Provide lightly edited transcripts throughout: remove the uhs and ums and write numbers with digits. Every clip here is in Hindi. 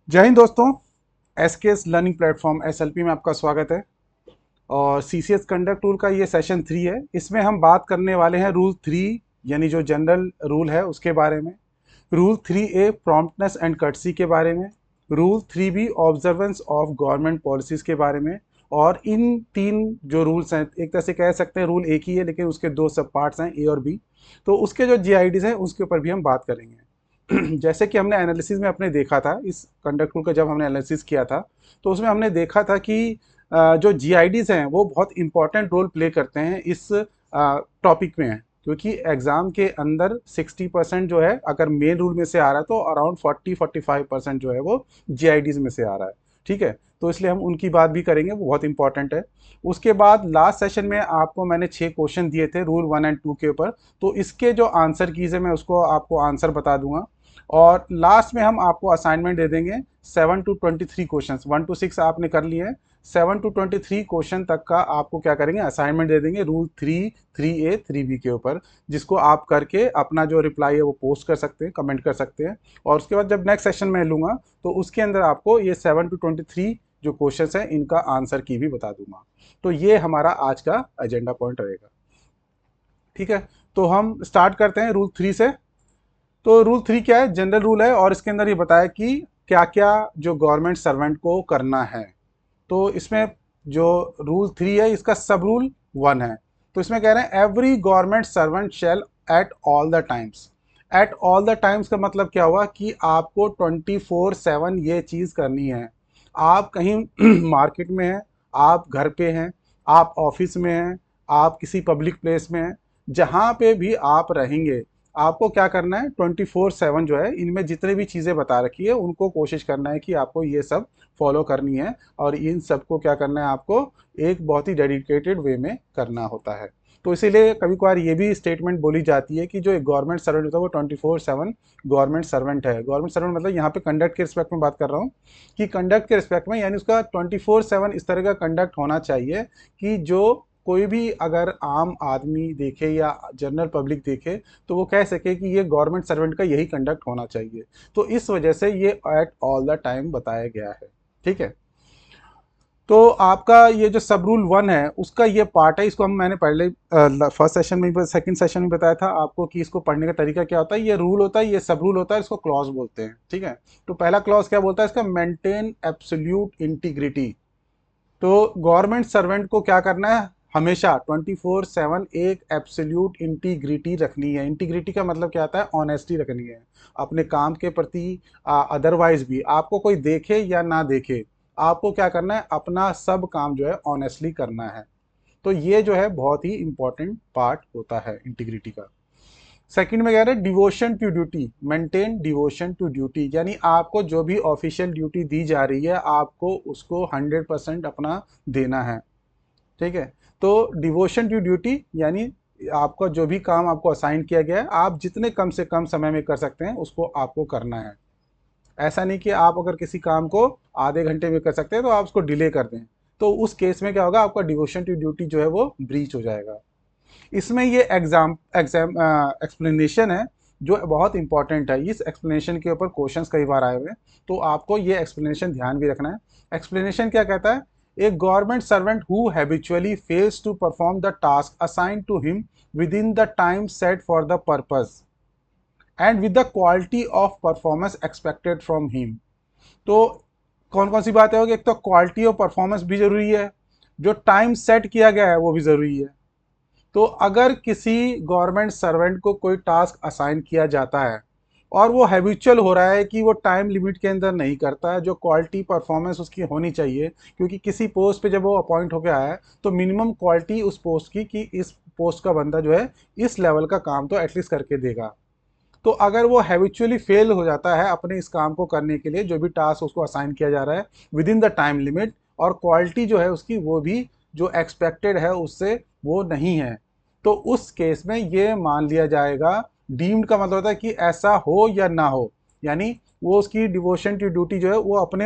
जय हिंद दोस्तों। एसकेएस लर्निंग प्लेटफॉर्म एसएलपी में आपका स्वागत है। और सीसीएस कंडक्ट रूल का ये सेशन 3 है। इसमें हम बात करने वाले हैं रूल 3 यानी जो जनरल रूल है उसके बारे में। Rule 3A promptness and courtesy के बारे में। Rule 3B observance of government policies के बारे में। और इन तीन जो रूल्स हैं, एक तरह से कह सकते हैं रूल एक ही है लेकिन उसके दो सब पार्ट्स हैं, ए और बी। तो उसके जो जीआईडीज हैं उसके ऊपर भी हम बात करेंगे। जैसे कि हमने एनालिसिस में अपने देखा था, इस कंडक्ट रूल का जब हमने एनालिसिस किया था तो उसमें हमने देखा था कि जो जीआईडीज हैं वो बहुत इंपॉर्टेंट रोल प्ले करते हैं इस टॉपिक में। क्योंकि एग्जाम के अंदर 60% जो है अगर मेन रूल में से आ रहा है तो अराउंड 40-45% जो है वो जीआईडीज में से आ रहा है। ठीक है, तो इसलिए हम उनकी बात भी करेंगे, वो बहुत इंपॉर्टेंट है। उसके बाद लास्ट सेशन में आपको मैंने 6 क्वेश्चन दिए थे रूल 1 एंड 2 के ऊपर, तो इसके जो आंसर कीज है मैं उसको आपको आंसर बता दूंगा। और लास्ट में हम आपको असाइनमेंट दे देंगे 7 to 23 क्वेश्चन। 1 to 6 आपने कर लिए हैं, 7 to 23 क्वेश्चन तक का आपको क्या करेंगे, असाइनमेंट दे देंगे रूल 3, 3A, 3B के ऊपर, जिसको आप करके अपना जो रिप्लाई है वो पोस्ट कर सकते हैं, कमेंट कर सकते हैं। और उसके बाद जब नेक्स्ट सेशन में लूँगा तो उसके अंदर आपको ये 7 to 23 जो क्वेश्चन हैं इनका आंसर की भी बता दूंगा। तो ये हमारा आज का एजेंडा पॉइंट रहेगा। ठीक है, तो हम स्टार्ट करते हैं रूल 3 से। तो रूल 3 क्या है, जनरल रूल है और इसके अंदर ये बताया कि क्या क्या जो गवर्नमेंट सर्वेंट को करना है। तो इसमें जो रूल 3 है इसका सब रूल 1 है। तो इसमें कह रहे हैं every government servant shall at all the times. At all the times का मतलब क्या हुआ कि आपको 24/7 ये चीज़ करनी है। आप कहीं मार्केट में हैं, आप घर पे हैं, आप ऑफिस में हैं, आप किसी पब्लिक प्लेस में हैं, जहाँ पे भी आप रहेंगे आपको क्या करना है, 24/7 जो है इनमें जितने भी चीज़ें बता रखी है उनको कोशिश करना है कि आपको ये सब फॉलो करनी है। और इन सबको क्या करना है, आपको एक बहुत ही डेडिकेटेड वे में करना होता है। तो इसीलिए कभी कभार ये भी स्टेटमेंट बोली जाती है कि जो एक गवर्नमेंट सर्वेंट होता है वो 24/7 गवर्नमेंट सर्वेंट है। गवर्नमेंट सर्वेंट मतलब यहाँ पे कंडक्ट के रिस्पेक्ट में बात कर रहा हूँ कि कंडक्ट के रिस्पेक्ट में, यानी उसका 24/7 इस तरह का कंडक्ट होना चाहिए कि जो कोई भी अगर आम आदमी देखे या जनरल पब्लिक देखे तो वो कह सके कि ये गवर्नमेंट सर्वेंट का यही कंडक्ट होना चाहिए। तो इस वजह से ये एट ऑल द टाइम बताया गया है। ठीक है, तो आपका ये जो सब रूल 1 है उसका ये पार्ट है। इसको हम मैंने पहले फर्स्ट सेशन में सेकंड सेशन में बताया था आपको कि इसको पढ़ने का तरीका क्या होता है। ये रूल होता है, ये सब रूल होता है, इसको क्लॉज बोलते हैं। ठीक है, तो पहला क्लॉज क्या बोलता है इसका, मेंटेन एब्सोल्यूट इंटीग्रिटी। तो गवर्नमेंट सर्वेंट को क्या करना है, हमेशा 24/7 एक एब्सोल्यूट इंटीग्रिटी रखनी है। इंटीग्रिटी का मतलब क्या आता है, ऑनेस्टी रखनी है अपने काम के प्रति। अदरवाइज भी आपको कोई देखे या ना देखे, आपको क्या करना है, अपना सब काम जो है ऑनेस्टली करना है। तो ये जो है बहुत ही इंपॉर्टेंट पार्ट होता है इंटीग्रिटी का। सेकंड में कह रहे हैं devotion to duty, maintain devotion to duty, यानी आपको जो भी ऑफिशियल ड्यूटी दी जा रही है आपको उसको 100% अपना देना है। ठीक है, तो डिवोशन टू ड्यूटी यानी आपका जो भी काम आपको असाइन किया गया है आप जितने कम से कम समय में कर सकते हैं उसको आपको करना है। ऐसा नहीं कि आप अगर किसी काम को आधे घंटे में कर सकते हैं तो आप उसको डिले कर दें, तो उस केस में क्या होगा, आपका डिवोशन टू ड्यूटी जो है वो ब्रीच हो जाएगा। इसमें ये एग्जाम एग्जाम एक्सप्लेनेशन है जो बहुत इंपॉर्टेंट है। इस एक्सप्लेनेशन के ऊपर क्वेश्चंस कई बार आए हुए हैं, तो आपको ये एक्सप्लेनेशन ध्यान भी रखना है। एक्सप्लेनेशन क्या कहता है, a government servant who habitually fails to perform the task assigned to him within the time set for the purpose and with the quality of performance expected from him. तो कौन कौन सी बातें होगी, एक तो क्वालिटी ऑफ परफॉर्मेंस भी जरूरी है, जो टाइम सेट किया गया है वो भी जरूरी है। तो अगर किसी गवर्नमेंट सर्वेंट को कोई टास्क असाइन किया जाता है और वो हैबिचुअल हो रहा है कि वो टाइम लिमिट के अंदर नहीं करता है, जो क्वालिटी परफॉर्मेंस उसकी होनी चाहिए, क्योंकि किसी पोस्ट पे जब वो अपॉइंट होकर आया है तो मिनिमम क्वालिटी उस पोस्ट की कि इस पोस्ट का बंदा जो है इस लेवल का काम तो एटलीस्ट करके देगा। तो अगर वो हैबिचुअली फेल हो जाता है अपने इस काम को करने के लिए, जो भी टास्क उसको असाइन किया जा रहा है with in the time limit, और क्वालिटी जो है उसकी वो भी जो एक्सपेक्टेड है उससे वो नहीं है, तो उस केस में ये मान लिया जाएगा, डीम्ड का मतलब होता है कि ऐसा हो या ना हो, यानी वो उसकी डिवोशन टू ड्यूटी जो है वो अपने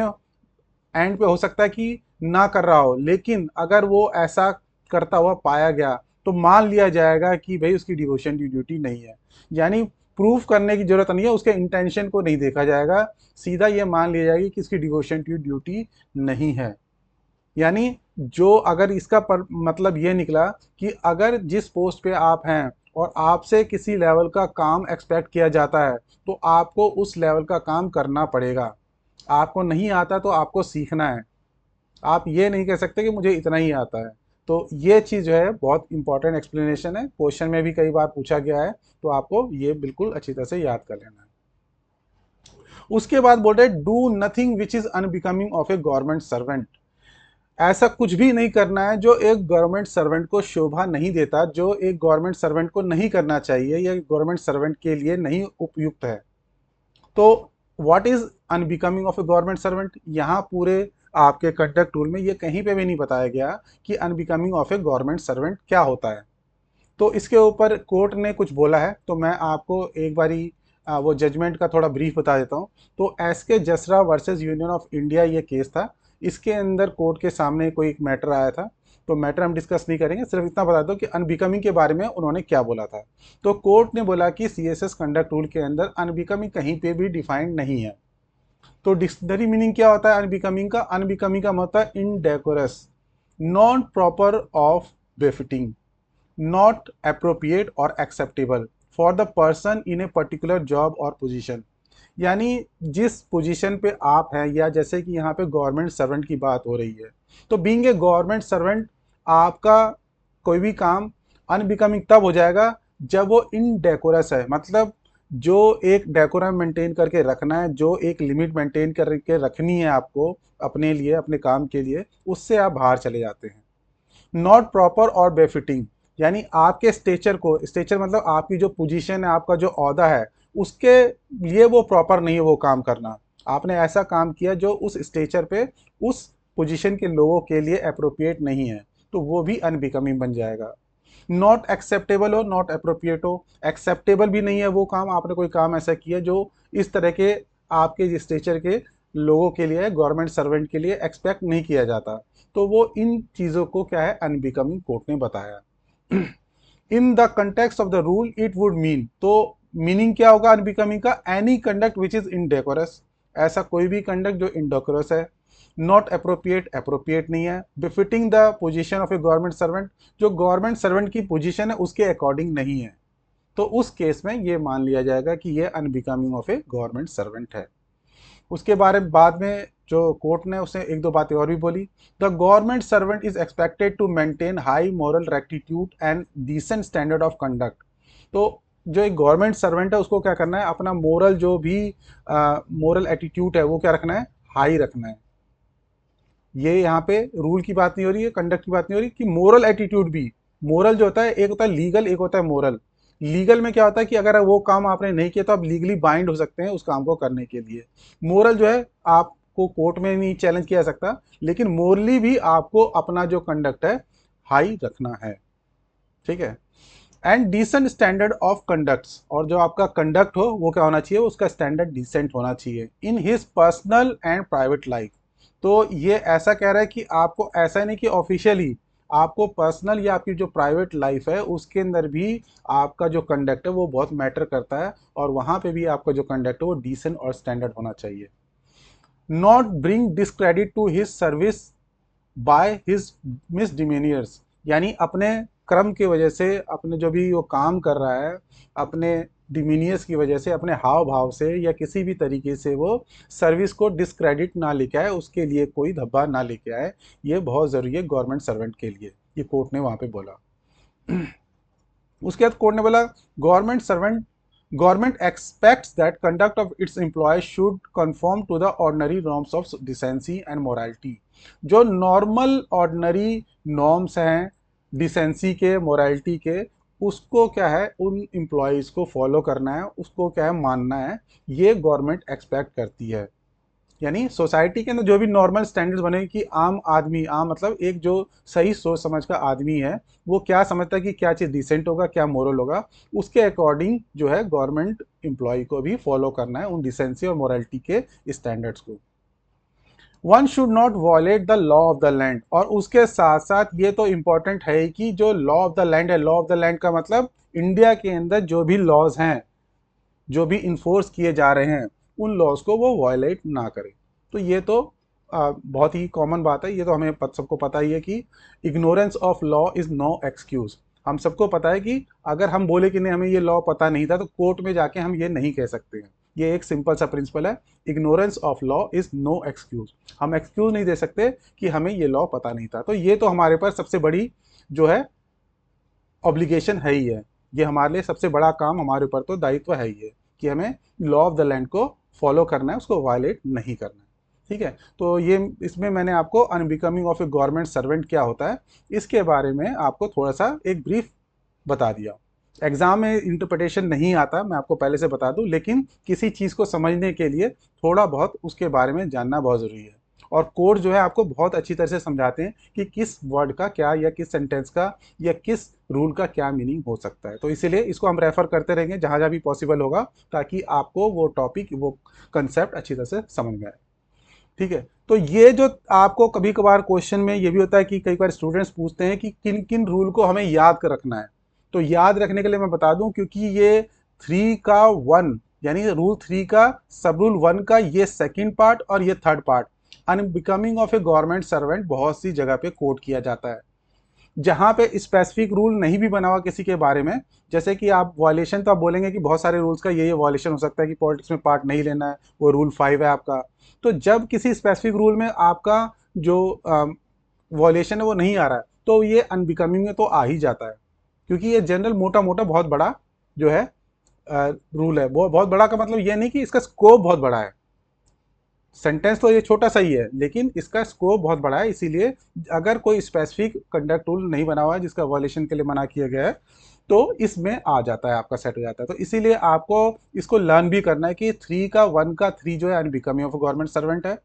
एंड पे हो सकता है कि ना कर रहा हो, लेकिन अगर वो ऐसा करता हुआ पाया गया तो मान लिया जाएगा कि भाई उसकी डिवोशन टू ड्यूटी नहीं है। यानी प्रूफ करने की जरूरत नहीं है, उसके इंटेंशन को नहीं देखा जाएगा, सीधा ये मान लिया जाएगी कि इसकी डिवोशन टू ड्यूटी नहीं है। यानी जो अगर इसका मतलब ये निकला कि अगर जिस पोस्ट पे आप हैं और आपसे किसी लेवल का काम एक्सपेक्ट किया जाता है तो आपको उस लेवल का काम करना पड़ेगा। आपको नहीं आता तो आपको सीखना है, आप ये नहीं कह सकते कि मुझे इतना ही आता है। तो ये चीज़ जो है बहुत इंपॉर्टेंट एक्सप्लेनेशन है, क्वेश्चन में भी कई बार पूछा गया है, तो आपको ये बिल्कुल अच्छी तरह से याद कर लेना है। उसके बाद बोल रहे do nothing which is unbecoming of a government servant. ऐसा कुछ भी नहीं करना है जो एक गवर्नमेंट सर्वेंट को शोभा नहीं देता, जो एक गवर्नमेंट सर्वेंट को नहीं करना चाहिए या गवर्नमेंट सर्वेंट के लिए नहीं उपयुक्त है। तो what is unbecoming of a government servant, यहाँ पूरे आपके कंडक्ट रूल में ये कहीं पे भी नहीं बताया गया कि unbecoming of a government servant क्या होता है। तो इसके ऊपर कोर्ट ने कुछ बोला है, तो मैं आपको एक बारी वो जजमेंट का थोड़ा ब्रीफ बता देता हूँ। तो SK Jasra versus Union of India ये केस था। इसके अंदर कोर्ट के सामने कोई एक मैटर आया था, तो मैटर हम डिस्कस नहीं करेंगे, सिर्फ इतना बता दो कि अनबिकमिंग के बारे में उन्होंने क्या बोला था। तो कोर्ट ने बोला कि सीएसएस कंडक्ट रूल के अंदर अनबिकमिंग कहीं पे भी डिफाइंड नहीं है। तो डिक्शनरी मीनिंग क्या होता है अनबिकमिंग का? अनबिकमिंग का मतलब है indecorous, non proper of befitting, not appropriate और acceptable for the person in a particular job और पोजीशन। यानी जिस पोजीशन पे आप हैं, या जैसे कि यहाँ पे गवर्नमेंट सर्वेंट की बात हो रही है, तो बीइंग ए गवर्नमेंट सर्वेंट आपका कोई भी काम अनबिकमिंग तब हो जाएगा जब वो इनडेकोरस है। मतलब जो एक डेकोरम मेंटेन करके रखना है, जो एक लिमिट मेंटेन करके रखनी है आपको अपने लिए, अपने काम के लिए, उससे आप बाहर चले जाते हैं। नॉट प्रॉपर और बेफिटिंग, यानी आपके स्टेचर को, स्टेचर मतलब आपकी जो पोजीशन है, आपका जो ओहदा है, उसके लिए वो प्रॉपर नहीं है वो काम करना। आपने ऐसा काम किया जो उस स्टेचर पे, उस पोजीशन के लोगों के लिए अप्रोप्रिएट नहीं है, तो वो भी अनबिकमिंग बन जाएगा। नॉट एक्सेप्टेबल हो, नॉट अप्रोप्रिएट हो, एक्सेप्टेबल भी नहीं है वो काम, आपने कोई काम ऐसा किया जो इस तरह के आपके स्टेचर के लोगों के लिए, गवर्नमेंट सर्वेंट के लिए एक्सपेक्ट नहीं किया जाता, तो वो इन चीज़ों को क्या है अनबिकमिंग कोर्ट ने बताया। In the context of the rule it would mean, तो मीनिंग क्या होगा अनबिकमिंग का? एनी कंडक्ट विच इज इनडेकोरस, ऐसा कोई भी कंडक्ट जो इनडेकोरस है। नॉट अप्रोप्रिएट, अप्रोप्रिएट नहीं है। Befitting the position of a government servant, जो गवर्नमेंट सर्वेंट की पोजीशन है उसके अकॉर्डिंग नहीं है, तो उस केस में ये मान लिया जाएगा कि ये unbecoming of a government servant है। उसके बारे में बाद में जो कोर्ट ने उसने एक दो बातें और भी बोली। The government servant is expected to maintain high moral rectitude and decent standard of conduct. तो जो एक गवर्नमेंट सर्वेंट है उसको क्या करना है, अपना मोरल जो भी मोरल एटीट्यूड है वो क्या रखना है, हाई रखना है। ये यहाँ पे रूल की बात नहीं हो रही है, कंडक्ट की बात नहीं हो रही, कि मोरल एटीट्यूड भी, मोरल जो होता है एक होता है लीगल, एक होता है मोरल। लीगल में क्या होता है कि अगर वो काम आपने नहीं किया तो आप लीगली बाइंड हो सकते हैं उस काम को करने के लिए। मोरल जो है आपको कोर्ट में नहीं चैलेंज किया जा सकता, लेकिन मोरली भी आपको अपना जो कंडक्ट है हाई रखना है, ठीक है। And decent standard of conducts, और जो आपका कंडक्ट हो वो क्या होना चाहिए, उसका स्टैंडर्ड डिसेंट होना चाहिए in his personal and private life. तो ये ऐसा कह रहा है कि आपको ऐसा नहीं कि ऑफिशियली, आपको पर्सनल या आपकी जो प्राइवेट लाइफ है उसके अंदर भी आपका जो कंडक्ट है वो बहुत मैटर करता है, और वहाँ पे भी आपका जो कंडक्ट है वो डिसेंट और स्टैंडर्ड होना चाहिए। Not bring discredit to his service by his misdemeanours, यानी अपने क्रम की वजह से, अपने जो भी वो काम कर रहा है, अपने डिमीनियस की वजह से, अपने हाव भाव से या किसी भी तरीके से वो सर्विस को डिस्क्रेडिट ना लेके आए, उसके लिए कोई धब्बा ना लेके आए। ये बहुत ज़रूरी है गवर्नमेंट सर्वेंट के लिए, ये कोर्ट ने वहाँ पे बोला। उसके बाद कोर्ट ने बोला government expects that conduct of its employees should conform to the ordinary norms of decency and morality. जो नॉर्मल ऑर्डिनरी नॉर्म्स हैं डिसेंसी के, मोरालिटी के, उसको क्या है उन एम्प्लॉयज़ को फॉलो करना है, उसको क्या है मानना है, ये गवर्नमेंट एक्सपेक्ट करती है। यानी सोसाइटी के अंदर जो भी नॉर्मल स्टैंडर्ड्स बने कि आम आदमी, आम मतलब एक जो सही सोच समझ का आदमी है, वो क्या समझता है कि क्या चीज़ डिसेंट होगा, क्या मोरल होगा, उसके अकॉर्डिंग जो है गवर्नमेंट एम्प्लॉय को भी फॉलो करना है उन डिसेंसी और मोरालिटी के स्टैंडर्ड्स को। One should not wallet the law of the land, और उसके साथ साथ ये तो इम्पॉर्टेंट है कि जो लॉ ऑफ द लैंड है, लॉ ऑफ द लैंड का मतलब इंडिया के अंदर जो भी लॉज हैं, जो भी इन्फोर्स किए जा रहे हैं उन लॉज को वो वायलेट ना करे। तो ये तो बहुत ही कॉमन बात है, ये तो हमें सबको पता ही है कि ignorance of law is no excuse. हम सबको पता है कि अगर हम बोले कि नहीं हमें ये लॉ पता नहीं था तो कोर्ट में जाके हम ये नहीं कह सकते हैं। ये एक सिंपल सा प्रिंसिपल है, ignorance of law is no excuse. हम एक्सक्यूज़ नहीं दे सकते कि हमें ये लॉ पता नहीं था। तो ये तो हमारे पर सबसे बड़ी जो है ऑब्लिगेशन है ही है, ये हमारे लिए सबसे बड़ा काम, हमारे ऊपर तो दायित्व है ही है कि हमें लॉ ऑफ द लैंड को फॉलो करना है, उसको वायलेट नहीं करना है। ठीक है, तो ये इसमें मैंने आपको unbecoming of a government servant क्या होता है इसके बारे में आपको थोड़ा सा एक ब्रीफ बता दिया। एग्जाम में इंटरप्रिटेशन नहीं आता, मैं आपको पहले से बता दूं, लेकिन किसी चीज़ को समझने के लिए थोड़ा बहुत उसके बारे में जानना बहुत ज़रूरी है। और कोड जो है आपको बहुत अच्छी तरह से समझाते हैं कि किस वर्ड का क्या या किस सेंटेंस का या किस रूल का क्या मीनिंग हो सकता है। तो इसीलिए इसको हम रेफर करते रहेंगे जहाँ जहाँ भी पॉसिबल होगा, ताकि आपको वो टॉपिक वो कंसेप्ट अच्छी तरह से समझ में आए। ठीक है, तो ये जो आपको कभी कभार क्वेश्चन में ये भी होता है कि कई बार स्टूडेंट्स पूछते हैं कि किन किन रूल को हमें याद कर रखना है। तो याद रखने के लिए मैं बता दूं, क्योंकि ये 3 का 1 यानी रूल 3 का सब रूल 1 का ये सेकंड पार्ट और ये third part unbecoming of a government servant बहुत सी जगह पे कोट किया जाता है। जहां पे स्पेसिफिक रूल नहीं भी बना हुआ किसी के बारे में, जैसे कि आप वायलेशन, तो आप बोलेंगे कि बहुत सारे रूल्स का ये वायलेशन हो सकता है कि पॉलिटिक्स में पार्ट नहीं लेना है, वो रूल 5 है आपका। तो जब किसी स्पेसिफिक रूल में आपका जो वायलेशन है वो नहीं आ रहा है, तो ये अनबिकमिंग में तो आ ही जाता है, क्योंकि ये जनरल मोटा मोटा बहुत बड़ा जो है रूल है। वो बहुत बड़ा का मतलब ये नहीं कि इसका स्कोप बहुत बड़ा है, सेंटेंस तो ये छोटा सा ही है लेकिन इसका स्कोप बहुत बड़ा है। इसीलिए अगर कोई स्पेसिफिक कंडक्ट रूल नहीं बना हुआ है जिसका वायलेशन के लिए मना किया गया है, तो इसमें आ जाता है, आपका सेट हो जाता है। तो इसीलिए आपको इसको लर्न भी करना है कि 3 का 1 का 3 जो है अनबिकमिंग ऑफ गवर्नमेंट सर्वेंट है,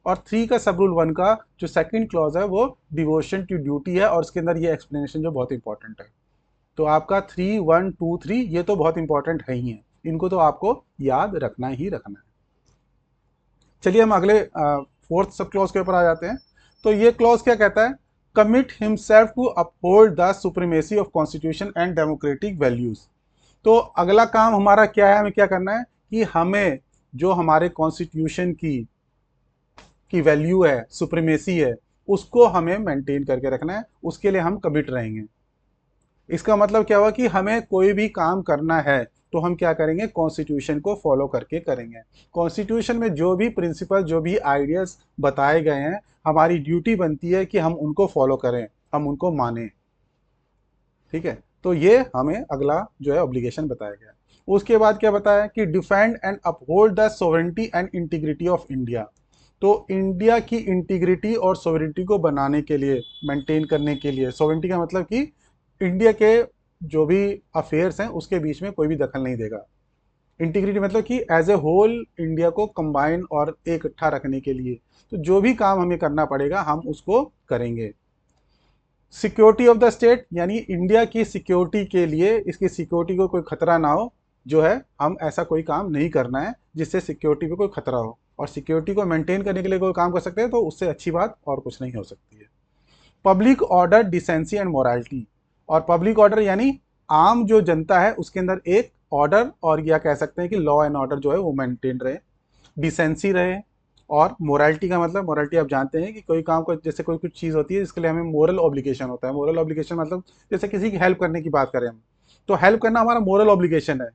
और 3 का सब रूल 1 का जो सेकंड क्लॉज है वो डिवोशन टू ड्यूटी है, और उसके अंदर ये एक्सप्लेनेशन जो बहुत इंपॉर्टेंट है। तो आपका 3 1 2 3 ये तो बहुत इंपॉर्टेंट है ही है, इनको तो आपको याद रखना ही रखना है। चलिए हम अगले फोर्थ सब क्लॉज के ऊपर आ जाते हैं। तो ये क्लॉज क्या कहता है, commit himself to uphold the supremacy of constitution and democratic values. तो अगला काम हमारा क्या है, हमें क्या करना है कि हमें जो हमारे कॉन्स्टिट्यूशन की वैल्यू है, सुप्रीमेसी है, उसको हमें मेंटेन करके रखना है, उसके लिए हम कमिट रहेंगे। इसका मतलब क्या हुआ कि हमें कोई भी काम करना है तो हम क्या करेंगे, कॉन्स्टिट्यूशन को फॉलो करके करेंगे। कॉन्स्टिट्यूशन में जो भी प्रिंसिपल, जो भी आइडियाज बताए गए हैं, हमारी ड्यूटी बनती है कि हम उनको फॉलो करें, हम उनको माने। ठीक है, तो ये हमें अगला जो है ऑब्लिगेशन बताया गया। उसके बाद क्या बताया कि defend and uphold the sovereignty and integrity of India. तो इंडिया की इंटीग्रिटी और सोवरेनिटी को बनाने के लिए, मेंटेन करने के लिए, सोवरेनिटी का मतलब कि इंडिया के जो भी अफेयर्स हैं उसके बीच में कोई भी दखल नहीं देगा। इंटीग्रिटी मतलब कि एज ए होल इंडिया को कंबाइन और इकट्ठा रखने के लिए तो जो भी काम हमें करना पड़ेगा हम उसको करेंगे। सिक्योरिटी ऑफ द स्टेट यानी इंडिया की सिक्योरिटी के लिए, इसकी सिक्योरिटी को कोई खतरा ना हो, जो है हम ऐसा कोई काम नहीं करना है जिससे सिक्योरिटी को कोई खतरा हो। और सिक्योरिटी को मेंटेन करने के लिए कोई काम कर सकते हैं तो उससे अच्छी बात और कुछ नहीं हो सकती है। Public order, decency and morality. और पब्लिक ऑर्डर यानी आम जो जनता है उसके अंदर एक ऑर्डर, और या कह सकते हैं कि लॉ एंड ऑर्डर जो है वो मेंटेन रहे, डिसेंसी रहे। और मोरालिटी का मतलब, मोरालिटी आप जानते हैं कि कोई काम को, जैसे कोई कुछ चीज़ होती है जिसके लिए हमें मोरल ऑब्लिगेशन होता है। मोरल ऑब्लिगेशन मतलब जैसे किसी की हेल्प करने की बात करें हम, तो हेल्प करना हमारा मोरल ऑब्लिगेशन है,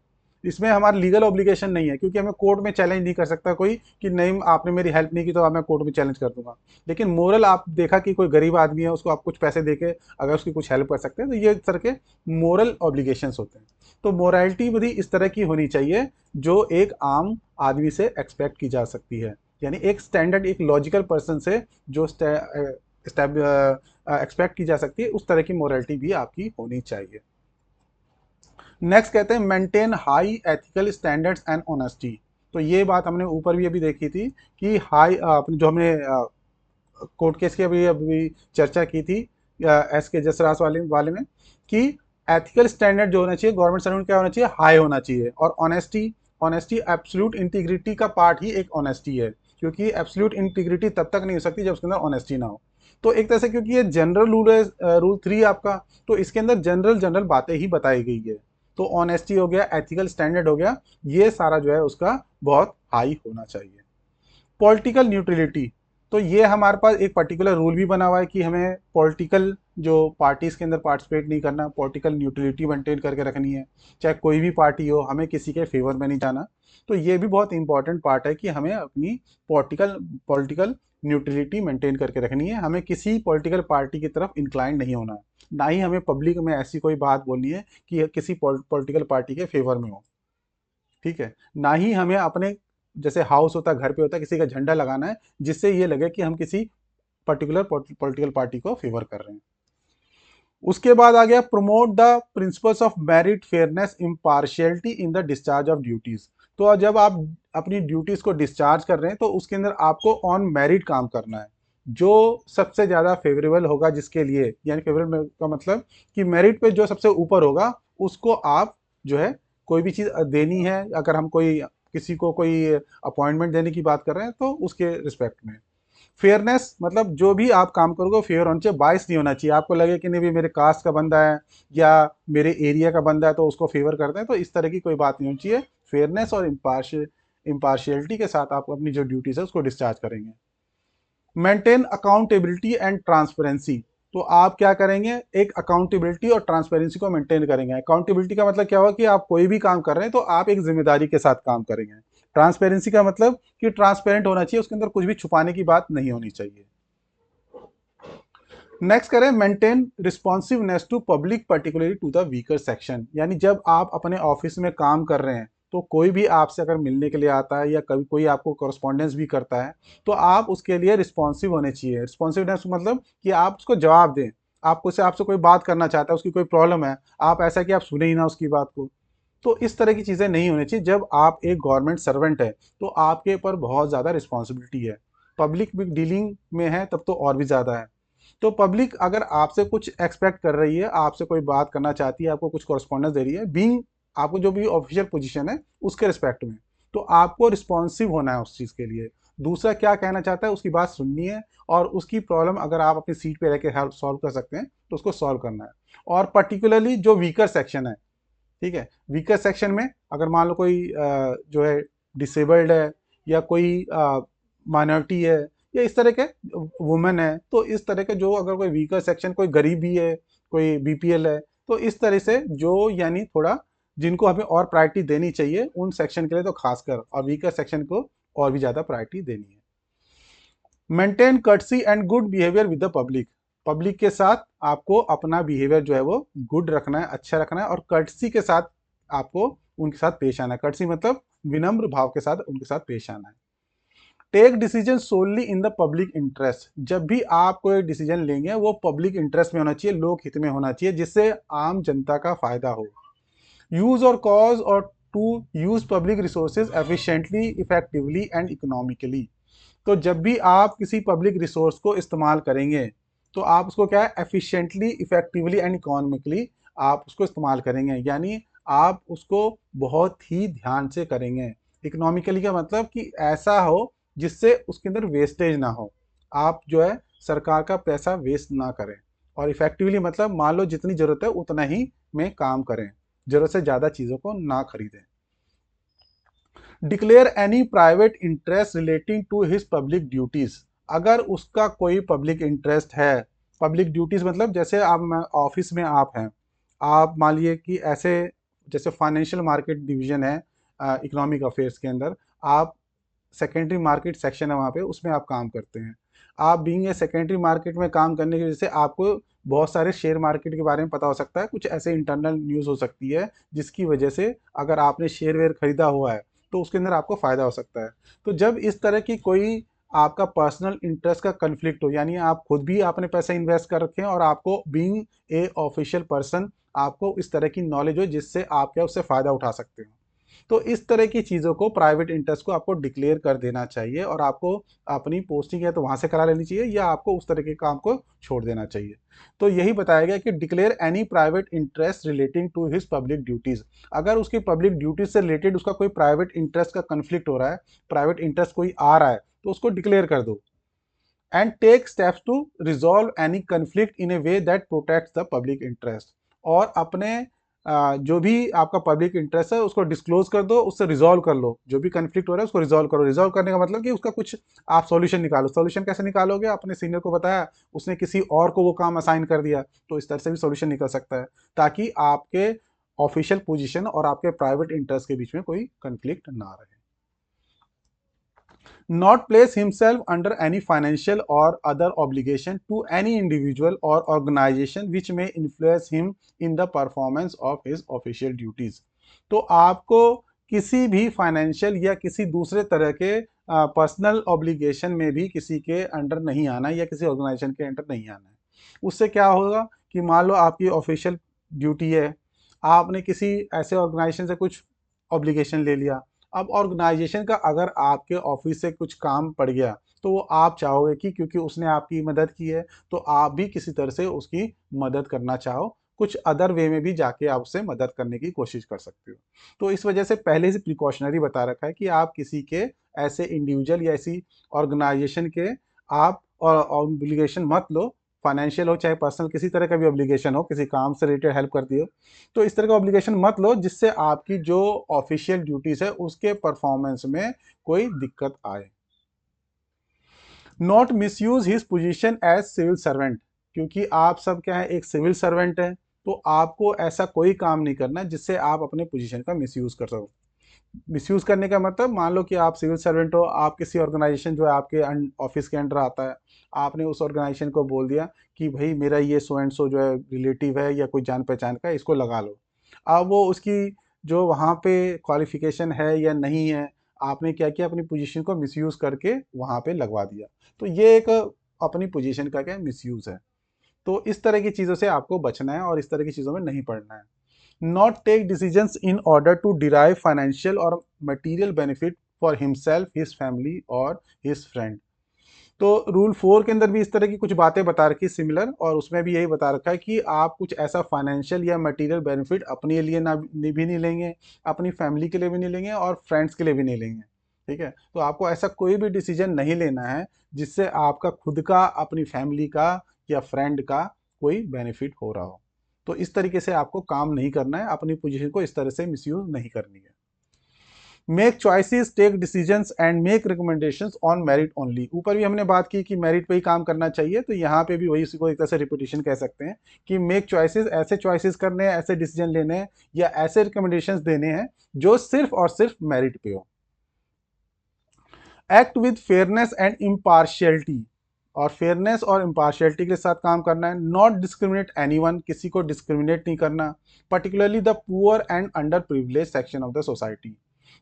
इसमें हमारा लीगल ऑब्लिगेशन नहीं है, क्योंकि हमें कोर्ट में चैलेंज नहीं कर सकता कोई कि नहीं आपने मेरी हेल्प नहीं की तो मैं कोर्ट में चैलेंज कर दूंगा। लेकिन मोरल, आप देखा कि कोई गरीब आदमी है उसको आप कुछ पैसे देके अगर उसकी कुछ हेल्प कर सकते हैं तो ये तरह के मोरल ऑब्लिगेशंस होते हैं। तो मोरालिटी भी इस तरह की होनी चाहिए जो एक आम आदमी से एक्सपेक्ट की जा सकती है, यानी एक स्टैंडर्ड, एक लॉजिकल पर्सन से जो एक्सपेक्ट की जा सकती है, उस तरह की मोरालिटी भी आपकी होनी चाहिए। नेक्स्ट कहते हैं maintain high ethical standards and honesty. तो ये बात हमने ऊपर भी अभी देखी थी कि हाई, जो हमने कोर्ट केस की अभी अभी चर्चा की थी एस के जसराज वाले में, कि एथिकल स्टैंडर्ड जो होना चाहिए गवर्नमेंट सर्वेंट क्या होना चाहिए, हाई होना चाहिए। और ऑनेस्टी, ऑनेस्टी एब्सोल्यूट इंटीग्रिटी का पार्ट ही एक ऑनेस्टी है, क्योंकि एब्सोल्यूट इंटीग्रिटी तब तक नहीं हो सकती जब उसके अंदर ऑनेस्टी ना हो। तो एक तरह से क्योंकि ये जनरल रूल है, रूल 3 आपका, तो इसके अंदर जनरल जनरल बातें ही बताई गई है तो ऑनेस्टी हो गया, एथिकल स्टैंडर्ड हो गया, ये सारा जो है उसका बहुत हाई होना चाहिए। पॉलिटिकल न्यूट्रलिटी, तो ये हमारे पास एक पर्टिकुलर रूल भी बना हुआ है कि हमें पॉलिटिकल जो पार्टीज के अंदर पार्टिसिपेट नहीं करना, पॉलिटिकल न्यूट्रलिटी मेंटेन करके रखनी है, चाहे कोई भी पार्टी हो, हमें किसी के फेवर में नहीं जाना। तो ये भी बहुत इंपॉर्टेंट पार्ट है कि हमें अपनी पॉलिटिकल पॉलिटिकल न्यूट्रलिटी मेंटेन करके रखनी है, हमें किसी पॉलिटिकल पार्टी की तरफ इंक्लाइन नहीं होना है, ना ही हमें पब्लिक में ऐसी कोई बात बोलनी है कि किसी पॉलिटिकल पार्टी के फेवर में हो। ठीक है, ना ही हमें अपने जैसे हाउस होता है, घर पे होता है, किसी का झंडा लगाना है जिससे ये लगे कि हम किसी पर्टिकुलर पॉलिटिकल पार्टी को फेवर कर रहे हैं। उसके बाद आ गया promote the principles of merit, fairness, impartiality in the discharge of duties. तो जब आप अपनी ड्यूटीज को डिस्चार्ज कर रहे हैं तो उसके अंदर आपको ऑन मेरिट काम करना है, जो सबसे ज़्यादा फेवरेबल होगा जिसके लिए, यानी फेवरेबल का मतलब कि मेरिट पे जो सबसे ऊपर होगा उसको आप जो है कोई भी चीज़ देनी है। अगर हम कोई किसी को कोई अपॉइंटमेंट देने की बात कर रहे हैं तो उसके रिस्पेक्ट में। फेयरनेस मतलब जो भी आप काम करोगे फेयर होना चाहिए, बाइस नहीं होना चाहिए, आपको लगे कि नहीं भी मेरे कास्ट का बंदा है या मेरे एरिया का बंदा है तो उसको फेवर करते हैं, तो इस तरह की कोई बात नहीं होनी चाहिए। फेयरनेस और इम्पार्शियलिटी के साथ आप अपनी जो ड्यूटीज है उसको डिस्चार्ज करेंगे। मेंटेन अकाउंटेबिलिटी एंड ट्रांसपेरेंसी, तो आप क्या करेंगे, एक अकाउंटेबिलिटी और ट्रांसपेरेंसी को मेंटेन करेंगे। अकाउंटेबिलिटी का मतलब क्या होगा कि आप कोई भी काम कर रहे हैं तो आप एक जिम्मेदारी के साथ काम करेंगे। ट्रांसपेरेंसी का मतलब कि ट्रांसपेरेंट होना चाहिए, उसके अंदर कुछ भी छुपाने की बात नहीं होनी चाहिए। नेक्स्ट करें maintain responsiveness to public, particularly to the weaker section, यानी जब आप अपने ऑफिस में काम कर रहे हैं तो कोई भी आपसे अगर मिलने के लिए आता है या कभी कोई आपको कॉरेस्पॉन्डेंस भी करता है तो आप उसके लिए रिस्पॉन्सिव होने चाहिए। रिस्पॉन्सिवनेस मतलब कि आप उसको जवाब दें, आपको से आपसे कोई बात करना चाहता है, उसकी कोई प्रॉब्लम है, आप ऐसा कि आप सुने ही ना उसकी बात को। तो इस तरह की चीज़ें नहीं होनी चाहिए। जब आप एक गवर्नमेंट सर्वेंट है तो आपके ऊपर बहुत ज़्यादा रिस्पॉन्सिबिलिटी है, पब्लिक डीलिंग में है तब तो और भी ज़्यादा है। तो पब्लिक अगर आपसे कुछ एक्सपेक्ट कर रही है, आपसे कोई बात करना चाहती है, आपको कुछ कॉरेस्पॉन्डेंस दे रही है, बीइंग आपको जो भी ऑफिशियल पोजीशन है उसके रिस्पेक्ट में, तो आपको रिस्पॉन्सिव होना है उस चीज़ के लिए। दूसरा क्या कहना चाहता है उसकी बात सुननी है, और उसकी प्रॉब्लम अगर आप अपनी सीट पे रह के हेल्प सॉल्व कर सकते हैं तो उसको सॉल्व करना है। और पर्टिकुलरली जो वीकर सेक्शन है, ठीक है, वीकर सेक्शन में अगर मान लो कोई जो है डिसेबल्ड है या कोई माइनॉरिटी है या इस तरह के वुमेन है, तो इस तरह के जो अगर कोई वीकर सेक्शन, कोई गरीब भी है, कोई बीपीएल है, तो इस तरह से जो यानी थोड़ा जिनको हमें और प्रायोरिटी देनी चाहिए उन सेक्शन के लिए तो खासकर, और वीकर सेक्शन को और भी ज़्यादा प्रायोरिटी देनी है। Maintain courtesy and good behaviour with the public, public के साथ आपको अपना बिहेवियर जो है वो गुड रखना है, अच्छा रखना है, और कर्टसी के साथ आपको उनके साथ पेश आना है। कर्टसी मतलब विनम्र भाव के साथ उनके साथ पेश आना है। Take decision solely in the public interest, जब भी आप कोई डिसीजन लेंगे वो पब्लिक इंटरेस्ट में होना चाहिए, लोक हित में होना चाहिए, जिससे आम जनता का फायदा हो। यूज और कॉज और to use public resources efficiently, effectively and economically, तो जब भी आप किसी पब्लिक रिसोर्स को इस्तेमाल करेंगे तो आप उसको क्या है, एफिशिएंटली, इफेक्टिवली एंड इकोनॉमिकली आप उसको इस्तेमाल करेंगे, यानी आप उसको बहुत ही ध्यान से करेंगे। इकोनॉमिकली का मतलब कि ऐसा हो जिससे उसके अंदर वेस्टेज ना हो, आप जो है सरकार का पैसा वेस्ट ना करें। और इफेक्टिवली मतलब मान लो जितनी ज़रूरत है उतना ही में काम करें, ज़रूरत से ज़्यादा चीज़ों को ना खरीदें। Declare any private interest relating to his public duties, अगर उसका कोई पब्लिक इंटरेस्ट है, पब्लिक ड्यूटीज मतलब जैसे आप ऑफिस में आप हैं, आप मान लीजिए कि ऐसे जैसे फाइनेंशियल मार्केट डिवीजन है इकोनॉमिक अफेयर्स के अंदर, आप सेकेंडरी मार्केट सेक्शन है वहाँ पे, उसमें आप काम करते हैं। आप बीइंग ए सेकेंडरी मार्केट में काम करने की वजह से आपको बहुत सारे शेयर मार्केट के बारे में पता हो सकता है, कुछ ऐसे इंटरनल न्यूज़ हो सकती है जिसकी वजह से अगर आपने शेयर वेयर खरीदा हुआ है तो उसके अंदर आपको फ़ायदा हो सकता है। तो जब इस तरह की कोई आपका पर्सनल इंटरेस्ट का कन्फ्लिक्ट हो, यानी आप खुद भी आपने पैसा इन्वेस्ट कर रखे हैं और आपको बीइंग ए ऑफिशियल पर्सन आपको इस तरह की नॉलेज हो जिससे आप क्या उससे फ़ायदा उठा सकते हो, तो इस तरह की चीज़ों को, प्राइवेट इंटरेस्ट को आपको डिक्लेयर कर देना चाहिए, और आपको अपनी पोस्टिंग है तो वहाँ से करा लेनी चाहिए या आपको उस तरह के काम को छोड़ देना चाहिए। तो यही बताया गया कि declare any private interest relating to his public duties, अगर उसकी पब्लिक ड्यूटीज से रिलेटेड उसका कोई प्राइवेट इंटरेस्ट का कन्फ्लिक्ट हो रहा है, प्राइवेट इंटरेस्ट कोई आ रहा है, तो उसको डिक्लेयर कर दो। And take steps to resolve any conflict in a way that protects the public interest, और अपने जो भी आपका पब्लिक इंटरेस्ट है उसको डिस्क्लोज कर दो, उससे रिजॉल्व कर लो, जो भी कन्फ्लिक्ट हो रहा है उसको रिजॉल्व करो। रिजॉल्व करने का मतलब कि उसका कुछ आप सॉल्यूशन निकालो। सॉल्यूशन कैसे निकालोगे? अपने सीनियर को बताया, उसने किसी और को वो काम असाइन कर दिया, तो इस तरह से भी सॉल्यूशन निकल सकता है, ताकि आपके ऑफिशियल पोजीशन और आपके प्राइवेट इंटरेस्ट के बीच में कोई कन्फ्लिक्ट ना रहे। Not place himself under any financial or other obligation to any individual or organization which may influence him in the performance of his official duties। तो आपको किसी भी फाइनेंशियल या किसी दूसरे तरह के पर्सनल ऑब्लिगेशन में भी किसी के अंडर नहीं आना या किसी ऑर्गेनाइजेशन के अंडर नहीं आना है। उससे क्या होगा कि मान लो आपकी ऑफिशियल ड्यूटी है, आपने किसी ऐसे ऑर्गेनाइजेशन से कुछ ऑब्लिगेशन ले लिया। अब ऑर्गेनाइजेशन का अगर आपके ऑफिस से कुछ काम पड़ गया, तो वो आप चाहोगे कि क्योंकि उसने आपकी मदद की है, तो आप भी किसी तरह से उसकी मदद करना चाहो, कुछ अदर वे में भी जाके आप उससे मदद करने की कोशिश कर सकते हो। तो इस वजह से पहले से प्रिकॉशनरी बता रखा है कि आप किसी के ऐसे इंडिविजुअल या ऐसी ऑर्गेनाइजेशन के आप ऑब्लिगेशन मत लो, फाइनेंशियल हो चाहे पर्सनल, किसी तरह का भी ऑब्लिगेशन हो, किसी काम से रिलेटेड हेल्प करती हो, तो इस तरह का ऑब्लिगेशन मत लो जिससे आपकी जो ऑफिशियल ड्यूटीज है उसके परफॉर्मेंस में कोई दिक्कत आए। Not misuse his position as civil servant, क्योंकि आप सब क्या है, एक सिविल सर्वेंट है, तो आपको ऐसा कोई काम नहीं करना जिससे आप अपने पोजीशन का मिसयूज कर सको। मिसयूज करने का मतलब, मान लो कि आप सिविल सर्वेंट हो, आप किसी ऑर्गेनाइजेशन जो है आपके ऑफिस के अंडर आता है, आपने उस ऑर्गेनाइजेशन को बोल दिया कि भाई मेरा ये सो एंड सो जो है रिलेटिव है या कोई जान पहचान का है, इसको लगा लो। अब वो उसकी जो वहाँ पे क्वालिफिकेशन है या नहीं है, आपने क्या किया, अपनी पोजीशन को मिसयूज करके वहाँ पे लगवा दिया, तो ये एक अपनी पोजीशन का क्या मिसयूज है। तो इस तरह की चीज़ों से आपको बचना है और इस तरह की चीज़ों में नहीं पड़ना है। Not take decisions in order to derive financial or material benefit for himself, his family or his friend। तो रूल 4 के अंदर भी इस तरह की कुछ बातें बता रखी सिमिलर, और उसमें भी यही बता रखा है कि आप कुछ ऐसा फाइनेंशियल या मटेरियल बेनिफिट अपने लिए ना भी नहीं लेंगे, अपनी फैमिली के लिए भी नहीं लेंगे और फ्रेंड्स के लिए भी नहीं लेंगे। ठीक है, तो आपको ऐसा कोई भी डिसीजन नहीं लेना है जिससे आपका खुद का, अपनी फैमिली का या फ्रेंड का कोई बेनिफिट हो रहा हो। तो इस तरीके से आपको काम नहीं करना है, अपनी पोजीशन को इस तरह से मिसयूज नहीं करनी है। Make choices, take decisions and make recommendations on merit only. ऊपर भी हमने बात की कि मेरिट पे ही काम करना चाहिए, तो यहाँ पे भी वही, उसी को एक तरह से रिपीटिशन कह सकते हैं कि मेक चॉइसेस, ऐसे चॉइसेस करने हैं, ऐसे डिसीजन लेने हैं या ऐसे रिकमेंडेशंस देने हैं जो सिर्फ और सिर्फ मेरिट पे हो। Act with fairness and impartiality, और फेयरनेस और इम्पार्शियलिटी के साथ काम करना है। नॉट डिस्क्रिमिनेट एनीवन, किसी को डिस्क्रिमिनेट नहीं करना, particularly the poor and under privilege section of the society.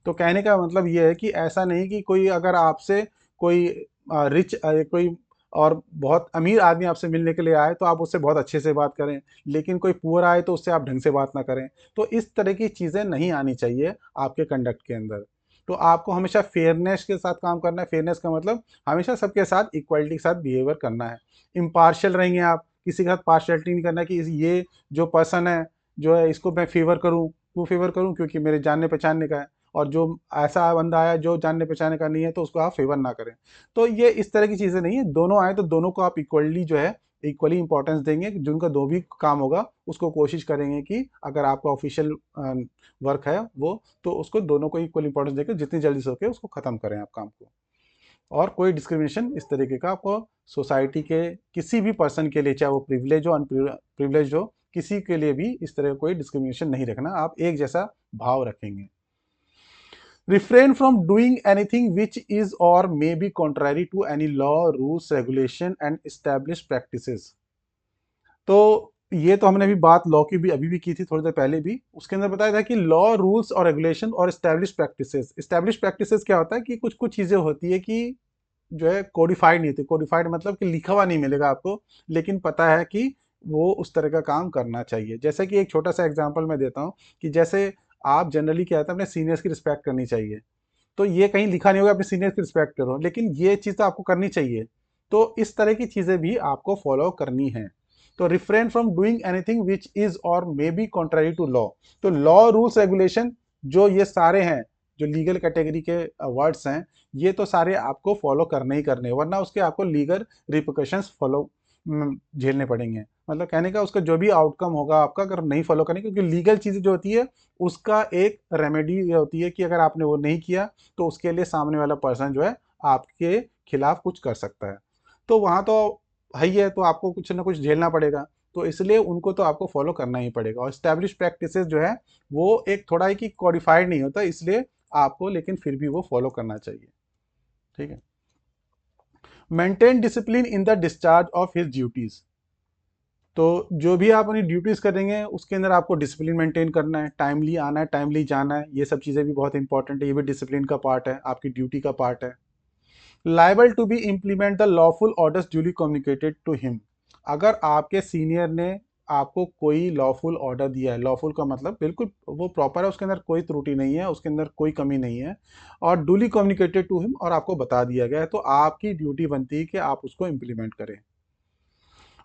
तो कहने का मतलब ये है कि ऐसा नहीं कि कोई अगर आपसे कोई रिच कोई और बहुत अमीर आदमी आपसे मिलने के लिए आए तो आप उससे बहुत अच्छे से बात करें, लेकिन कोई पुअर आए तो उससे आप ढंग से बात ना करें। तो इस तरह की चीज़ें नहीं आनी चाहिए आपके कंडक्ट के अंदर। तो आपको हमेशा फेयरनेस के साथ काम करना है। फेयरनेस का मतलब हमेशा सबके साथ इक्वालिटी के साथ बिहेवियर करना है। इम्पार्शियल रहेंगे आप, किसी के साथ पार्शियलिटी नहीं करना है कि ये जो पर्सन है जो है इसको मैं फेवर करूं, क्यों फेवर करूं, क्योंकि मेरे जानने पहचानने का है, और जो ऐसा बंदा आया जो जानने पहचानने का नहीं है तो उसको आप फेवर ना करें। तो ये इस तरह की चीज़ें नहीं है, दोनों आए तो दोनों को आप इक्वली जो है इक्वली इंपॉर्टेंस देंगे, जिनका दो भी काम होगा उसको कोशिश करेंगे कि अगर आपका ऑफिशियल वर्क है वो, तो उसको दोनों को इक्वल इंपॉर्टेंस देकर जितनी जल्दी से होके उसको ख़त्म करें आप काम को। और कोई डिस्क्रिमिनेशन इस तरीके का आपको सोसाइटी के किसी भी पर्सन के लिए, चाहे वो प्रिविलेज हो अनप्रिविलेज हो, किसी के लिए भी इस तरह कोई डिस्क्रिमिनेशन नहीं रखना, आप एक जैसा भाव रखेंगे। refrain from doing anything which is or may be contrary to any law, rules, regulation and established practices। तो ये तो हमने अभी बात लॉ की भी अभी भी की थी थोड़ी देर पहले भी, उसके अंदर बताया था कि लॉ, रूल्स और रेगुलेशन और एस्टैब्लिश प्रैक्टिसेस। एस्टैब्लिश प्रैक्टिसेस क्या होता है कि कुछ कुछ चीज़ें होती है कि जो है कोडिफाइड नहीं होती। कोडिफाइड मतलब कि लिखा हुआ नहीं मिलेगा आपको, लेकिन पता है कि वो उस तरह का काम करना चाहिए। जैसे कि एक छोटा सा एग्जांपल मैं देता हूँ कि जैसे आप जनरली क्या होता है, अपने सीनियर्स की रिस्पेक्ट करनी चाहिए, तो ये कहीं लिखा नहीं होगा अपने सीनियर्स की रिस्पेक्ट करो, लेकिन ये चीज़ तो आपको करनी चाहिए। तो इस तरह की चीज़ें भी आपको फॉलो करनी है। तो refrain from doing anything which is और may be contrary to law. तो लॉ, रूल्स, रेगुलेशन जो ये सारे हैं, जो लीगल कैटेगरी के वर्ड्स हैं, ये तो सारे आपको फॉलो करने ही करने, वरना उसके आपको लीगल रिपोर्केशंस फॉलो झेलने पड़ेंगे। मतलब कहने का उसका जो भी आउटकम होगा आपका, अगर नहीं फॉलो करेंगे, क्योंकि लीगल चीज़ें जो होती है उसका एक रेमेडी ये होती है कि अगर आपने वो नहीं किया तो उसके लिए सामने वाला पर्सन जो है आपके खिलाफ कुछ कर सकता है। तो वहाँ तो है ही है, तो आपको कुछ ना कुछ झेलना पड़ेगा। तो इसलिए उनको तो आपको फॉलो करना ही पड़ेगा। और स्टैब्लिश प्रैक्टिसेस जो है वो एक थोड़ा है कि कॉडिफाइड नहीं होता, इसलिए आपको लेकिन फिर भी वो फॉलो करना चाहिए। ठीक है। Maintain discipline in the discharge of his duties. तो जो भी आप अपनी ड्यूटीज करेंगे उसके अंदर आपको डिसिप्लिन मेंटेन करना है, टाइमली आना है, टाइमली जाना है। ये सब चीज़ें भी बहुत इंपॉर्टेंट है, ये भी डिसिप्लिन का पार्ट है, आपकी ड्यूटी का पार्ट है। Liable to be implement the lawful orders duly communicated to him. अगर आपके सीनियर ने आपको कोई लॉफुल ऑर्डर दिया है, लॉफुल का मतलब बिल्कुल वो प्रॉपर है, उसके अंदर कोई त्रुटि नहीं है, उसके अंदर कोई कमी नहीं है, और डूली कम्युनिकेटेड टू हिम, और आपको बता दिया गया है, तो आपकी ड्यूटी बनती है कि आप उसको इम्प्लीमेंट करें।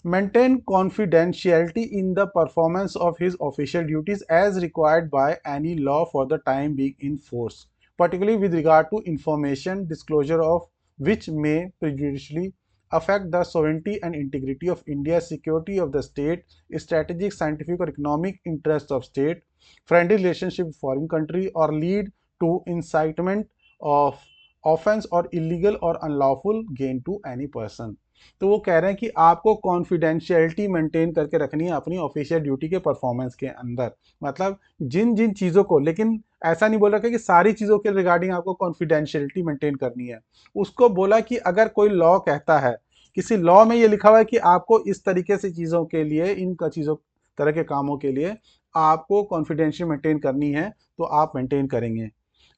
Maintain confidentiality in the performance of his official duties as required by any law for the time being in force, particularly with regard to information disclosure of which may prejudicially affect the sovereignty and integrity of India, security of the state, strategic, scientific, or economic interests of state, friendly relationship with foreign country, or lead to incitement of offense or illegal or unlawful gain to any person। तो वो कह रहे हैं कि आपको कॉन्फिडेंशियलिटी मेंटेन करके रखनी है अपनी ऑफिशियल ड्यूटी के परफॉर्मेंस के अंदर। मतलब जिन जिन चीज़ों को, लेकिन ऐसा नहीं बोल रखा कि सारी चीज़ों के रिगार्डिंग आपको कॉन्फिडेंशियलिटी मेंटेन करनी है। उसको बोला कि अगर कोई लॉ कहता है, किसी लॉ में ये लिखा हुआ है कि आपको इस तरीके से चीज़ों के लिए, इन चीज़ों तरह के कामों के लिए आपको कॉन्फिडेंशियल मेंटेन करनी है, तो आप मेंटेन करेंगे।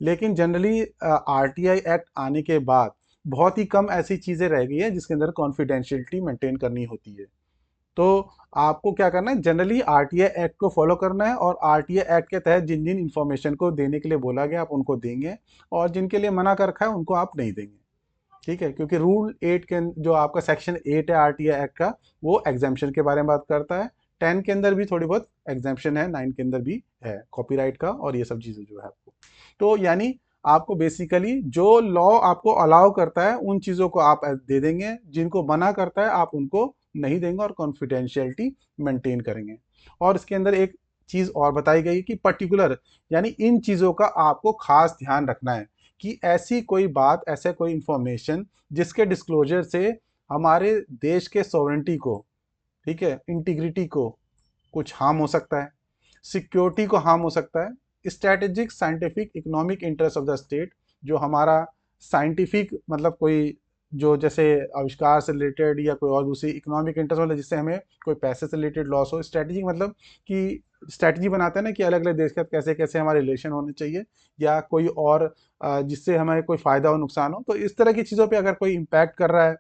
लेकिन जनरली आरटीआई एक्ट आने के बाद बहुत ही कम ऐसी चीज़ें रह गई है जिसके अंदर कॉन्फिडेंशियलिटी मेंटेन करनी होती है। तो आपको क्या करना है, जनरली आरटीआई एक्ट को फॉलो करना है, और आरटीआई एक्ट के तहत जिन जिन इंफॉर्मेशन को देने के लिए बोला गया आप उनको देंगे, और जिनके लिए मना कर रखा है उनको आप नहीं देंगे। ठीक है, क्योंकि रूल 8 के जो आपका सेक्शन 8 है आरटीआई एक्ट का, वो एग्जाम्पशन के बारे में बात करता है। 10 के अंदर भी थोड़ी बहुत एग्जाम्पशन है, 9 के अंदर भी है कॉपीराइट का, और ये सब चीज़ें जो है आपको, तो यानी आपको बेसिकली जो लॉ आपको अलाउ करता है उन चीज़ों को आप दे देंगे, जिनको मना करता है आप उनको नहीं देंगे, और कॉन्फिडेंशियलिटी मेंटेन करेंगे। और इसके अंदर एक चीज़ और बताई गई कि पर्टिकुलर, यानी इन चीज़ों का आपको खास ध्यान रखना है कि ऐसी कोई बात, ऐसे कोई इंफॉर्मेशन जिसके डिस्क्लोजर से हमारे देश के सॉवरेंटी को, ठीक है, इंटीग्रिटी को कुछ हार्म हो सकता है, सिक्योरिटी को हार्म हो सकता है, strategic, scientific, economic interest of the state, जो हमारा साइंटिफिक मतलब कोई जो जैसे आविष्कार से रिलेटेड या कोई और दूसरी इकोनॉमिक इंटरेस्ट मतलब जिससे हमें कोई पैसे से रिलेटेड लॉस हो, स्ट्रैटेजिक मतलब कि स्ट्रैटेजी बनाते हैं ना कि अलग अलग देश के साथ कैसे कैसे हमारे रिलेशन होने चाहिए, या कोई और जिससे हमें कोई फ़ायदा हो नुकसान हो, तो इस तरह की चीज़ों पे अगर कोई इम्पैक्ट कर रहा है,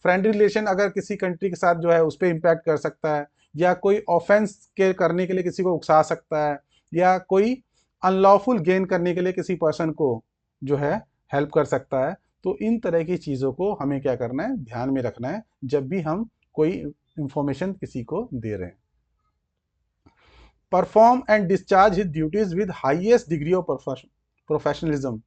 फ्रेंडली रिलेशन अगर किसी कंट्री के साथ जो है उस पर इम्पैक्ट कर सकता है, या कोई ऑफेंस के करने के लिए किसी को उकसा सकता है, या कोई अनलॉफुल गेन करने के लिए किसी पर्सन को जो है हेल्प कर सकता है, तो इन तरह की चीज़ों को हमें क्या करना है, ध्यान में रखना है जब भी हम कोई इंफॉर्मेशन किसी को दे रहे हैं। Perform and discharge his duties with highest degree of professionalism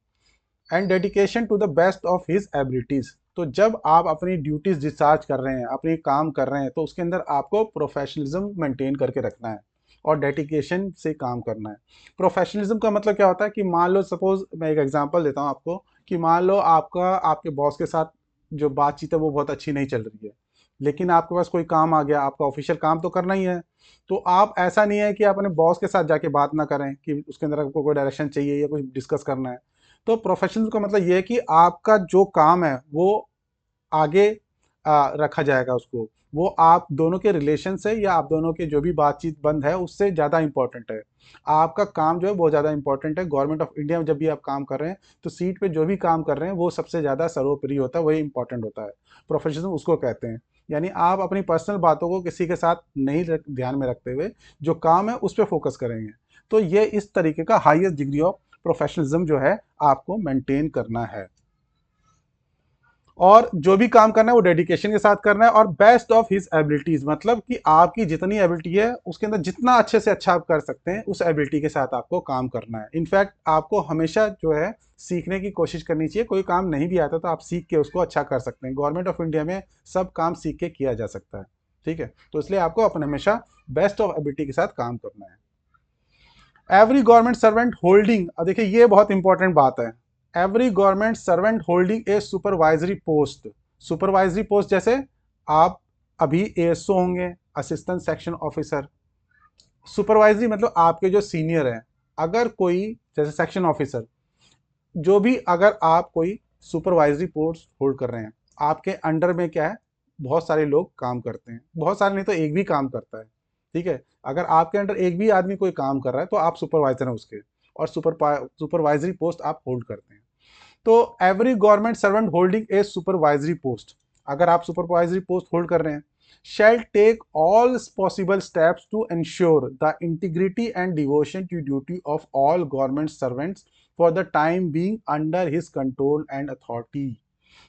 and dedication to the best of his abilities. तो जब आप अपनी ड्यूटीज डिस्चार्ज कर रहे हैं, अपनी काम कर रहे हैं, तो उसके अंदर आपको प्रोफेशनलिज्म मेंटेन करके रखना है और डेडिकेशन से काम करना है। प्रोफेशनलिज्म का मतलब क्या होता है कि मान लो, सपोज मैं एक एग्जांपल देता हूँ आपको, कि मान लो आपका आपके बॉस के साथ जो बातचीत है वो बहुत अच्छी नहीं चल रही है, लेकिन आपके पास कोई काम आ गया, आपका ऑफिशियल काम तो करना ही है, तो आप, ऐसा नहीं है कि आप अपने बॉस के साथ जाके बात ना करें कि उसके अंदर आपको कोई डायरेक्शन चाहिए या कुछ डिस्कस करना है। तो प्रोफेशनल का मतलब ये है कि आपका जो काम है वो आगे रखा जाएगा उसको, वो आप दोनों के रिलेशन से या आप दोनों के जो भी बातचीत बंद है उससे ज़्यादा इंपॉर्टेंट है। आपका काम जो है बहुत ज़्यादा इंपॉर्टेंट है। गवर्नमेंट ऑफ इंडिया में जब भी आप काम कर रहे हैं तो सीट पे जो भी काम कर रहे हैं वो सबसे ज़्यादा सर्वोपरि होता है, वही इंपॉर्टेंट होता है। प्रोफेशनल उसको कहते हैं, यानी आप अपनी पर्सनल बातों को किसी के साथ नहीं ध्यान में रखते हुए जो काम है उस पर फोकस करेंगे। तो ये इस तरीके का हाईएस्ट डिग्री ऑफ प्रोफेशनलिज्म जो है आपको मेंटेन करना है। और जो भी काम करना है वो डेडिकेशन के साथ करना है और बेस्ट ऑफ हिज एबिलिटीज, मतलब कि आपकी जितनी एबिलिटी है उसके अंदर जितना अच्छे से अच्छा आप कर सकते हैं उस एबिलिटी के साथ आपको काम करना है। इनफैक्ट आपको हमेशा जो है सीखने की कोशिश करनी चाहिए। कोई काम नहीं भी आता तो आप सीख के उसको अच्छा कर सकते हैं। गवर्नमेंट ऑफ इंडिया में सब काम सीख के किया जा सकता है, ठीक है। तो इसलिए आपको अपने हमेशा बेस्ट ऑफ एबिलिटी के साथ काम करना है। एवरी गवर्नमेंट सर्वेंट होल्डिंग, अब देखिए ये बहुत इंपॉर्टेंट बात है। एवरी गवर्नमेंट सर्वेंट होल्डिंग ए सुपरवाइजरी पोस्ट। सुपरवाइजरी पोस्ट जैसे आप अभी एएसओ होंगे, असिस्टेंट सेक्शन ऑफिसर। सुपरवाइजरी मतलब आपके जो सीनियर हैं, अगर कोई जैसे सेक्शन ऑफिसर, जो भी, अगर आप कोई सुपरवाइजरी पोस्ट होल्ड कर रहे हैं, आपके अंडर में क्या है, बहुत सारे लोग काम करते हैं। बहुत सारे नहीं तो एक भी काम करता है, ठीक है। अगर आपके अंडर एक भी आदमी कोई काम कर रहा है तो आप सुपरवाइजर हैं उसके, और सुपरवाइजरी पोस्ट आप होल्ड करते हैं। तो एवरी गवर्नमेंट सर्वेंट होल्डिंग ए सुपरवाइजरी पोस्ट, अगर आप सुपरवाइजरी पोस्ट होल्ड कर रहे हैं, shall take all possible steps to ensure the integrity and devotion to duty of all government servants for the time being under his control and authority।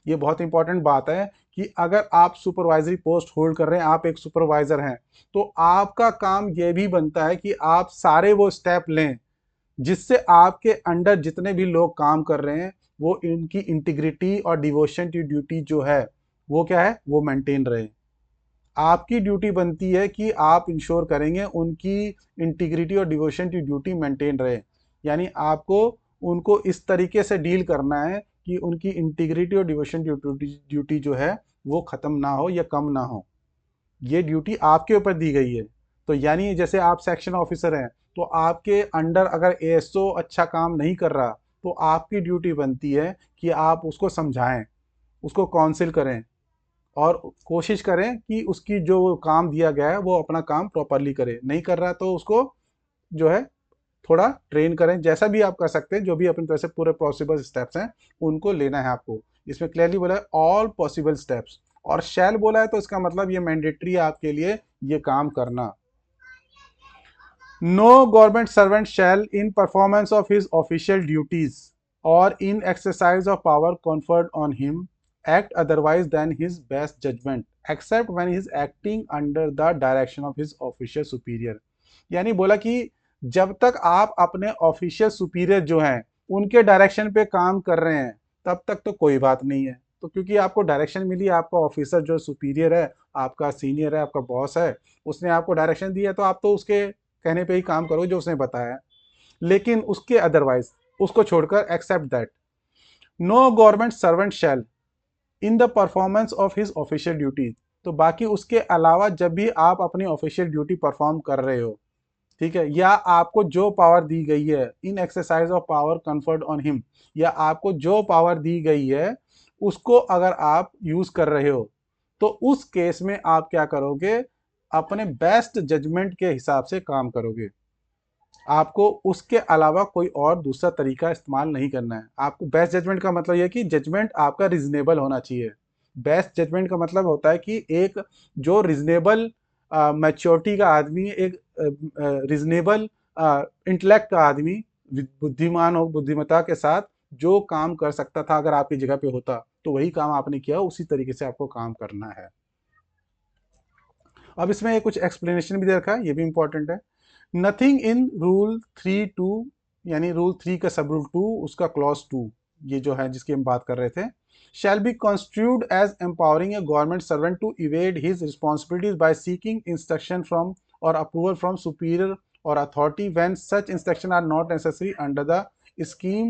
ये बहुत इंपॉर्टेंट बात है कि अगर आप सुपरवाइजरी पोस्ट होल्ड कर रहे हैं, आप एक सुपरवाइजर हैं, तो आपका काम यह भी बनता है कि आप सारे वो स्टेप लें जिससे आपके अंडर जितने भी लोग काम कर रहे हैं वो इनकी इंटीग्रिटी और डिवोशन टू ड्यूटी जो है वो क्या है, वो मेंटेन रहे। आपकी ड्यूटी बनती है कि आप इंश्योर करेंगे उनकी इंटीग्रिटी और डिवोशन टू ड्यूटी मेंटेन रहे। यानी आपको उनको इस तरीके से डील करना है कि उनकी इंटीग्रिटी और डिवोशन ड्यूटी जो है वो ख़त्म ना हो या कम ना हो। ये ड्यूटी आपके ऊपर दी गई है। तो यानी जैसे आप सेक्शन ऑफिसर हैं, तो आपके अंडर अगर एएसओ अच्छा काम नहीं कर रहा तो आपकी ड्यूटी बनती है कि आप उसको समझाएं, उसको काउंसिल करें और कोशिश करें कि उसकी जो काम दिया गया है वो अपना काम प्रॉपरली करे। नहीं कर रहा तो उसको जो है थोड़ा ट्रेन करें, जैसा भी आप कर सकते हैं। जो भी अपनी तरफ से पूरे पॉसिबल स्टेप्स हैं उनको लेना है आपको। इसमें क्लियरली बोला है ऑल पॉसिबल स्टेप्स, और शैल बोला है तो इसका मतलब ये मैंडेटरी है आपके लिए ये काम करना। No government servant shall in performance of his official duties और in exercise of power conferred on him act otherwise than his best judgment except when he is acting under the direction of his official superior। यानी बोला कि जब तक आप अपने ऑफिशियल सुपीरियर जो हैं उनके डायरेक्शन पे काम कर रहे हैं तब तक तो कोई बात नहीं है। तो क्योंकि आपको डायरेक्शन मिली, आपका ऑफिसर जो सुपीरियर है, आपका सीनियर है, आपका बॉस है, उसने आपको डायरेक्शन दिया है तो आप तो उसके कहने पे ही काम करो जो उसने बताया है। लेकिन उसके अदरवाइज, उसको छोड़कर, except that no government servant shall in the performance of his official duty. तो बाकी उसके अलावा जब भी आप अपनी ऑफिशियल ड्यूटी परफॉर्म कर रहे हो, ठीक है, या आपको जो पावर दी गई है in exercise of power conferred on him, या आपको जो पावर दी गई है उसको अगर आप यूज कर रहे हो, तो उस केस में आप क्या करोगे, अपने बेस्ट जजमेंट के हिसाब से काम करोगे। आपको उसके अलावा कोई और दूसरा तरीका इस्तेमाल नहीं करना है। आपको बेस्ट जजमेंट का मतलब यह कि जजमेंट आपका रिजनेबल होना चाहिए। बेस्ट जजमेंट का मतलब होता है कि एक जो रिजनेबल मैच्योरिटी का आदमी, एक रिजनेबल इंटेलेक्ट का आदमी, बुद्धिमान हो, बुद्धिमत्ता के साथ जो काम कर सकता था अगर आपकी जगह पे होता तो वही काम आपने किया, उसी तरीके से आपको काम करना है। अब इसमें कुछ एक्सप्लेनेशन भी दे रखा है, ये भी इंपॉर्टेंट है। नथिंग इन रूल 3(2), यानी रूल 3 का सब रूल 2 उसका क्लॉज 2, ये जो है जिसकी हम बात कर रहे थे, shall be construed as empowering a government servant to evade his responsibilities by seeking instruction from or approval from superior or authority when such instructions are not necessary under the scheme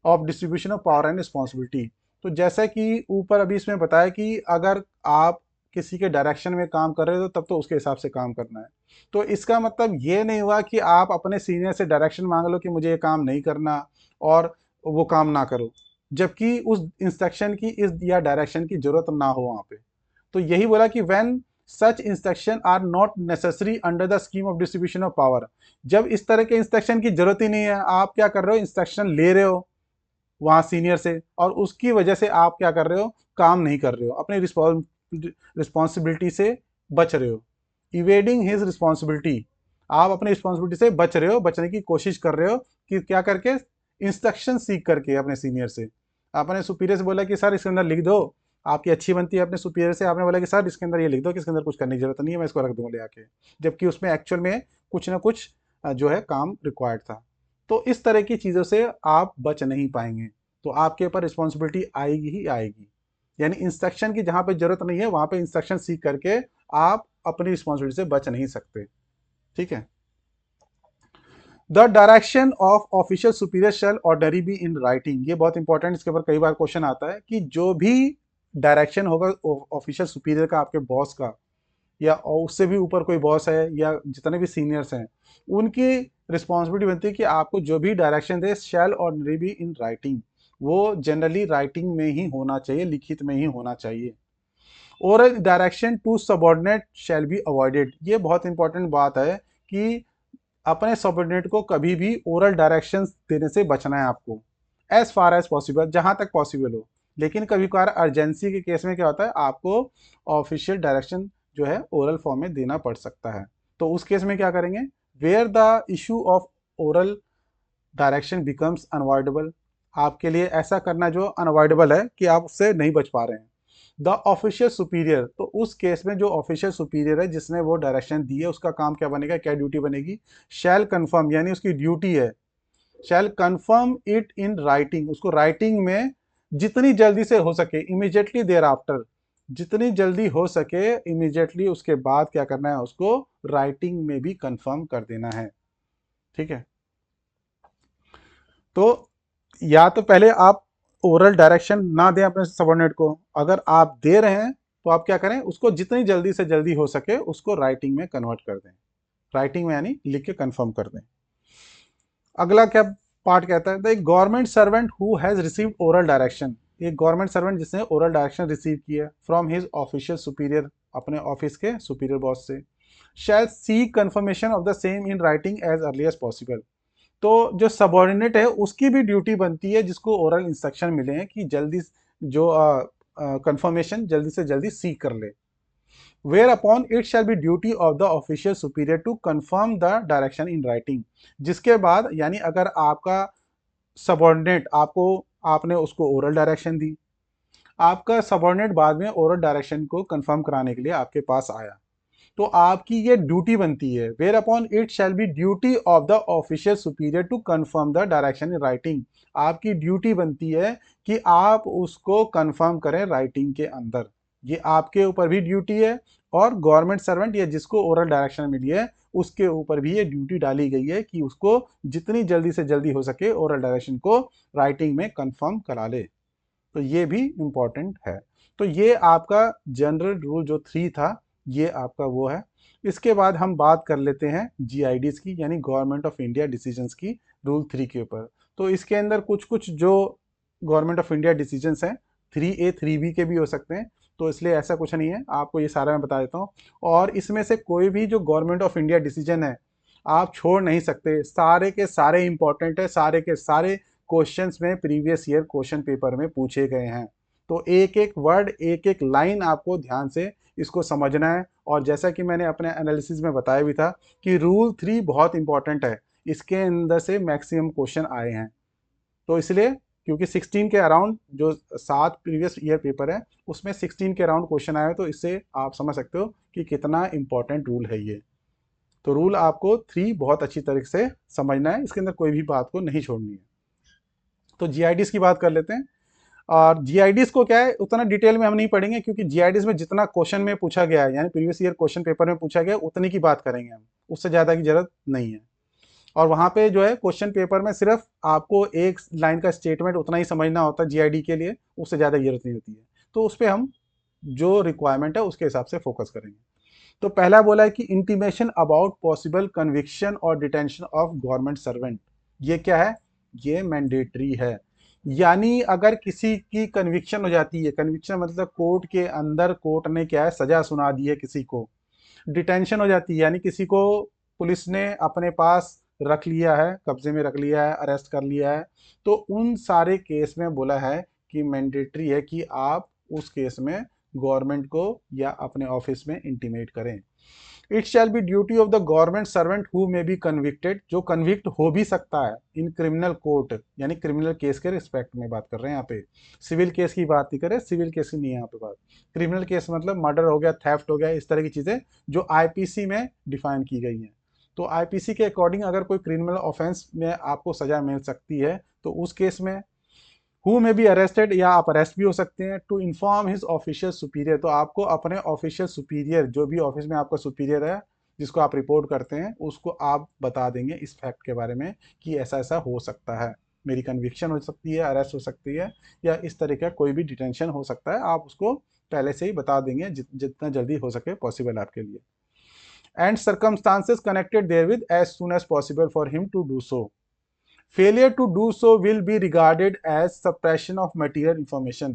of distribution of power and responsibility। तो जैसा कि ऊपर अभी इसमें बताया कि अगर आप किसी के डायरेक्शन में काम कर रहे हो तब तो उसके हिसाब से काम करना है। तो इसका मतलब ये नहीं हुआ कि आप अपने सीनियर से डायरेक्शन मांग लो कि मुझे ये काम नहीं करना और वो काम ना करो, जबकि उस इंस्ट्रक्शन की इस या डायरेक्शन की जरूरत ना हो वहाँ पे। तो यही बोला कि when such instruction are not necessary under the scheme of distribution of power. जब इस तरह के इंस्ट्रक्शन की जरूरत ही नहीं है, आप क्या कर रहे हो, इंस्ट्रक्शन ले रहे हो वहाँ सीनियर से, और उसकी वजह से आप क्या कर रहे हो, काम नहीं कर रहे हो, अपनी रिस्पॉन्सिबिलिटी से बच रहे हो। इवेडिंग हिज रिस्पॉन्सिबिलिटी, आप अपनी रिस्पॉन्सिबिलिटी से बच रहे हो, बचने की कोशिश कर रहे हो कि क्या करके, इंस्ट्रक्शन सीख करके अपने सीनियर से। आपने सुपीरियर से बोला कि सर इसके अंदर लिख दो, आपकी अच्छी बनती है अपने सुपीरियर से, आपने बोला कि सर इसके अंदर ये लिख दो कि इसके अंदर कुछ करने की जरूरत नहीं है, मैं इसको रख दूंगा ले आके, जबकि उसमें एक्चुअल में कुछ ना कुछ जो है काम रिक्वायर्ड था। तो इस तरह की चीज़ों से आप बच नहीं पाएंगे, तो आपके ऊपर रिस्पॉन्सिबिलिटी आएगी ही आएगी। यानी इंस्ट्रक्शन की जहाँ पे जरूरत नहीं है वहाँ पे इंस्ट्रक्शन सीख करके आप अपनी रिस्पॉन्सिबिलिटी से बच नहीं सकते। ठीक है। The direction of official superior shall ordinary be in writing, ये बहुत इंपॉर्टेंट, इसके ऊपर कई बार क्वेश्चन आता है कि जो भी डायरेक्शन होगा ऑफिशियल सुपीरियर का, आपके बॉस का, या उससे भी ऊपर कोई बॉस है या जितने भी सीनियर्स हैं, उनकी रिस्पॉन्सिबिलिटी बनती है कि आपको जो भी डायरेक्शन दे shall ordinary be in writing, वो जनरली राइटिंग में ही होना चाहिए, लिखित में ही होना चाहिए। Oral direction to subordinate shall be avoided, ये बहुत इंपॉर्टेंट बात है कि अपने सबॉर्डिनेट को कभी भी ओरल डायरेक्शंस देने से बचना है आपको, एज फार एज पॉसिबल, जहां तक पॉसिबल हो। लेकिन कभी कभार अर्जेंसी के केस में क्या होता है, आपको ऑफिशियल डायरेक्शन जो है ओरल फॉर्म में देना पड़ सकता है। तो उस केस में क्या करेंगे, where the issue of oral direction becomes unavoidable, आपके लिए ऐसा करना जो अनअवॉइडेबल है कि आप उससे नहीं बच पा रहे हैं। द ऑफिशियल सुपीरियर, तो उस केस में जो ऑफिशियल सुपीरियर है जिसने वो डायरेक्शन दी है, उसका काम क्या बनेगा, क्या ड्यूटी बनेगी, शैल कंफर्म, यानी उसकी ड्यूटी है शैल कंफर्म इट इन राइटिंग, उसको राइटिंग में जितनी जल्दी से हो सके, इमीडिएटली देयर आफ्टर, जितनी जल्दी हो सके इमीडिएटली उसके बाद क्या करना है, उसको राइटिंग में भी कंफर्म कर देना है। ठीक है। तो या तो पहले आप ओरल डायरेक्शन ना दें अपने सबॉर्डिनेट को, अगर आप दे रहे हैं तो आप क्या करें, उसको जितनी जल्दी से जल्दी हो सके उसको राइटिंग में कन्वर्ट कर दें, राइटिंग में यानी लिख के कंफर्म कर दें। अगला क्या पार्ट कहता है, the government servant who has received oral direction, एक गवर्नमेंट सर्वेंट जिसने ओरल डायरेक्शन रिसीव किया फ्रॉम हिज ऑफिशियल सुपीरियर, अपने ऑफिस के सुपीरियर बॉस से, shall seek confirmation of the same in writing as early as possible, तो जो सबॉर्डिनेट है उसकी भी ड्यूटी बनती है, जिसको ओरल इंस्ट्रक्शन मिले हैं, कि जल्दी जो कंफर्मेशन जल्दी से जल्दी सीक कर ले। Where upon it shall be duty of the official superior to confirm the direction in writing, जिसके बाद यानी अगर आपका सबॉर्डिनेट आपको, आपने उसको ओरल डायरेक्शन दी, आपका सबॉर्डिनेट बाद में ओरल डायरेक्शन को कंफर्म कराने के लिए आपके पास आया, तो आपकी ये ड्यूटी बनती है, where upon it shall be duty of the official superior to confirm the direction in writing, आपकी ड्यूटी बनती है कि आप उसको कंफर्म करें राइटिंग के अंदर, ये आपके ऊपर भी ड्यूटी है, और गवर्नमेंट सर्वेंट या जिसको ओरल डायरेक्शन मिली है उसके ऊपर भी ये ड्यूटी डाली गई है कि उसको जितनी जल्दी से जल्दी हो सके ओरल डायरेक्शन को राइटिंग में कंफर्म करा ले, तो ये भी इंपॉर्टेंट है। तो ये आपका जनरल रूल जो 3 था, ये आपका वो है। इसके बाद हम बात कर लेते हैं जीआईडीज की, यानी गवर्नमेंट ऑफ इंडिया डिसीजंस की, रूल 3 के ऊपर। तो इसके अंदर कुछ कुछ जो गवर्नमेंट ऑफ इंडिया डिसीजंस हैं 3A 3B के भी हो सकते हैं, तो इसलिए ऐसा कुछ नहीं है, आपको ये सारा मैं बता देता हूँ। और इसमें से कोई भी जो गवर्नमेंट ऑफ इंडिया डिसीजन है आप छोड़ नहीं सकते, सारे के सारे इंपॉर्टेंट है, सारे के सारे क्वेश्चंस में प्रीवियस ईयर क्वेश्चन पेपर में पूछे गए हैं। तो एक एक वर्ड, एक एक लाइन आपको ध्यान से इसको समझना है। और जैसा कि मैंने अपने एनालिसिस में बताया भी था कि रूल 3 बहुत इंपॉर्टेंट है, इसके अंदर से मैक्सिमम क्वेश्चन आए हैं। तो इसलिए क्योंकि 16 के अराउंड जो 7 प्रीवियस ईयर पेपर है उसमें 16 के अराउंड क्वेश्चन आए, तो इससे आप समझ सकते हो कि कितना इंपॉर्टेंट रूल है ये। तो रूल आपको 3 बहुत अच्छी तरीके से समझना है, इसके अंदर कोई भी बात को नहीं छोड़नी है। तो जीआईडीज की बात कर लेते हैं। और जीआईडीज को क्या है उतना डिटेल में हम नहीं पढ़ेंगे, क्योंकि जीआईडीज में जितना क्वेश्चन में पूछा गया है, यानी प्रीवियस ईयर क्वेश्चन पेपर में पूछा गया उतनी की बात करेंगे हम, उससे ज़्यादा की जरूरत नहीं है। और वहाँ पे जो है क्वेश्चन पेपर में सिर्फ आपको एक लाइन का स्टेटमेंट उतना ही समझना होता है जीआईडी के लिए, उससे ज़्यादा जरूरत नहीं होती है। तो उस पर हम जो रिक्वायरमेंट है उसके हिसाब से फोकस करेंगे। तो पहला बोला है कि इंटीमेशन अबाउट पॉसिबल कन्विक्शन और डिटेंशन ऑफ गवर्नमेंट सर्वेंट, ये क्या है, ये मैंडेटरी है। यानी अगर किसी की कन्विक्शन हो जाती है, कन्विक्शन मतलब कोर्ट के अंदर कोर्ट ने क्या है सजा सुना दी है किसी को, डिटेंशन हो जाती है यानी किसी को पुलिस ने अपने पास रख लिया है, कब्जे में रख लिया है, अरेस्ट कर लिया है, तो उन सारे केस में बोला है कि मैंडेटरी है कि आप उस केस में गवर्नमेंट को या अपने ऑफिस में इंटीमेट करें। It shall be duty of the government servant who may be convicted, जो कन्विक्ट हो भी सकता है इन क्रिमिनल कोर्ट, यानी क्रिमिनल केस के रिस्पेक्ट में बात कर रहे हैं यहाँ पे, सिविल केस की बात नहीं कर रहे, सिविल केस की नहीं है यहाँ पे बात। क्रिमिनल केस मतलब मर्डर हो गया, थेफ्ट हो गया, इस तरह की चीज़ें जो आईपीसी में डिफाइन की गई हैं। तो आईपीसी के अकॉर्डिंग अगर कोई क्रिमिनल ऑफेंस में आपको सजा मिल सकती है तो उस केस में हु में बी अरेस्टेड, या आप अरेस्ट भी हो सकते हैं, to inform his official superior, तो आपको अपने ऑफिशियल सुपीरियर, जो भी ऑफिस में आपका सुपीरियर है जिसको आप रिपोर्ट करते हैं, उसको आप बता देंगे इस फैक्ट के बारे में कि ऐसा ऐसा हो सकता है, मेरी कन्विक्शन हो सकती है, अरेस्ट हो सकती है, या इस तरह का कोई भी डिटेंशन हो सकता है, आप उसको पहले से ही बता देंगे जितना जल्दी हो सके पॉसिबल आपके लिए। And circumstances connected there with as soon as possible for him to do so, failure to do so will be regarded as suppression of material information,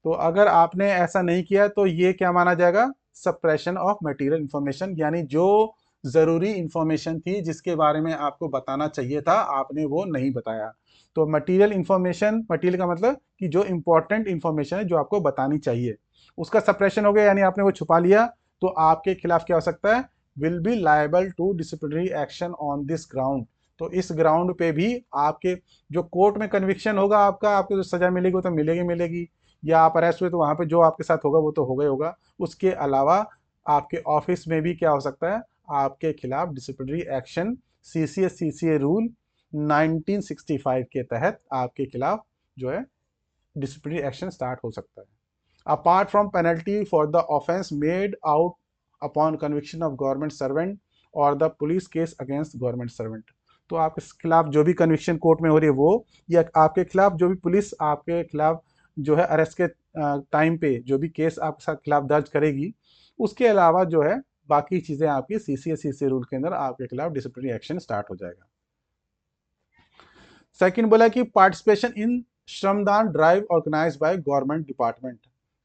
तो अगर आपने ऐसा नहीं किया तो ये क्या माना जाएगा, सप्रेशन ऑफ मटेरियल इंफॉर्मेशन, यानी जो ज़रूरी इंफॉर्मेशन थी जिसके बारे में आपको बताना चाहिए था आपने वो नहीं बताया। तो मटेरियल इंफॉर्मेशन, मटेरियल का मतलब कि जो इंपॉर्टेंट इंफॉर्मेशन है जो आपको बतानी चाहिए, उसका सप्रेशन हो गया, यानी आपने वो छुपा लिया, तो आपके खिलाफ क्या हो सकता है, will be liable to disciplinary action on this ground, तो इस ग्राउंड पे भी आपके जो कोर्ट में कन्विक्शन होगा आपका, आपको जो सजा मिलेगी वो तो मिलेगी मिलेगी, या आप अरेस्ट हुए तो वहाँ पे जो आपके साथ होगा वो तो होगा ही होगा, उसके अलावा आपके ऑफिस में भी क्या हो सकता है, आपके खिलाफ डिसिप्लिनरी एक्शन सीसीए रूल 1965 के तहत आपके खिलाफ जो है डिसिप्लिनरी एक्शन स्टार्ट हो सकता है। Apart from penalty for the offence made out upon conviction of government servant और the police case against government servant, तो आपके खिलाफ जो भी कन्विक्शन कोर्ट में हो रही है वो, या आपके खिलाफ जो भी पुलिस आपके खिलाफ जो है अरेस्ट के टाइम पे जो भी केस आपके साथ खिलाफ दर्ज करेगी, उसके अलावा जो है बाकी चीज़ें आपकी सीसीए रूल के अंदर आपके खिलाफ डिसिप्लिनरी एक्शन स्टार्ट हो जाएगा। सेकंड बोला कि participation in shramdan drive organise by government department,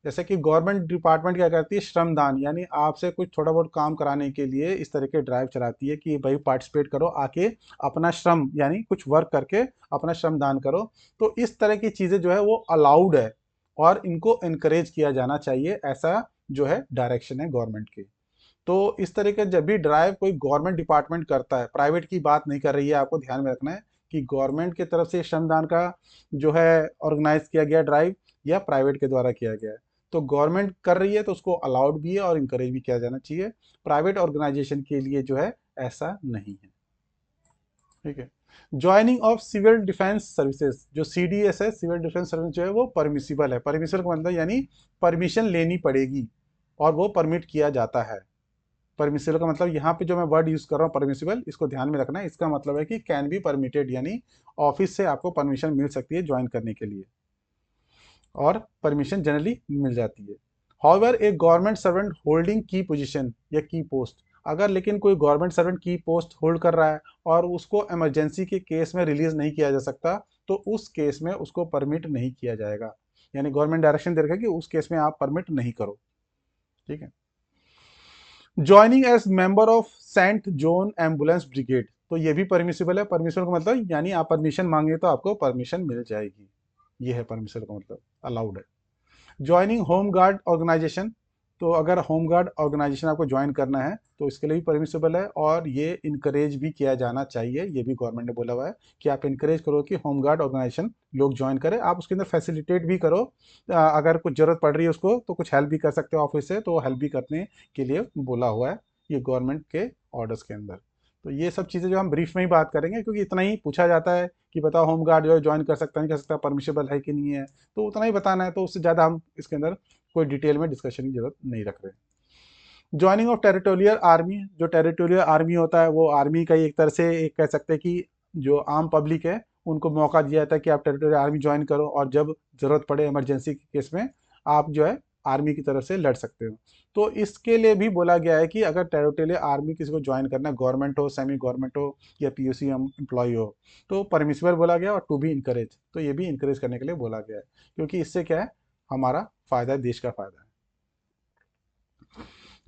जैसे कि गवर्नमेंट डिपार्टमेंट क्या करती है, श्रमदान यानी आपसे कुछ थोड़ा बहुत काम कराने के लिए इस तरह के ड्राइव चलाती है कि भाई पार्टिसिपेट करो, आके अपना श्रम यानी कुछ वर्क करके अपना श्रम दान करो, तो इस तरह की चीज़ें जो है वो अलाउड है और इनको इनकरेज किया जाना चाहिए, ऐसा जो है डायरेक्शन है गवर्नमेंट की। तो इस तरह के जब भी ड्राइव कोई गवर्नमेंट डिपार्टमेंट करता है, प्राइवेट की बात नहीं कर रही है, आपको ध्यान में रखना है कि गवर्नमेंट की तरफ से श्रमदान का जो है ऑर्गेनाइज किया गया ड्राइव या प्राइवेट के द्वारा किया गया है, तो गवर्नमेंट कर रही है तो उसको अलाउड भी है और इंकरेज भी किया जाना चाहिए, प्राइवेट ऑर्गेनाइजेशन के लिए जो है ऐसा नहीं है। ठीक है, joining of civil defence services, जो सीडीएस है, सिविल डिफेंस सर्विस जो है वो परमिसिबल है, परमिसिबल का मतलब यानी परमिशन लेनी पड़ेगी और वो परमिट किया जाता है। परमिसिबल का मतलब यहाँ पे जो मैं वर्ड यूज कर रहा हूँ परमिसिबल, इसको ध्यान में रखना है, इसका मतलब है कि कैन बी परमिटेड, यानी ऑफिस से आपको परमिशन मिल सकती है ज्वाइन करने के लिए और परमिशन जनरली मिल जाती है। हाउएवर ए गवर्नमेंट सर्वेंट होल्डिंग की पोजीशन या की पोस्ट, अगर लेकिन कोई गवर्नमेंट सर्वेंट की पोस्ट होल्ड कर रहा है और उसको इमरजेंसी के केस में रिलीज नहीं किया जा सकता, तो उस केस में उसको परमिट नहीं किया जाएगा, यानी गवर्नमेंट डायरेक्शन दे रखा है कि उस केस में आप परमिट नहीं करो। ठीक है, joining as member of Saint John ambulance brigade, तो ये भी परमिसिबल है, परमिशन का मतलब यानी आप परमिशन मांगे तो आपको परमिशन मिल जाएगी, ये है परमिशन का मतलब, अलाउड है। ज्वाइनिंग होम गार्ड ऑर्गेनाइजेशन, तो अगर होम गार्ड ऑर्गेनाइजेशन आपको ज्वाइन करना है तो इसके लिए भी परमिसिबल है और ये इनकरेज भी किया जाना चाहिए, ये भी गवर्नमेंट ने बोला हुआ है कि आप इनकरेज करो कि होम गार्ड ऑर्गेनाइजेशन लोग ज्वाइन करें, आप उसके अंदर फैसिलिटेट भी करो, अगर कुछ ज़रूरत पड़ रही है उसको तो कुछ हेल्प भी कर सकते हो ऑफिस से, तो हेल्प भी करने के लिए बोला हुआ है ये गवर्नमेंट के ऑर्डर्स के अंदर। तो ये सब चीज़ें जो हम ब्रीफ में ही बात करेंगे क्योंकि इतना ही पूछा जाता है कि बताओ होम गार्ड जो है ज्वाइन कर सकता है नहीं कर सकता, परमिशेबल है कि नहीं है, तो उतना ही बताना है, तो उससे ज़्यादा हम इसके अंदर कोई डिटेल में डिस्कशन की जरूरत नहीं रख रहे। ज्वाइनिंग ऑफ टेरिटोरियल आर्मी, जो टेरिटोरियल आर्मी होता है वो आर्मी का ही एक तरह से एक कह सकते हैं कि जो आम पब्लिक है उनको मौका दिया जाता है कि आप टेरिटोरियल आर्मी ज्वाइन करो और जब ज़रूरत पड़े इमरजेंसी के केस में आप जो है आर्मी की तरफ से लड़ सकते हो। तो इसके लिए भी बोला गया है कि अगर टेरिटोरियल आर्मी किसी को ज्वाइन करना है, गवर्नमेंट हो, सेमी गवर्नमेंट हो या पीओसी एम्प्लॉय हो, तो परमिसिबल बोला गया और टू बी इनकरेज, तो ये भी इनकरेज करने के लिए बोला गया है क्योंकि इससे क्या है, हमारा फायदा है, देश का फायदा है।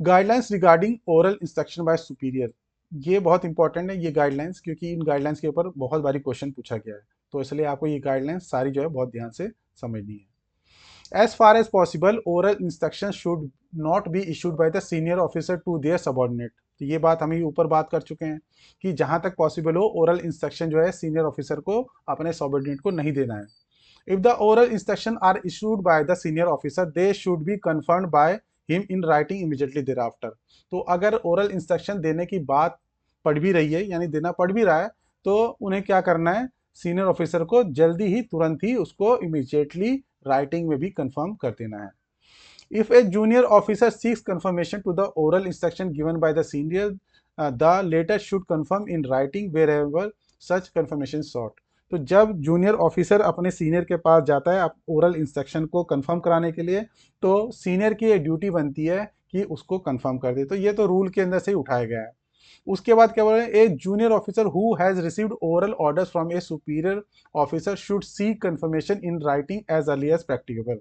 Guidelines regarding oral instruction by superior, ये बहुत इंपॉर्टेंट है ये गाइडलाइंस, क्योंकि इन गाइडलाइंस के ऊपर बहुत बारी क्वेश्चन पूछा गया है, तो इसलिए आपको ये गाइडलाइंस सारी जो है बहुत ध्यान से समझनी है। As far as possible, oral instructions should not be issued by the senior officer to their subordinate. तो ये बात हम ही ऊपर बात कर चुके हैं कि जहां तक पॉसिबल हो ओरल इंस्ट्रक्शन जो है सीनियर ऑफिसर को अपने सबऑर्डिनेट को नहीं देना है. If the oral instructions are issued by the senior officer, they should be confirmed by him in writing immediately thereafter. तो अगर ओरल इंस्ट्रक्शन देने की बात पड़ भी रही है यानी देना पड़ भी रहा है तो उन्हें क्या करना है, सीनियर ऑफिसर को जल्दी ही तुरंत ही उसको इमीडिएटली राइटिंग में भी कंफर्म कर देना है. If a junior officer seeks confirmation to the oral instruction given by the senior, the latter should confirm in writing wherever such confirmation is sought. तो जब जूनियर ऑफिसर अपने सीनियर के पास जाता है ओरल इंस्ट्रक्शन को कंफर्म कराने के लिए तो सीनियर की ये ड्यूटी बनती है कि उसको कंफर्म कर दे. तो ये तो रूल के अंदर से ही उठाया गया है. उसके बाद क्या बोल रहे हैं, a junior officer who has received oral orders from a superior officer should seek confirmation in writing as early as practicable.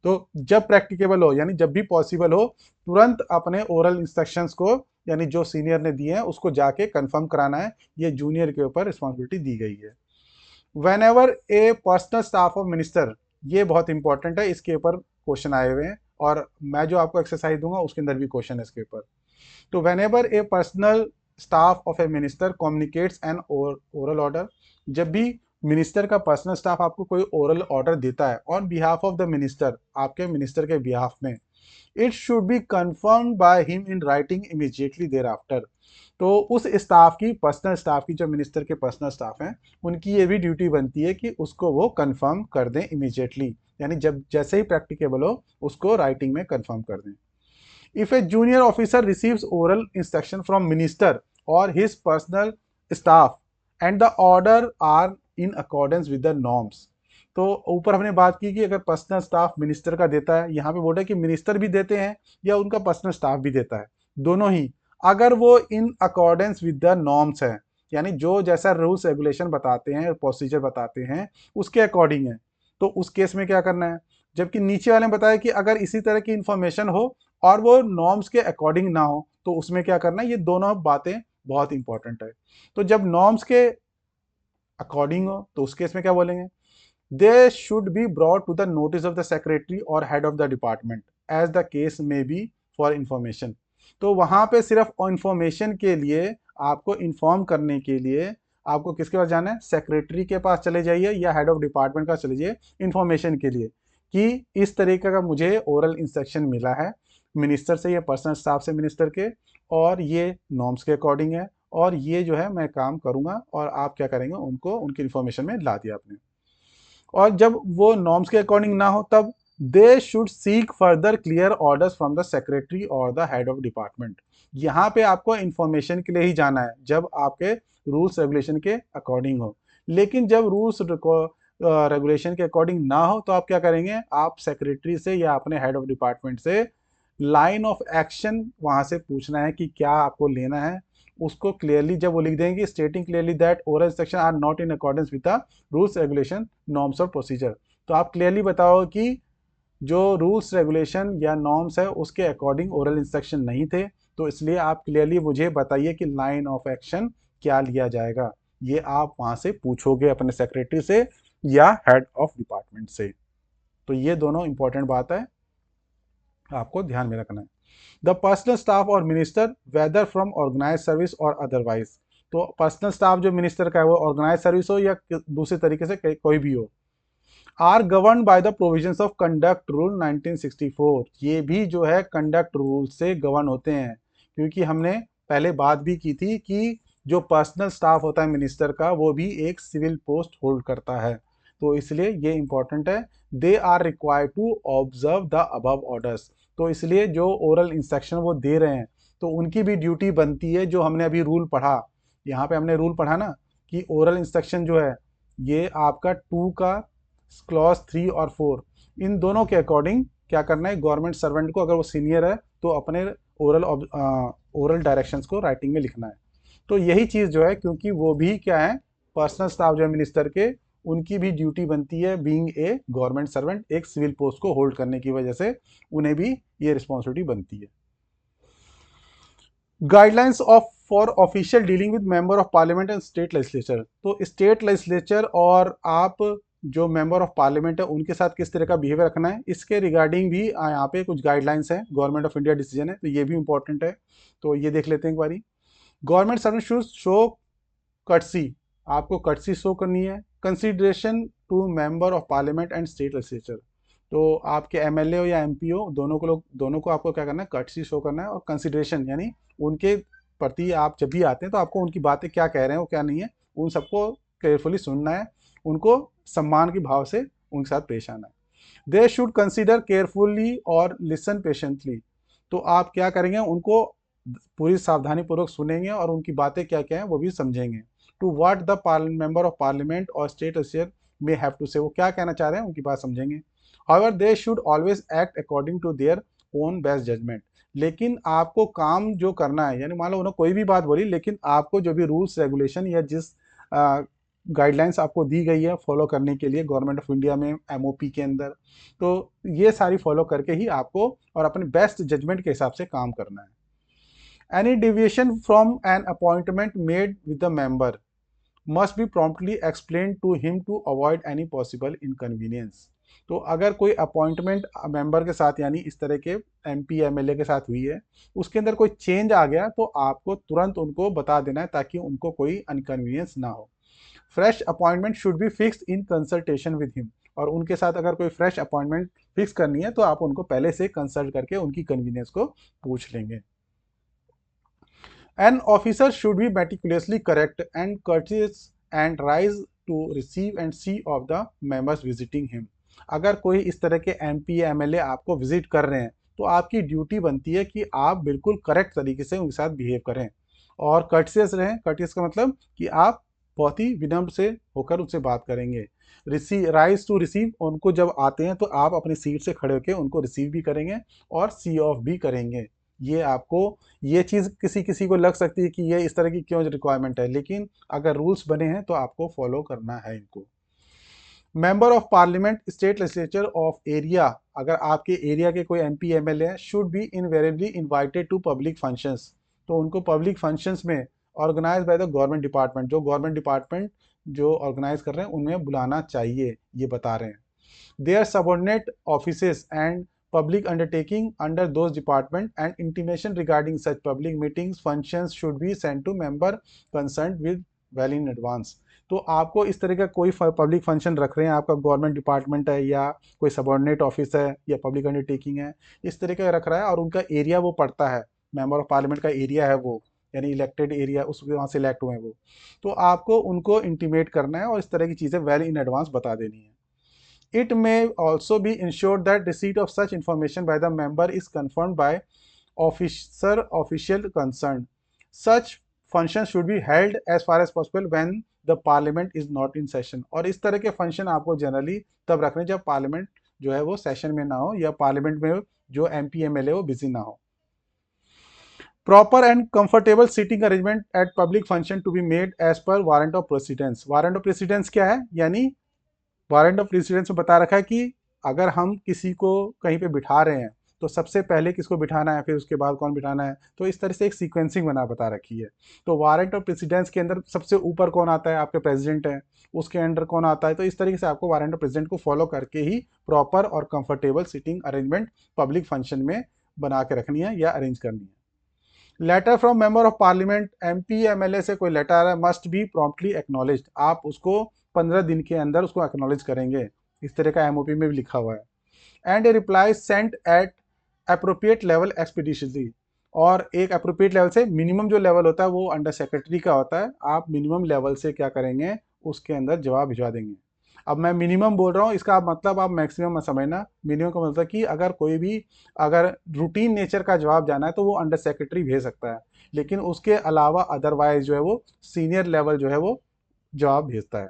तो जब प्रैक्टिकेबल हो यानी जब भी पॉसिबल हो तुरंत अपने ओरल इंस्ट्रक्शंस को यानी जो सीनियर ने दिए हैं उसको जाके कंफर्म कराना है. ये जूनियर के ऊपर रिस्पॉन्सिबिलिटी दी गई है. Whenever a personal staff of minister, ये बहुत इंपॉर्टेंट है, इसके ऊपर क्वेश्चन आए हुए हैं और मैं जो आपको एक्सरसाइज दूंगा उसके अंदर भी क्वेश्चन है इसके ऊपर. तो whenever a personal staff of A minister communicates N oral order, जब भी मिनिस्टर का पर्सनल स्टाफ आपको कोई ओरल ऑर्डर देता है on behalf of the minister, आपके मिनिस्टर के बिहाफ में, it should be confirm by him in writing immediately thereafter. तो उस स्टाफ की, पर्सनल स्टाफ की, जो मिनिस्टर के पर्सनल स्टाफ हैं उनकी ये भी ड्यूटी बनती है कि उसको वो कंफर्म कर दें इमीडिएटली यानी जब जैसे ही प्रैक्टिकेबल हो उसको राइटिंग में कंफर्म कर दें. If a junior officer receives oral instruction from minister or his personal staff and the order are in accordance with the norms. तो ऊपर हमने बात की कि अगर पर्सनल स्टाफ मिनिस्टर का देता है, यहाँ पे बोल रहा है कि मिनिस्टर भी देते हैं या उनका पर्सनल स्टाफ भी देता है, दोनों ही, अगर वो इन अकॉर्डेंस विद द नॉर्म्स है यानी जो जैसा रूल्स रेगुलेशन बताते हैं, प्रोसीजर बताते हैं उसके अकॉर्डिंग है, तो उस केस में क्या करना है. जबकि नीचे वाले ने बताया कि अगर इसी तरह की इंफॉर्मेशन हो और वो नॉर्म्स के अकॉर्डिंग ना हो तो उसमें क्या करना है. ये दोनों बातें बहुत इंपॉर्टेंट है. तो जब नॉर्म्स के अकॉर्डिंग हो तो उस केस में क्या बोलेंगे, they should be brought to the notice of the secretary or head of the department as the case may be for information. तो वहां पे सिर्फ इंफॉर्मेशन के लिए, आपको इन्फॉर्म करने के लिए आपको किसके पास जाना है, सेक्रेटरी के पास चले जाइए या हेड ऑफ डिपार्टमेंट का चले जाइए इन्फॉर्मेशन के लिए कि इस तरीके का मुझे ओरल इंस्ट्रक्शन मिला है मिनिस्टर से या पर्सनल स्टाफ से मिनिस्टर के, और ये नॉर्म्स के अकॉर्डिंग है और ये जो है मैं काम करूंगा और आप क्या करेंगे उनको उनकी इन्फॉर्मेशन में ला दिया आपने. और जब वो नॉर्म्स के अकॉर्डिंग ना हो तब they should seek further clear orders from the secretary और द हेड ऑफ डिपार्टमेंट. यहाँ पे आपको इंफॉर्मेशन के लिए ही जाना है जब आपके रूल्स रेगुलेशन के अकॉर्डिंग हो. लेकिन जब रूल्स रेगुलेशन के अकॉर्डिंग ना हो तो आप क्या करेंगे, आप सेक्रेटरी से या अपने हेड ऑफ डिपार्टमेंट से लाइन ऑफ एक्शन वहां से पूछना है कि क्या आपको लेना है. उसको क्लियरली जब वो लिख देंगे stating clearly that oral instruction are not in accordance with the rules regulation norms और प्रोसीजर. तो आप क्लियरली बताओ कि जो रूल्स रेगुलेशन या नॉर्म्स है उसके अकॉर्डिंग ओरल इंस्ट्रक्शन नहीं थे, तो इसलिए आप क्लियरली मुझे बताइए कि लाइन ऑफ एक्शन क्या लिया जाएगा. ये आप वहां से पूछोगे अपने सेक्रेटरी से या हेड ऑफ डिपार्टमेंट से. तो ये दोनों इंपॉर्टेंट बात है, आपको ध्यान में रखना है. द पर्सनल स्टाफ और minister whether from organise service और अदरवाइज. तो पर्सनल स्टाफ जो मिनिस्टर का है वो ऑर्गेनाइज सर्विस हो या दूसरे तरीके से कोई भी हो, are govern by the provisions of conduct rule 1964. ये भी जो है कंडक्ट रूल से गवर्न होते हैं क्योंकि हमने पहले बात भी की थी कि जो पर्सनल स्टाफ होता है मिनिस्टर का वो भी एक सिविल पोस्ट होल्ड करता है. तो इसलिए ये इंपॉर्टेंट है. They are required to observe the above orders. तो इसलिए जो ओरल इंस्ट्रक्शन वो दे रहे हैं तो उनकी भी ड्यूटी बनती है. जो हमने अभी रूल पढ़ा, यहाँ पे हमने रूल पढ़ा ना कि ओरल इंस्ट्रक्शन जो है ये आपका 2 का क्लॉज 3 और 4 इन दोनों के अकॉर्डिंग क्या करना है, गवर्नमेंट सर्वेंट को अगर वो सीनियर है तो अपने ओरल डायरेक्शंस को राइटिंग में लिखना है. तो यही चीज़ जो है क्योंकि वो भी क्या है, पर्सनल स्टाफ जो है मिनिस्टर के, उनकी भी ड्यूटी बनती है बीइंग ए गवर्नमेंट सर्वेंट, एक सिविल पोस्ट को होल्ड करने की वजह से उन्हें भी ये रिस्पॉन्सिबिलिटी बनती है. Guidelines of for official dealing with member of parliament and state legislature. तो स्टेट लेजिस्लेचर और आप जो मेंबर ऑफ पार्लियामेंट है उनके साथ किस तरह का बिहेवियर रखना है, इसके रिगार्डिंग भी यहाँ पे कुछ गाइडलाइंस हैं, गवर्नमेंट ऑफ इंडिया डिसीजन है, तो ये भी इंपॉर्टेंट है। तो ये देख लेते हैं एक बारी। Government servant should show courtesy, आपको कर्टसी शो करनी है। Consideration to member of parliament and state legislature, तो आपके एमएलए हो या एमपी हो, दोनों को आपको क्या करना है, कर्टसी शो करना है। और कंसिडरेशन यानी उनके प्रति आप जब भी आते हैं तो आपको उनकी बातें क्या कह रहे हैं वो क्या नहीं है, उन सबको केयरफुली सुनना है, उनको सम्मान के भाव से उनके साथ पेश आना है। दे शुड कंसिडर केयरफुली और लिसन पेशेंटली, तो आप क्या करेंगे, उनको पूरी सावधानी पूर्वक सुनेंगे और उनकी बातें क्या क्या हैं वो भी समझेंगे। To what the member of parliament or state legislature may have to say, वो क्या कहना चाह रहे हैं उनकी बात समझेंगे। However they should always act according to their own best judgement, लेकिन आपको काम जो करना है, यानी मान लो उन्होंने कोई भी बात बोली, लेकिन आपको जो भी रूल्स रेगुलेशन या जिस गाइडलाइंस आपको दी गई है फॉलो करने के लिए गवर्नमेंट ऑफ इंडिया में एमओपी के अंदर, तो ये सारी फॉलो करके ही आपको और अपने बेस्ट जजमेंट के हिसाब से काम करना है। Any deviation from an appointment made with the member must be promptly explain to him to avoid any possible inconvenience, तो अगर कोई अपॉइंटमेंट मेंबर के साथ यानी इस तरह के एमपी एमएलए के साथ हुई है, उसके अंदर कोई चेंज आ गया तो आपको तुरंत उनको बता देना है ताकि उनको कोई इनकन्वीनियंस ना हो। Fresh appointment should be fixed in consultation with him, और उनके साथ अगर कोई फ्रेश अपॉइंटमेंट फिक्स करनी है तो आप उनको पहले से कंसल्ट करके उनकी कन्वीनियंस को पूछ लेंगे। An officer should be meticulously correct and courteous and rise to receive and see of the members visiting him. अगर कोई इस तरह के एमपी या एमएलए आपको विजिट कर रहे हैं तो आपकी ड्यूटी बनती है कि आप बिल्कुल करेक्ट तरीके से उनके साथ बिहेव करें और कर्टियस रहें। कर्टियस का मतलब कि आप बहुत ही विनम्र से होकर उनसे बात करेंगे। राइज टू रिसीव, उनको जब आते हैं तो आप अपनी सीट से खड़े होकर उनको रिसीव भी करेंगे और सी ऑफ भी करेंगे। ये आपको, ये चीज़ किसी किसी को लग सकती है कि ये इस तरह की क्यों रिक्वायरमेंट है, लेकिन अगर रूल्स बने हैं तो आपको फॉलो करना है इनको। Member of parliament state legislature of area, अगर आपके एरिया के कोई एमपी एमएलए हैं, should be invariably invited to public functions, तो उनको पब्लिक फंक्शंस में organise by the government department, जो गवर्नमेंट डिपार्टमेंट जो ऑर्गेनाइज कर रहे हैं उनमें बुलाना चाहिए, ये बता रहे हैं। Their subordinate offices and public undertaking under those department and intimation regarding such public meetings functions should be sent to member concerned with well in advance, तो आपको इस तरह का कोई पब्लिक फंक्शन रख रहे हैं, आपका गवर्नमेंट डिपार्टमेंट है या कोई सबऑर्डिनेट ऑफिस है या पब्लिक अंडरटेकिंग है, इस तरह का रख रहा है और उनका एरिया वो पड़ता है, मेंबर ऑफ पार्लियामेंट का एरिया है वो, यानी इलेक्टेड एरिया, उसके वहाँ से इलेक्ट हुए हैं वो, तो आपको उनको इंटीमेट करना है और इस तरह की चीज़ें वेल इन एडवांस बता देनी है। It may also be ensured that receipt of such information by the member is confirmed by official concerned. Such functions should be held as far as possible when the parliament is not in session, और इस तरह के फंक्शन आपको जनरली तब रखने जब पार्लियामेंट जो है वो सेशन में ना हो या पार्लियामेंट में जो एमपी एमएलए वो बिजी ना हो। Proper and comfortable seating arrangement at public function to be made as per warrant of precedence. Warrant of precedence क्या है, यानी वारंट ऑफ प्रेसिडेंस में बता रखा है कि अगर हम किसी को कहीं पे बिठा रहे हैं तो सबसे पहले किसको बिठाना है, फिर उसके बाद कौन बिठाना है, तो इस तरह से एक सीक्वेंसिंग बता रखी है। तो वारंट ऑफ प्रेसिडेंस के अंदर सबसे ऊपर कौन आता है, आपके प्रेसिडेंट हैं, उसके अंडर कौन आता है, तो इस तरीके से आपको वारंट ऑफ प्रेसिडेंट को फॉलो करके ही प्रॉपर और comfortable seating arrangement public function में बना के रखनी है या अरेंज करनी है। Letter from member of parliament, MP MLA से कोई लेटर आ रहा है, मस्ट बी प्रॉम्प्टली एक्नॉलेज्ड, आप उसको 15 दिन के अंदर उसको एक्नॉलेज करेंगे, इस तरह का एमओपी में भी लिखा हुआ है। And a reply sent at appropriate level expeditiously, और एक अप्रोप्रिएट लेवल से, मिनिमम जो लेवल होता है वो अंडर सेक्रेटरी का होता है, आप मिनिमम लेवल से क्या करेंगे उसके अंदर जवाब भिजवा देंगे। अब मैं मिनिमम बोल रहा हूँ, इसका मतलब आप मैक्सिमम मत समझना। मिनिमम का मतलब कि अगर कोई भी अगर रूटीन नेचर का जवाब जाना है तो वो अंडर सेक्रेटरी भेज सकता है, लेकिन उसके अलावा अदरवाइज जो है वो सीनियर लेवल जो है वो जवाब भेजता है।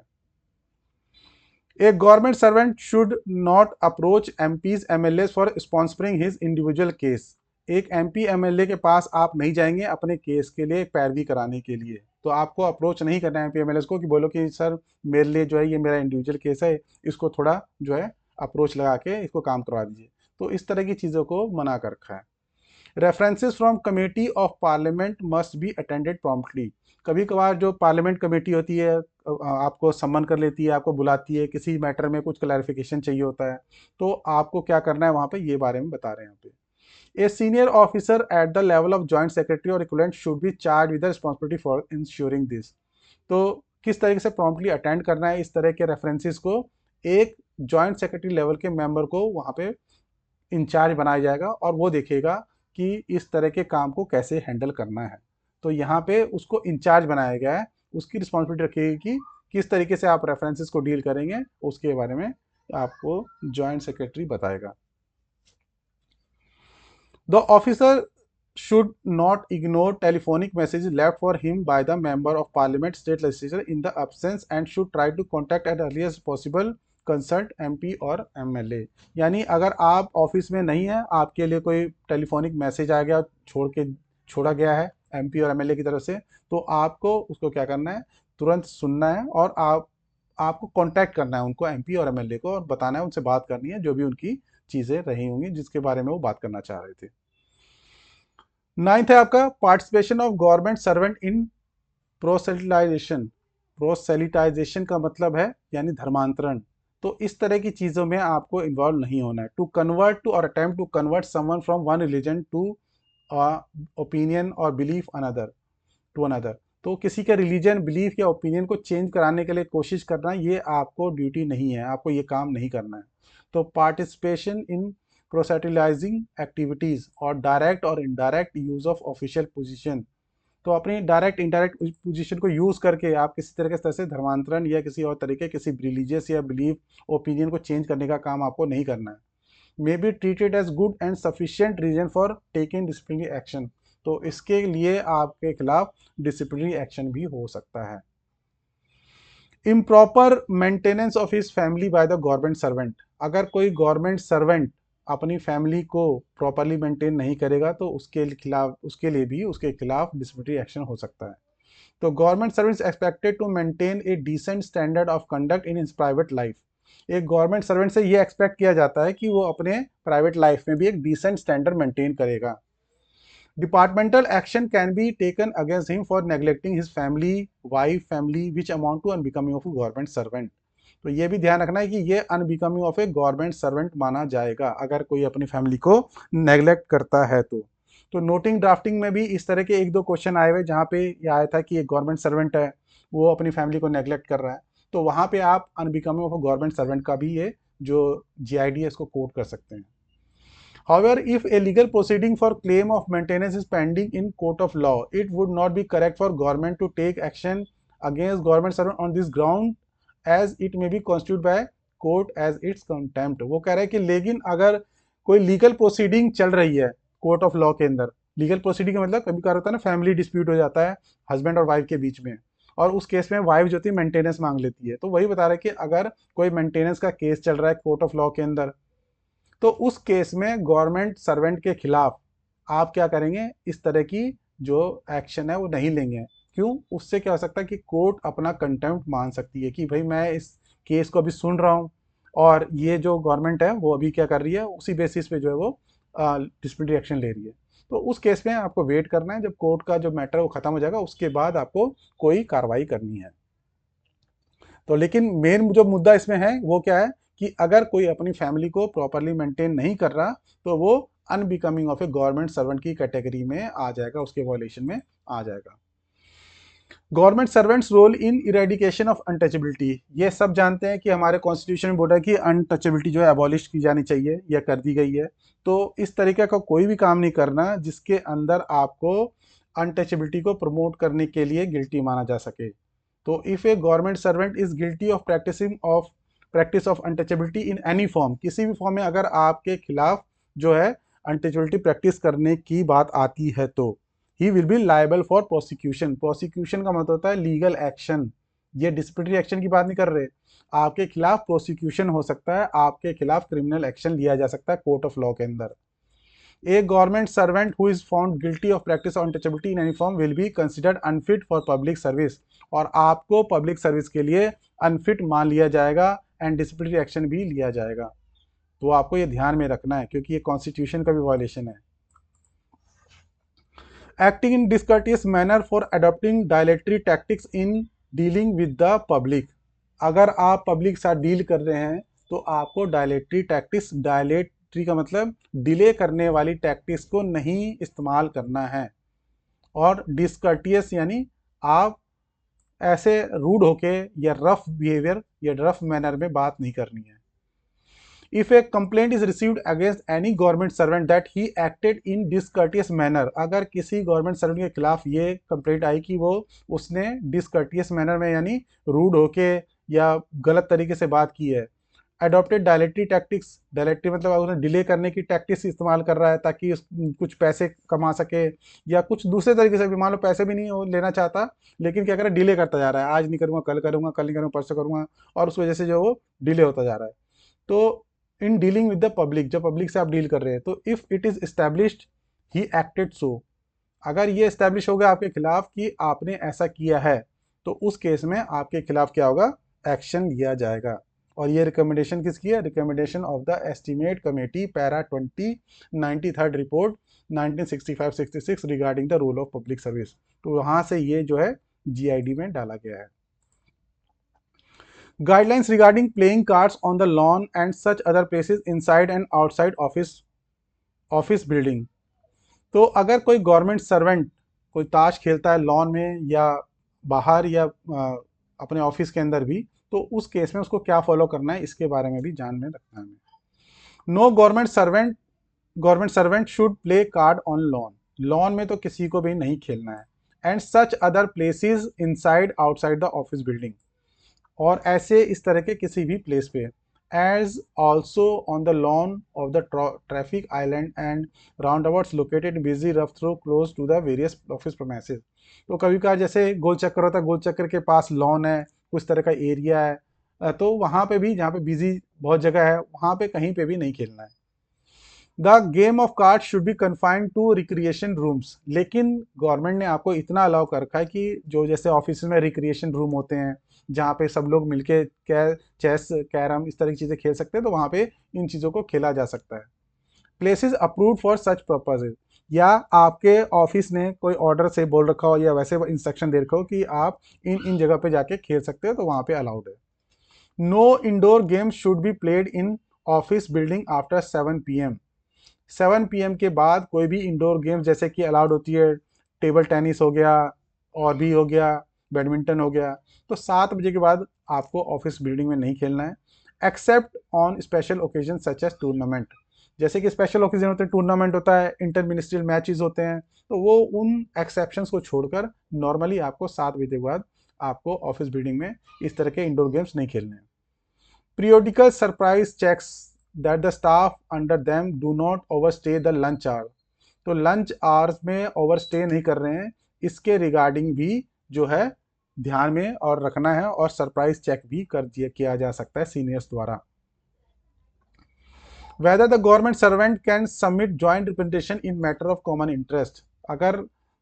A government servant should not approach MPs MLAs for sponsoring his individual case. एक MP MLA के पास आप नहीं जाएंगे अपने केस के लिए पैरवी कराने के लिए, तो आपको अप्रोच नहीं करना है MP MLAs को कि बोलो कि सर मेरे लिए जो है ये मेरा इंडिविजुअल केस है, इसको थोड़ा जो है अप्रोच लगा के इसको काम करवा दीजिए, तो इस तरह की चीज़ों को मना कर रखा है। References from committee of parliament must be attended promptly, कभी कभार जो पार्लियामेंट कमेटी होती है आपको सम्मन कर लेती है, आपको बुलाती है, किसी मैटर में कुछ क्लैरिफिकेशन चाहिए होता है, तो आपको क्या करना है वहाँ पे, ये बारे में बता रहे हैं यहाँ पे। A senior officer at the level of joint secretary or equivalent should be charge with the responsibility for ensuring this. तो किस तरीके से प्रॉम्प्टली अटेंड करना है इस तरह के रेफरेंसेस को, एक जॉइंट सेक्रेटरी लेवल के मेंबर को वहाँ पे इंचार्ज बनाया जाएगा और वो देखेगा कि इस तरह के काम को कैसे हैंडल करना है। तो यहाँ पे उसको इंचार्ज बनाया गया है, उसकी रिस्पॉन्सिबिलिटी रखेगी कि किस तरीके से आप रेफरेंसेस को डील करेंगे, उसके बारे में आपको जॉइंट सेक्रेटरी बताएगा। The officer should not ignore telephonic messages left for him by the member of parliament, state legislature in the absence, and should try to contact at earliest possible consult MP और एमएलए। यानी अगर आप ऑफिस में नहीं है, आपके लिए कोई टेलीफोनिक मैसेज आ गया, छोड़ा गया है एमपी और एमएलए की तरफ से, तो आपको उसको क्या करना है, तुरंत सुनना है और आपको कांटेक्ट करना है उनको, एमपी और एमएलए को, और बताना है, उनसे बात करनी है जो भी उनकी चीज़ें रही होंगी जिसके बारे में वो बात करना चाह रहे थे। 9th है आपका participation of government servant in proselytization. Proselytization का मतलब है यानी धर्मांतरण। तो इस तरह की चीज़ों में आपको इन्वॉल्व नहीं होना है। टू कन्वर्ट टू और attempt to convert someone from one religion to opinion और बिलीफ अनदर टू अनदर। तो किसी का रिलीजन, बिलीफ या ओपिनियन को चेंज कराने के लिए कोशिश करना, ये आपको ड्यूटी नहीं है, आपको ये काम नहीं करना है। तो पार्टिसिपेशन इन प्रोसेटिलाइजिंग एक्टिविटीज़ और डायरेक्ट और indirect use of official position. तो अपनी डायरेक्ट इंडायरेक्ट पोजीशन को यूज़ करके आप किसी तरह से धर्मांतरण या किसी और तरीके, किसी रिलीजियस या बिलीफ ओपिनियन को चेंज करने का काम आपको नहीं करना है। May be treated as good and sufficient reason for taking disciplinary action. तो इसके लिए आपके खिलाफ डिसिप्लिनरी एक्शन भी हो सकता है। Improper maintenance of his family by the government servant. अगर कोई गवर्नमेंट सर्वेंट अपनी फैमिली को प्रॉपरली मेंटेन नहीं करेगा तो उसके लिए भी उसके खिलाफ डिसिप्लिनरी एक्शन हो सकता है। तो government servants expected to maintain a decent standard of conduct in his private life. एक गवर्नमेंट सर्वेंट से ये एक्सपेक्ट किया जाता है कि वो अपने प्राइवेट लाइफ में भी एक डिसेंट स्टैंडर्ड मेंटेन करेगा। Departmental action can be taken against him for neglecting his family, wife family which amount to unbecoming of government servant. तो ये भी ध्यान रखना है कि ये unbecoming of a government servant माना जाएगा अगर कोई अपनी फैमिली को नेग्लेक्ट करता है तो नोटिंग ड्राफ्टिंग में भी इस तरह के एक दो क्वेश्चन आए हुए जहाँ पे ये आया था कि एक गवर्नमेंट सर्वेंट है, वो अपनी फैमिली को नेग्लेक्ट कर रहा है, तो वहाँ पे आप अनबिकमिंग ऑफ गवर्नमेंट सर्वेंट का भी ये जो GID है इसको कोट कर सकते हैं। However, if a legal proceeding for claim of maintenance is pending in court of law, it would not be correct for government to take action against government servant on this ground, as it may be constituted by court as its contempt। वो कह रहा है कि लेकिन अगर कोई लीगल प्रोसीडिंग चल रही है कोर्ट ऑफ लॉ के अंदर, लीगल प्रोसीडिंग का मतलब कभी क्या होता है ना, फैमिली डिस्प्यूट हो जाता है हस्बैंड और वाइफ के बीच में, और उस केस में वाइफ जो होती है मेंटेनेंस मांग लेती है। तो वही बता रहा है कि अगर कोई मेंटेनेंस का केस चल रहा है कोर्ट ऑफ लॉ के अंदर, तो उस केस में गवर्नमेंट सर्वेंट के खिलाफ आप क्या करेंगे, इस तरह की जो एक्शन है वो नहीं लेंगे। क्यों? उससे क्या हो सकता है कि कोर्ट अपना कंटेम्प्ट मान सकती है कि भाई मैं इस केस को अभी सुन रहा हूँ और ये जो गवर्नमेंट है वो अभी क्या कर रही है, उसी बेसिस पे जो है वो डिसिप्लिनरी एक्शन ले रही है। तो उस केस में आपको वेट करना है, जब कोर्ट का जो मैटर है वो खत्म हो जाएगा उसके बाद आपको कोई कार्रवाई करनी है। तो लेकिन मेन जो मुद्दा इसमें है वो क्या है कि अगर कोई अपनी फैमिली को प्रॉपरली मेंटेन नहीं कर रहा तो वो unbecoming of a government servant की कैटेगरी में आ जाएगा, उसके वॉयलेशन में आ जाएगा। Government servants role in eradication of untouchability. ये सब जानते हैं कि हमारे कॉन्स्टिट्यूशन में बोला है कि अनटचेबिलिटी जो है अबॉलिश की जानी चाहिए या कर दी गई है। तो इस तरीके का कोई भी काम नहीं करना जिसके अंदर आपको अनटचेबिलिटी को प्रमोट करने के लिए गिल्टी माना जा सके। तो if A government servant is guilty of practice of untouchability in any form, किसी भी फॉर्म में अगर आपके खिलाफ जो है अनटचेबिलिटी प्रैक्टिस करने की बात आती है तो he will be liable for prosecution. Prosecution का मतलब होता है लीगल एक्शन, ये डिसिप्लिनरी एक्शन की बात नहीं कर रहे, आपके खिलाफ प्रोसिक्यूशन हो सकता है, आपके खिलाफ क्रिमिनल एक्शन लिया जा सकता है कोर्ट ऑफ लॉ के अंदर। A government servant who is found guilty of practice of untouchability in any form will be considered unfit for public service, और आपको पब्लिक सर्विस के लिए अनफिट मान लिया जाएगा एंड डिसिप्लिनरी एक्शन भी लिया जाएगा। तो आपको ये ध्यान में रखना है क्योंकि ये कॉन्स्टिट्यूशन का भी वायलेशन है। Acting in discourteous manner for adopting dilatory tactics in dealing with the public, अगर आप पब्लिक के साथ डील कर रहे हैं तो आपको डायलेटरी टैक्टिक्स, डायलेटरी का मतलब डिले करने वाली टैक्टिक्स को नहीं इस्तेमाल करना है। और डिसकर्टियस यानी आप ऐसे रूड होके या रफ बिहेवियर या रफ मैनर में बात नहीं करनी है। If a complaint is received against any government servant that he acted in discourteous manner, अगर किसी गवर्नमेंट सर्वेंट के खिलाफ ये कंप्लेंट आई कि वो उसने डिसकर्टियस मैनर में यानी रूड होके या गलत तरीके से बात की है, अडॉप्टेड डायलेटरी टैक्टिक्स, डायलेटरी मतलब उसने डिले करने की टैक्टिक्स इस्तेमाल कर रहा है ताकि कुछ पैसे कमा सके, या कुछ दूसरे तरीके से भी, मान लो पैसे भी नहीं वो लेना चाहता लेकिन क्या कर रहा है, डिले करता जा रहा है, आज नहीं करूँगा, कल करूँगा, कल नहीं करूँगा, परसों करूँगा, और उस वजह से जो वो डिले होता जा रहा है। तो in dealing with the public, जब पब्लिक से आप डील कर रहे हैं तो if it is established he acted so, अगर ये एस्टैब्लिश हो गया आपके खिलाफ कि आपने ऐसा किया है, तो उस केस में आपके खिलाफ क्या होगा, एक्शन लिया जाएगा। और ये रिकमेंडेशन किसकी है, recommendation of the estimate committee para 20 93rd report 1965-66 regarding the rule of public service. तो वहाँ से ये जो है GID में डाला गया है। Guidelines regarding playing cards on the lawn and such other places inside and outside office building. तो अगर कोई गवर्नमेंट सर्वेंट कोई ताश खेलता है लॉन में या बाहर या अपने ऑफिस के अंदर भी, तो उस केस में उसको क्या फॉलो करना है, इसके बारे में भी ध्यान में रखना है। No government servant should play card on lawn, lawn में तो किसी को भी नहीं खेलना है। And such other places inside outside the office building, और ऐसे इस तरह के किसी भी प्लेस पे, as also on the lawn of the traffic island and roundabouts located busy rough through close to the various office premises. तो कभी कभार जैसे गोल चक्कर होता है, गोल चक्कर के पास लॉन है, कुछ तरह का एरिया है, तो वहाँ पे भी, जहाँ पे बिजी बहुत जगह है, वहाँ पे कहीं पे भी नहीं खेलना है। The game of card should be confined to recreation rooms, लेकिन गवर्नमेंट ने आपको इतना अलाउ कर रखा है कि जो जैसे ऑफिस में रिक्रिएशन रूम होते हैं जहाँ पे सब लोग मिलके चेस कैरम इस तरह की चीज़ें खेल सकते हैं, तो वहाँ पे इन चीज़ों को खेला जा सकता है। Places approved for such purposes, या आपके ऑफिस ने कोई ऑर्डर से बोल रखा हो या वैसे इंस्ट्रक्शन दे रखा हो कि आप इन इन जगह पे जाके खेल सकते हो, तो वहाँ पे अलाउड है। No indoor games should be played in office building after 7 PM। 7 PM के बाद कोई भी इंडोर गेम्स जैसे कि अलाउड होती है, टेबल टेनिस हो गया और भी हो गया, बैडमिंटन हो गया, तो 7 बजे के बाद आपको ऑफिस बिल्डिंग में नहीं खेलना है, except on special occasion such as tournament. जैसे कि स्पेशल ओकेजन होते हैं, टूर्नामेंट होता है, इंटर मिनिस्ट्रियल मैचेस होते हैं, तो वो उन एक्सेप्शंस को छोड़कर नॉर्मली आपको 7 बजे के बाद आपको ऑफिस बिल्डिंग में इस तरह के इंडोर गेम्स नहीं खेलने हैं। Periodical surprise checks that the staff under them do not overstay the lunch hour, तो लंच आवर्स में ओवरस्टे नहीं कर रहे हैं, इसके रिगार्डिंग भी जो है ध्यान में और रखना है, और सरप्राइज चेक भी किया जा सकता है सीनियर्स द्वारा। Whether the government servant can submit joint representation in matter of common interest, अगर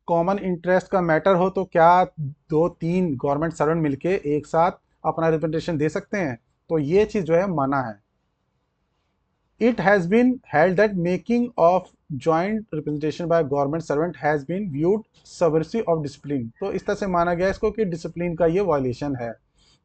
कॉमन इंटरेस्ट का मैटर हो तो क्या 2-3 गवर्नमेंट सर्वेंट मिलके एक साथ अपना रिप्रेजेंटेशन दे सकते हैं, तो ये चीज़ जो है मना है। It has been held that making of joint representation by government servant has been viewed subversive of discipline, तो इस तरह से माना गया इसको कि डिसिप्लिन का ये वायलेशन है।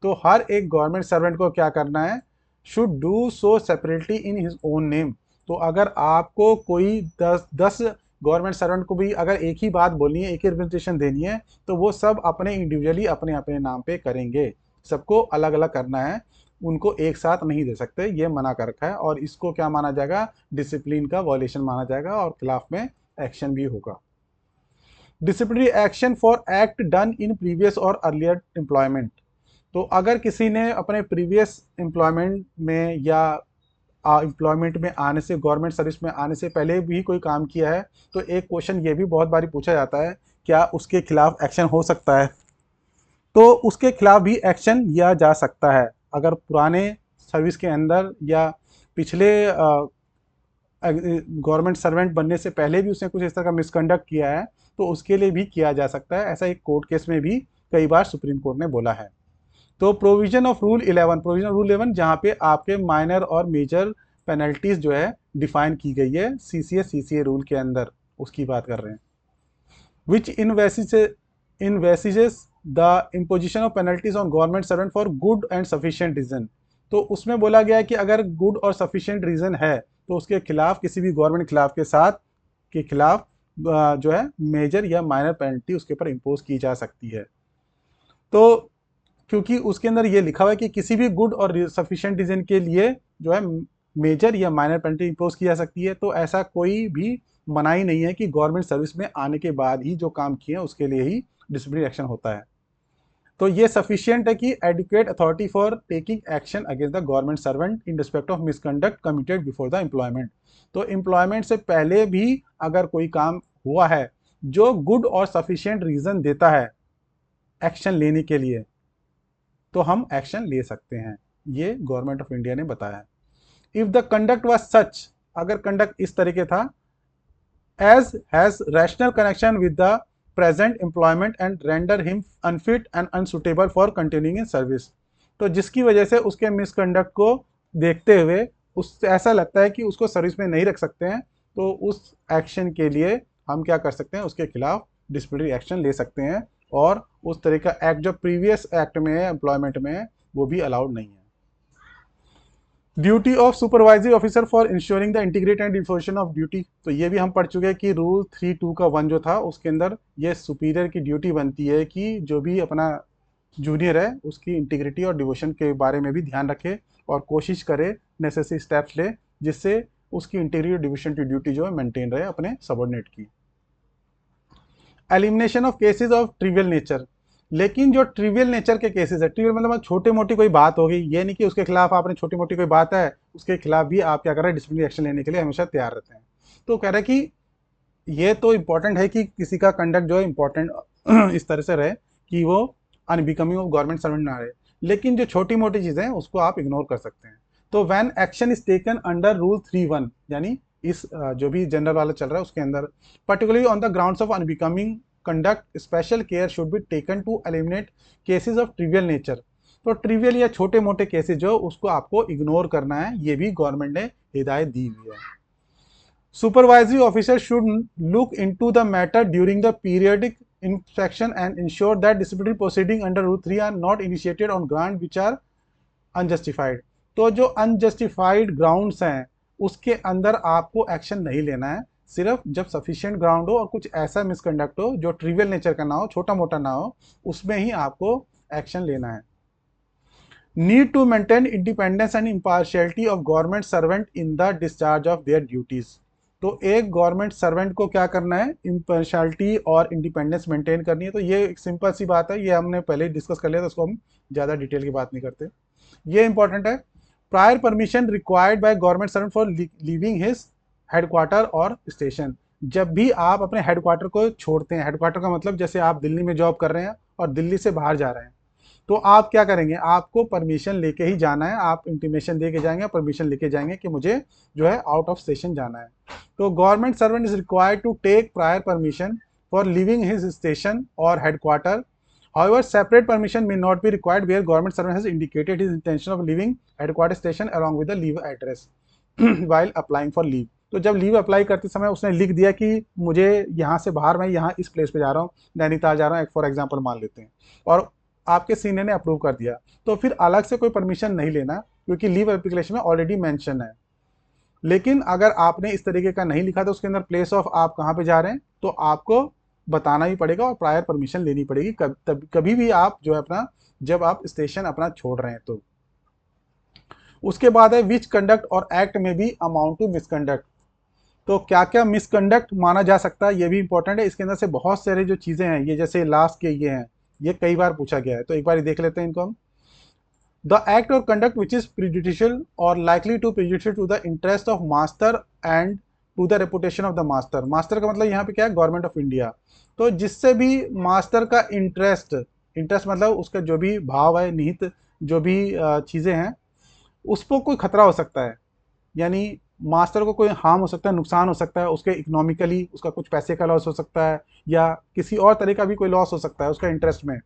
तो हर एक गवर्नमेंट सर्वेंट को क्या करना है, should do so separately in his own name. तो अगर आपको कोई 10 गवर्नमेंट सर्वेंट को भी अगर एक ही बात बोलनी है, एक ही रिप्रेजेंटेशन देनी है, तो वो सब अपने इंडिविजुअली अपने अपने नाम पे करेंगे, सबको अलग अलग करना है, उनको एक साथ नहीं दे सकते, ये मना कर रखा है, और इसको क्या माना जाएगा, डिसिप्लिन का वायलेशन माना जाएगा और खिलाफ में एक्शन भी होगा। Disciplinary action for act done in previous और अर्लियर एम्प्लॉयमेंट, तो अगर किसी ने अपने प्रीवियस एम्प्लॉयमेंट में या एम्प्लॉयमेंट में आने से, गवर्नमेंट सर्विस में आने से पहले भी कोई काम किया है, तो एक क्वेश्चन ये भी बहुत बारी पूछा जाता है, क्या उसके खिलाफ एक्शन हो सकता है, तो उसके खिलाफ भी एक्शन लिया जा सकता है। अगर पुराने सर्विस के अंदर या पिछले गवर्नमेंट सर्वेंट बनने से पहले भी उसने कुछ इस तरह का मिसकंडक्ट किया है, तो उसके लिए भी किया जा सकता है, ऐसा एक कोर्ट केस में भी कई बार सुप्रीम कोर्ट ने बोला है। तो provision of rule 11, provision of rule 11 जहाँ पे आपके माइनर और मेजर पेनल्टीज जो है डिफाइन की गई है CCA रूल के अंदर, उसकी बात कर रहे हैं। Which invites the imposition of penalties on government servant for good and sufficient reason. तो उसमें बोला गया है कि अगर गुड और सफिशिएंट रीजन है तो उसके खिलाफ, किसी भी गवर्नमेंट खिलाफ के साथ के खिलाफ जो है मेजर या माइनर पेनल्टी उसके ऊपर इम्पोज की जा सकती है। तो क्योंकि उसके अंदर ये लिखा हुआ है कि किसी भी गुड और सफिशिएंट रीजन के लिए जो है मेजर या माइनर पेनल्टी इम्पोज की जा सकती है, तो ऐसा कोई भी मनाही नहीं है कि गवर्नमेंट सर्विस में आने के बाद ही जो काम किए उसके लिए ही डिसिप्लिनरी एक्शन होता है। तो ये सफिशिएंट है कि adequate authority for taking action against the government servant in respect of misconduct committed before the employment. तो एम्प्लॉयमेंट से पहले भी अगर कोई काम हुआ है जो गुड और सफिशिएंट रीजन देता है एक्शन लेने के लिए, तो हम एक्शन ले सकते हैं। ये गवर्नमेंट ऑफ इंडिया ने बताया है। If the conduct was such, अगर कंडक्ट इस तरीके था, as has rational connection with the present employment and render him unfit and unsuitable for continuing in service, तो जिसकी वजह से उसके मिसकंडक्ट को देखते हुए उससे ऐसा लगता है कि उसको सर्विस में नहीं रख सकते हैं, तो उस एक्शन के लिए हम क्या कर सकते हैं, उसके खिलाफ डिसिप्लिनरी एक्शन ले सकते हैं। और उस तरह का एक्ट जो प्रीवियस एक्ट में है एम्प्लॉयमेंट में है वो भी अलाउड नहीं है। Duty of supervisory officer for ensuring the integrity and devotion of duty, तो ये भी हम पढ़ चुके हैं कि रूल 3.2 का 1 जो था उसके अंदर ये सुपीरियर की ड्यूटी बनती है कि जो भी अपना जूनियर है उसकी इंटीग्रिटी और डिवोशन के बारे में भी ध्यान रखे और कोशिश करे नेसेसरी स्टेप्स ले जिससे उसकी इंटीग्रिटी और डिवोशन की ड्यूटी जो है मेंटेन रहे अपने सबॉर्डिनेट की। Elimination of cases of trivial nature, लेकिन जो ट्रिवियल नेचर के केसेस है, ट्रिवियल मतलब छोटे मोटी कोई बात होगी, ये नहीं कि उसके खिलाफ आपने छोटी मोटी कोई बात है उसके खिलाफ भी आप क्या कर रहे हैं, डिसिप्लिनरी एक्शन लेने के लिए हमेशा तैयार रहते हैं। तो कह रहे हैं कि ये तो इंपॉर्टेंट है कि किसी का कंडक्ट जो है इंपॉर्टेंट इस तरह से रहे कि वो अनबिकमिंग ऑफ गवर्नमेंट सर्वेंट ना रहे, लेकिन जो छोटी मोटी चीज़ें हैं उसको आप इग्नोर कर सकते हैं। तो when action is taken under rule 3.1, यानी इस जो भी जनरल वाला चल रहा है उसके अंदर, particularly on the grounds of unbecoming conduct special care should be taken to eliminate cases of trivial nature. तो ट्रिवियल या छोटे मोटे केसेस जो उसको आपको इग्नोर करना है, ये भी गवर्नमेंट ने हिदायत दी हुई है। Supervisory officer should look into the matter during the periodic inspection and ensure that disciplinary proceeding under Rule 3 are not initiated on grounds which are unjustified। तो जो unjustified grounds हैं उसके अंदर आपको एक्शन नहीं लेना है, सिर्फ जब सफिशिएंट ग्राउंड हो और कुछ ऐसा मिसकंडक्ट हो जो ट्रिवियल नेचर का ना हो, छोटा मोटा ना हो, उसमें ही आपको एक्शन लेना है। Need to maintain independence and impartiality of government servant in the discharge of their duties. तो एक गवर्नमेंट सर्वेंट को क्या करना है, इम्पार्शियलिटी और इंडिपेंडेंस मेंटेन करनी है। तो ये एक सिंपल सी बात है, ये हमने पहले डिस्कस कर लिया था, उसको हम ज़्यादा डिटेल की बात नहीं करते। ये इंपॉर्टेंट है। Prior permission required by government servant for leaving his headquarter और स्टेशन। जब भी आप अपने हेडक्वार्टर को छोड़ते हैं, हेडक्वार्टर का मतलब जैसे आप दिल्ली में जॉब कर रहे हैं और दिल्ली से बाहर जा रहे हैं, तो आप क्या करेंगे, आपको परमिशन लेके ही जाना है, आप इंटीमेशन दे के जाएंगे, परमिशन लेके जाएंगे कि मुझे जो है आउट ऑफ स्टेशन जाना है। तो government servant is required to take prior permission for leaving his station और headquarter. However, separate permission may not be required where government servant has indicated his intention of leaving headquarters station along with the leave address while applying for leave। तो जब लीव अप्लाई करते समय उसने लिख दिया कि मुझे यहाँ से बाहर, मैं यहाँ इस प्लेस पे जा रहा हूँ, नैनीताल जा रहा हूँ, फॉर एग्जांपल मान लेते हैं, और आपके सीनियर ने अप्रूव कर दिया, तो फिर अलग से कोई परमिशन नहीं लेना क्योंकि लीव एप्लीकेशन में ऑलरेडी मेंशन है। लेकिन अगर आपने इस तरीके का नहीं लिखा तो उसके अंदर प्लेस ऑफ आप कहाँ पे जा रहे हैं तो आपको बताना भी पड़ेगा और प्रायर परमिशन लेनी पड़ेगी कभी भी आप जो है अपना, जब आप स्टेशन अपना छोड़ रहे हैं तो। उसके बाद है विच कंडक्ट और एक्ट में भी अमाउंट टू मिसकंडक्ट। तो क्या क्या मिसकंडक्ट माना जा सकता है ये भी इंपॉर्टेंट है। इसके अंदर से बहुत सारे जो चीज़ें हैं, ये जैसे लास्ट के ये हैं, ये कई बार पूछा गया है, तो एक बार देख लेते हैं इनको हम। द एक्ट और conduct which is prejudicial or likely to prejudicial to the interest of master and to the reputation of the master. Master का मतलब यहाँ पे क्या है, गवर्नमेंट ऑफ इंडिया। तो जिससे भी मास्टर का इंटरेस्ट मतलब उसका जो भी भाव है, निहित जो भी चीज़ें हैं, उस पर कोई खतरा हो सकता है, यानी मास्टर को कोई हार्म हो सकता है, नुकसान हो सकता है, उसके इकोनॉमिकली उसका कुछ पैसे का लॉस हो सकता है, या किसी और तरह का भी कोई लॉस हो सकता है उसका इंटरेस्ट में,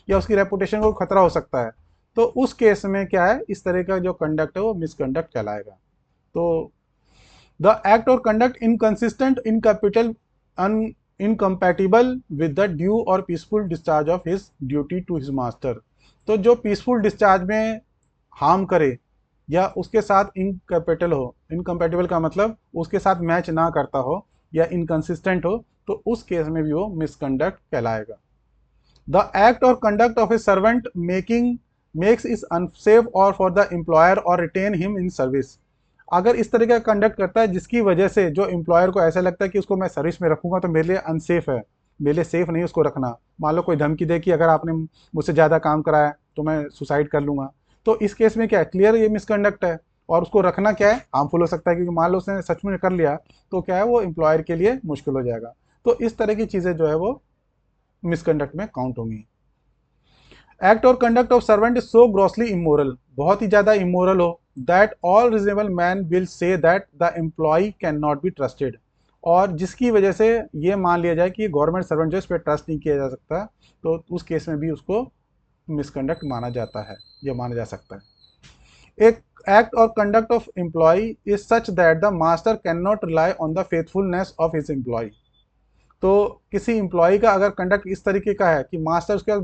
या उसकी रेपुटेशन को खतरा हो सकता है। तो उस केस में क्या है, इस तरह का जो कंडक्ट है वो मिसकंडक्ट कहलाएगा। तो द एक्ट और conduct inconsistent, incompatible, incompatible with the due or peaceful discharge of his duty to his master. तो जो पीसफुल डिस्चार्ज में हार्म करे या उसके साथ इनकम्पेटेबल हो, इनकम्पेटिबल का मतलब उसके साथ मैच ना करता हो या इनकंसिस्टेंट हो, तो उस केस में भी वो मिसकंडक्ट कहलाएगा। द एक्ट और conduct of A servant makes is unsafe और फॉर द एम्प्लॉयर और रिटेन हिम इन सर्विस। अगर इस तरह का कंडक्ट करता है जिसकी वजह से जो एम्प्लॉयर को ऐसा लगता है कि उसको मैं सर्विस में रखूंगा तो मेरे लिए अनसेफ है, मेरे लिए सेफ नहीं उसको रखना। मान लो कोई धमकी दे कि अगर आपने मुझसे ज़्यादा काम कराया तो मैं सुसाइड कर लूंगा, तो इस केस में क्या है, क्लियर ये मिसकंडक्ट है और उसको रखना क्या है, हार्मफुल हो सकता है, क्योंकि मान लो उसने सच में कर लिया तो क्या है, वो एम्प्लॉयर के लिए मुश्किल हो जाएगा। तो इस तरह की चीज़ें जो है वो मिसकंडक्ट में काउंट होंगी। एक्ट और conduct of servant is so grossly immoral, बहुत ही ज्यादा इमोरल हो, that all reasonable man will say that the employee can not be trusted, और जिसकी वजह से ये मान लिया जाए कि गवर्नमेंट सर्वेंट जो इस पर ट्रस्ट नहीं किया जा सकता, तो उस केस में भी उसको मिसकंडक्ट माना जाता है या माना जा सकता है। एक एक्ट और conduct of employee is such that the master can not rely on the faithfulness of his employee. तो किसी एम्प्लॉय का अगर कंडक्ट इस तरीके का है कि मास्टर उसका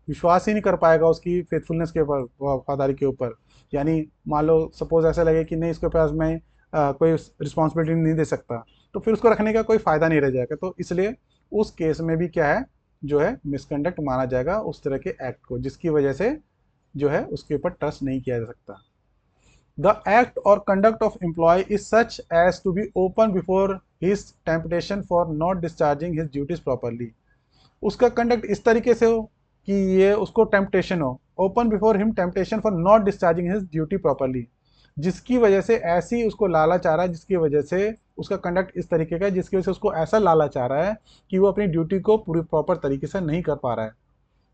विश्वास ही नहीं कर पाएगा उसकी फेथफुलनेस के ऊपर, वफादारी के ऊपर, यानी मान लो सपोज ऐसा लगे कि नहीं इसके पास मैं कोई रिस्पॉन्सिबिलिटी नहीं दे सकता, तो फिर उसको रखने का कोई फ़ायदा नहीं रह जाएगा। तो इसलिए उस केस में भी क्या है, जो है मिसकंडक्ट माना जाएगा उस तरह के एक्ट को जिसकी वजह से जो है उसके ऊपर ट्रस्ट नहीं किया जा सकता। The act or conduct of employee is such as to be open before his temptation for not discharging his duties properly. उसका कंडक्ट इस तरीके से हो कि ये उसको टेम्पटेशन हो, open before him temptation for not discharging his duty properly, जिसकी वजह से ऐसी उसको लालच आ रहा है, जिसकी वजह से उसका कंडक्ट इस तरीके का है जिसकी वजह से उसको ऐसा लालच आ रहा है कि वो अपनी ड्यूटी को पूरी प्रॉपर तरीके से नहीं कर पा रहा है।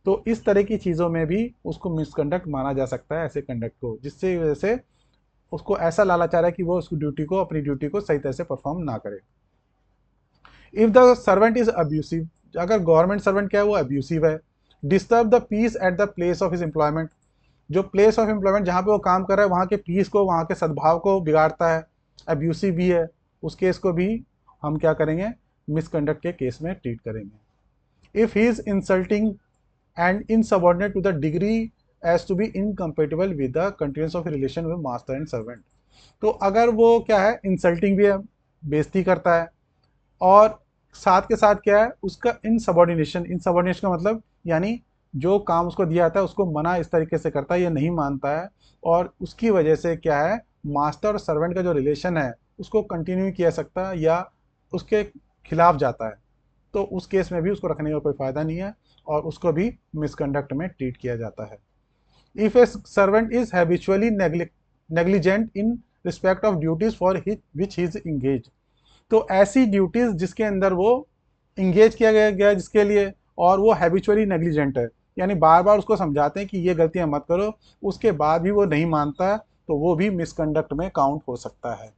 तो इस तरह की चीज़ों में भी उसको मिसकंडक्ट माना जा सकता है, ऐसे कंडक्ट को जिससे वजह से उसको ऐसा लालच आ रहा है कि वो उसकी ड्यूटी को, अपनी ड्यूटी को सही तरह से परफॉर्म ना करे। If the servant is abusive, अगर गवर्नमेंट सर्वेंट क्या है वो अब्यूसिव है, disturb the peace at the place of his employment, जो प्लेस ऑफ एम्प्लॉयमेंट जहाँ पे वो काम कर रहा है वहाँ के पीस को, वहाँ के सद्भाव को बिगाड़ता है, अब्यूसिव भी है, उस केस को भी हम क्या करेंगे, मिसकंडक्ट के केस में ट्रीट करेंगे। If he is insulting and insubordinate to the degree as to be incompatible with the continuance of relation with master and servant, तो अगर वो क्या है, इंसल्टिंग भी है, बेइज्जती करता है, और साथ के साथ क्या है उसका इनसबॉर्डिनेशन, इनसबॉर्डिनेशन का मतलब यानी जो काम उसको दिया जाता है उसको मना इस तरीके से करता है, ये नहीं मानता है, और उसकी वजह से क्या है, मास्टर और सर्वेंट का जो रिलेशन है उसको कंटिन्यू किया सकता है या उसके खिलाफ जाता है, तो उस केस में भी उसको रखने का कोई फ़ायदा नहीं है और उसको भी मिसकंडक्ट में ट्रीट किया जाता है। If A servant is habitually negligent in respect of duties for which he is engage, तो ऐसी ड्यूटीज जिसके अंदर वो इंगेज किया गया जिसके लिए, और वो हैबिचुअली नेग्लिजेंट है, यानी बार बार उसको समझाते हैं कि ये गलतियां मत करो, उसके बाद भी वो नहीं मानता, तो वो भी मिसकंडक्ट में काउंट हो सकता है।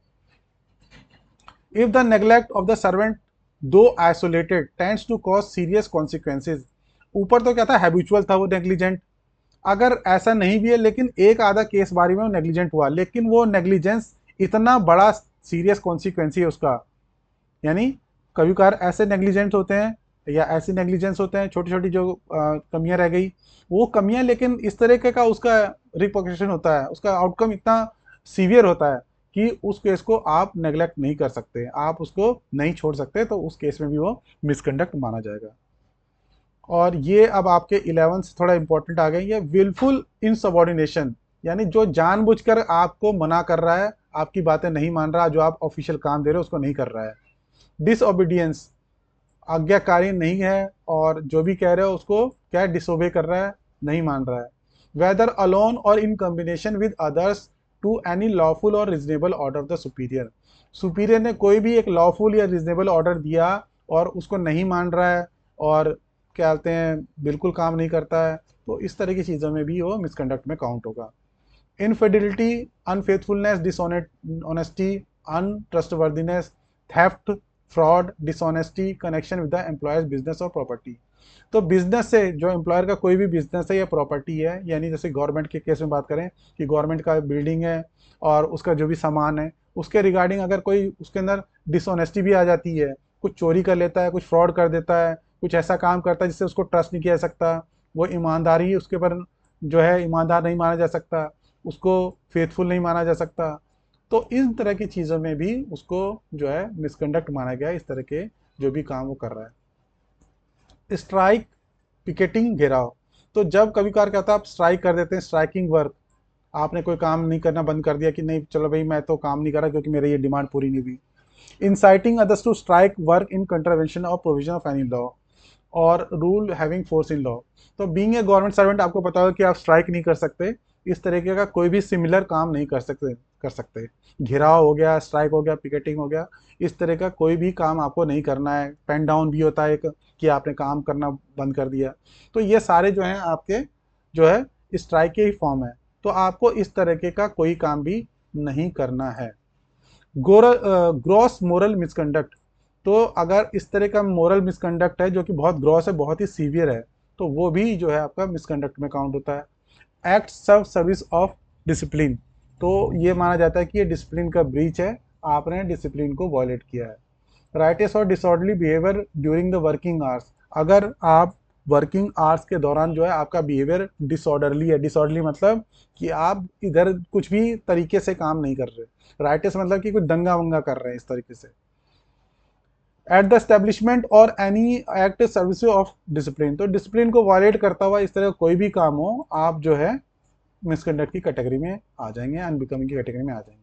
If the neglect of the servant though isolated tends to cause serious consequences, ऊपर तो क्या था, हैबिचुअल था वो नेग्लिजेंट, अगर ऐसा नहीं भी है लेकिन एक आधा केस बारी में वो नेग्लिजेंट हुआ, लेकिन वो नेग्लिजेंस इतना बड़ा सीरियस कॉन्सिक्वेंस है उसका, यानी कभी कभार ऐसे नेग्लिजेंट होते हैं या ऐसी नेग्लिजेंस होते हैं छोटी छोटी जो कमियां रह गई, वो कमियां, लेकिन इस तरह का उसका रिपोर्शन होता है, उसका आउटकम इतना सीवियर होता है कि उस केस को आप नेग्लेक्ट नहीं कर सकते, आप उसको नहीं छोड़ सकते, तो उस केस में भी वो मिसकंडक्ट माना जाएगा। और ये अब आपके 11 से थोड़ा इंपॉर्टेंट आ गई है, विलफुल इनसबॉर्डिनेशन, यानी जो जानबूझकर आपको मना कर रहा है, आपकी बातें नहीं मान रहा, जो आप ऑफिशियल काम दे रहे हो उसको नहीं कर रहा है। डिसओबीडियंस, आज्ञाकारी नहीं है और जो भी कह रहे हो उसको क्या डिसोबे कर रहा है, नहीं मान रहा है। Whether alone or in combination with others to any lawful or reasonable order of the superior, superior ने कोई भी एक लॉफुल या रिजनेबल ऑर्डर दिया और उसको नहीं मान रहा है और क्या कहते हैं बिल्कुल काम नहीं करता है, तो इस तरह की चीज़ों में भी वो मिसकंडक्ट में काउंट होगा। Infidelity, unfaithfulness, dishonesty, untrustworthiness, theft, fraud, dishonesty, connection with the employer's business or property, तो बिजनेस से, जो एम्प्लॉयर का कोई भी बिजनेस है या प्रॉपर्टी है, यानी जैसे गवर्नमेंट के केस में बात करें कि गवर्नमेंट का बिल्डिंग है और उसका जो भी सामान है उसके रिगार्डिंग अगर कोई उसके अंदर डिसऑनेस्टी भी आ जाती है, कुछ चोरी कर लेता है, कुछ फ्रॉड कर देता है, कुछ ऐसा काम करता है जिससे उसको ट्रस्ट नहीं किया जा सकता, वो ईमानदारी उसके पर जो है ईमानदार नहीं माना जा सकता, उसको फेथफुल नहीं माना जा सकता, तो इन तरह की चीज़ों में भी उसको जो है मिसकंडक्ट माना गया, इस तरह के जो भी काम वो कर रहा है। स्ट्राइक, पिकेटिंग, घेराव। तो जब कभी कभार क्या होता है, आप स्ट्राइक कर देते हैं, स्ट्राइकिंग वर्क, आपने कोई काम नहीं करना बंद कर दिया कि नहीं चलो भाई मैं तो काम नहीं कर रहा क्योंकि मेरी ये डिमांड पूरी नहीं हुई। Inciting others to strike work in contravention of provision of any law or rule having force in law. तो बीइंग ए गवर्नमेंट सर्वेंट आपको पता होगा कि आप स्ट्राइक नहीं कर सकते, इस तरीके का कोई भी सिमिलर काम नहीं कर सकते। घेराव हो गया, स्ट्राइक हो गया, पिकेटिंग हो गया, इस तरह का कोई भी काम आपको नहीं करना है। पेन डाउन भी होता है एक, कि आपने काम करना बंद कर दिया। तो ये सारे जो हैं आपके जो है स्ट्राइक के ही फॉर्म है। तो आपको इस तरीके का कोई काम भी नहीं करना है। Gross moral misconduct. तो अगर इस तरह का मोरल मिसकंडक्ट है जो कि बहुत ग्रॉस है, बहुत ही सीवियर है, तो वो भी जो है आपका मिसकंडक्ट में काउंट होता है। एक्ट सब सर्विस ऑफ डिसिप्लिन। तो ये माना जाता है कि ये डिसिप्लिन का ब्रीच है, आपने डिसिप्लिन को वायलेट किया है। राइटस और disorderly behaviour during the working hours. अगर आप वर्किंग आवर्स के दौरान जो है आपका बिहेवियर डिसऑर्डरली है, डिसऑर्डरली मतलब कि आप इधर कुछ भी तरीके से काम नहीं कर रहे, राइटस मतलब कि कुछ दंगा वंगा कर रहे हैं इस तरीके से। एट द एस्टेब्लिशमेंट और any act service of discipline. तो डिसिप्लिन को वायलेट करता हुआ इस तरह का कोई भी काम हो, आप जो है मिसकंडक्ट की कैटेगरी में आ जाएंगे, अनबिकमिंग की कैटेगरी में आ जाएंगे।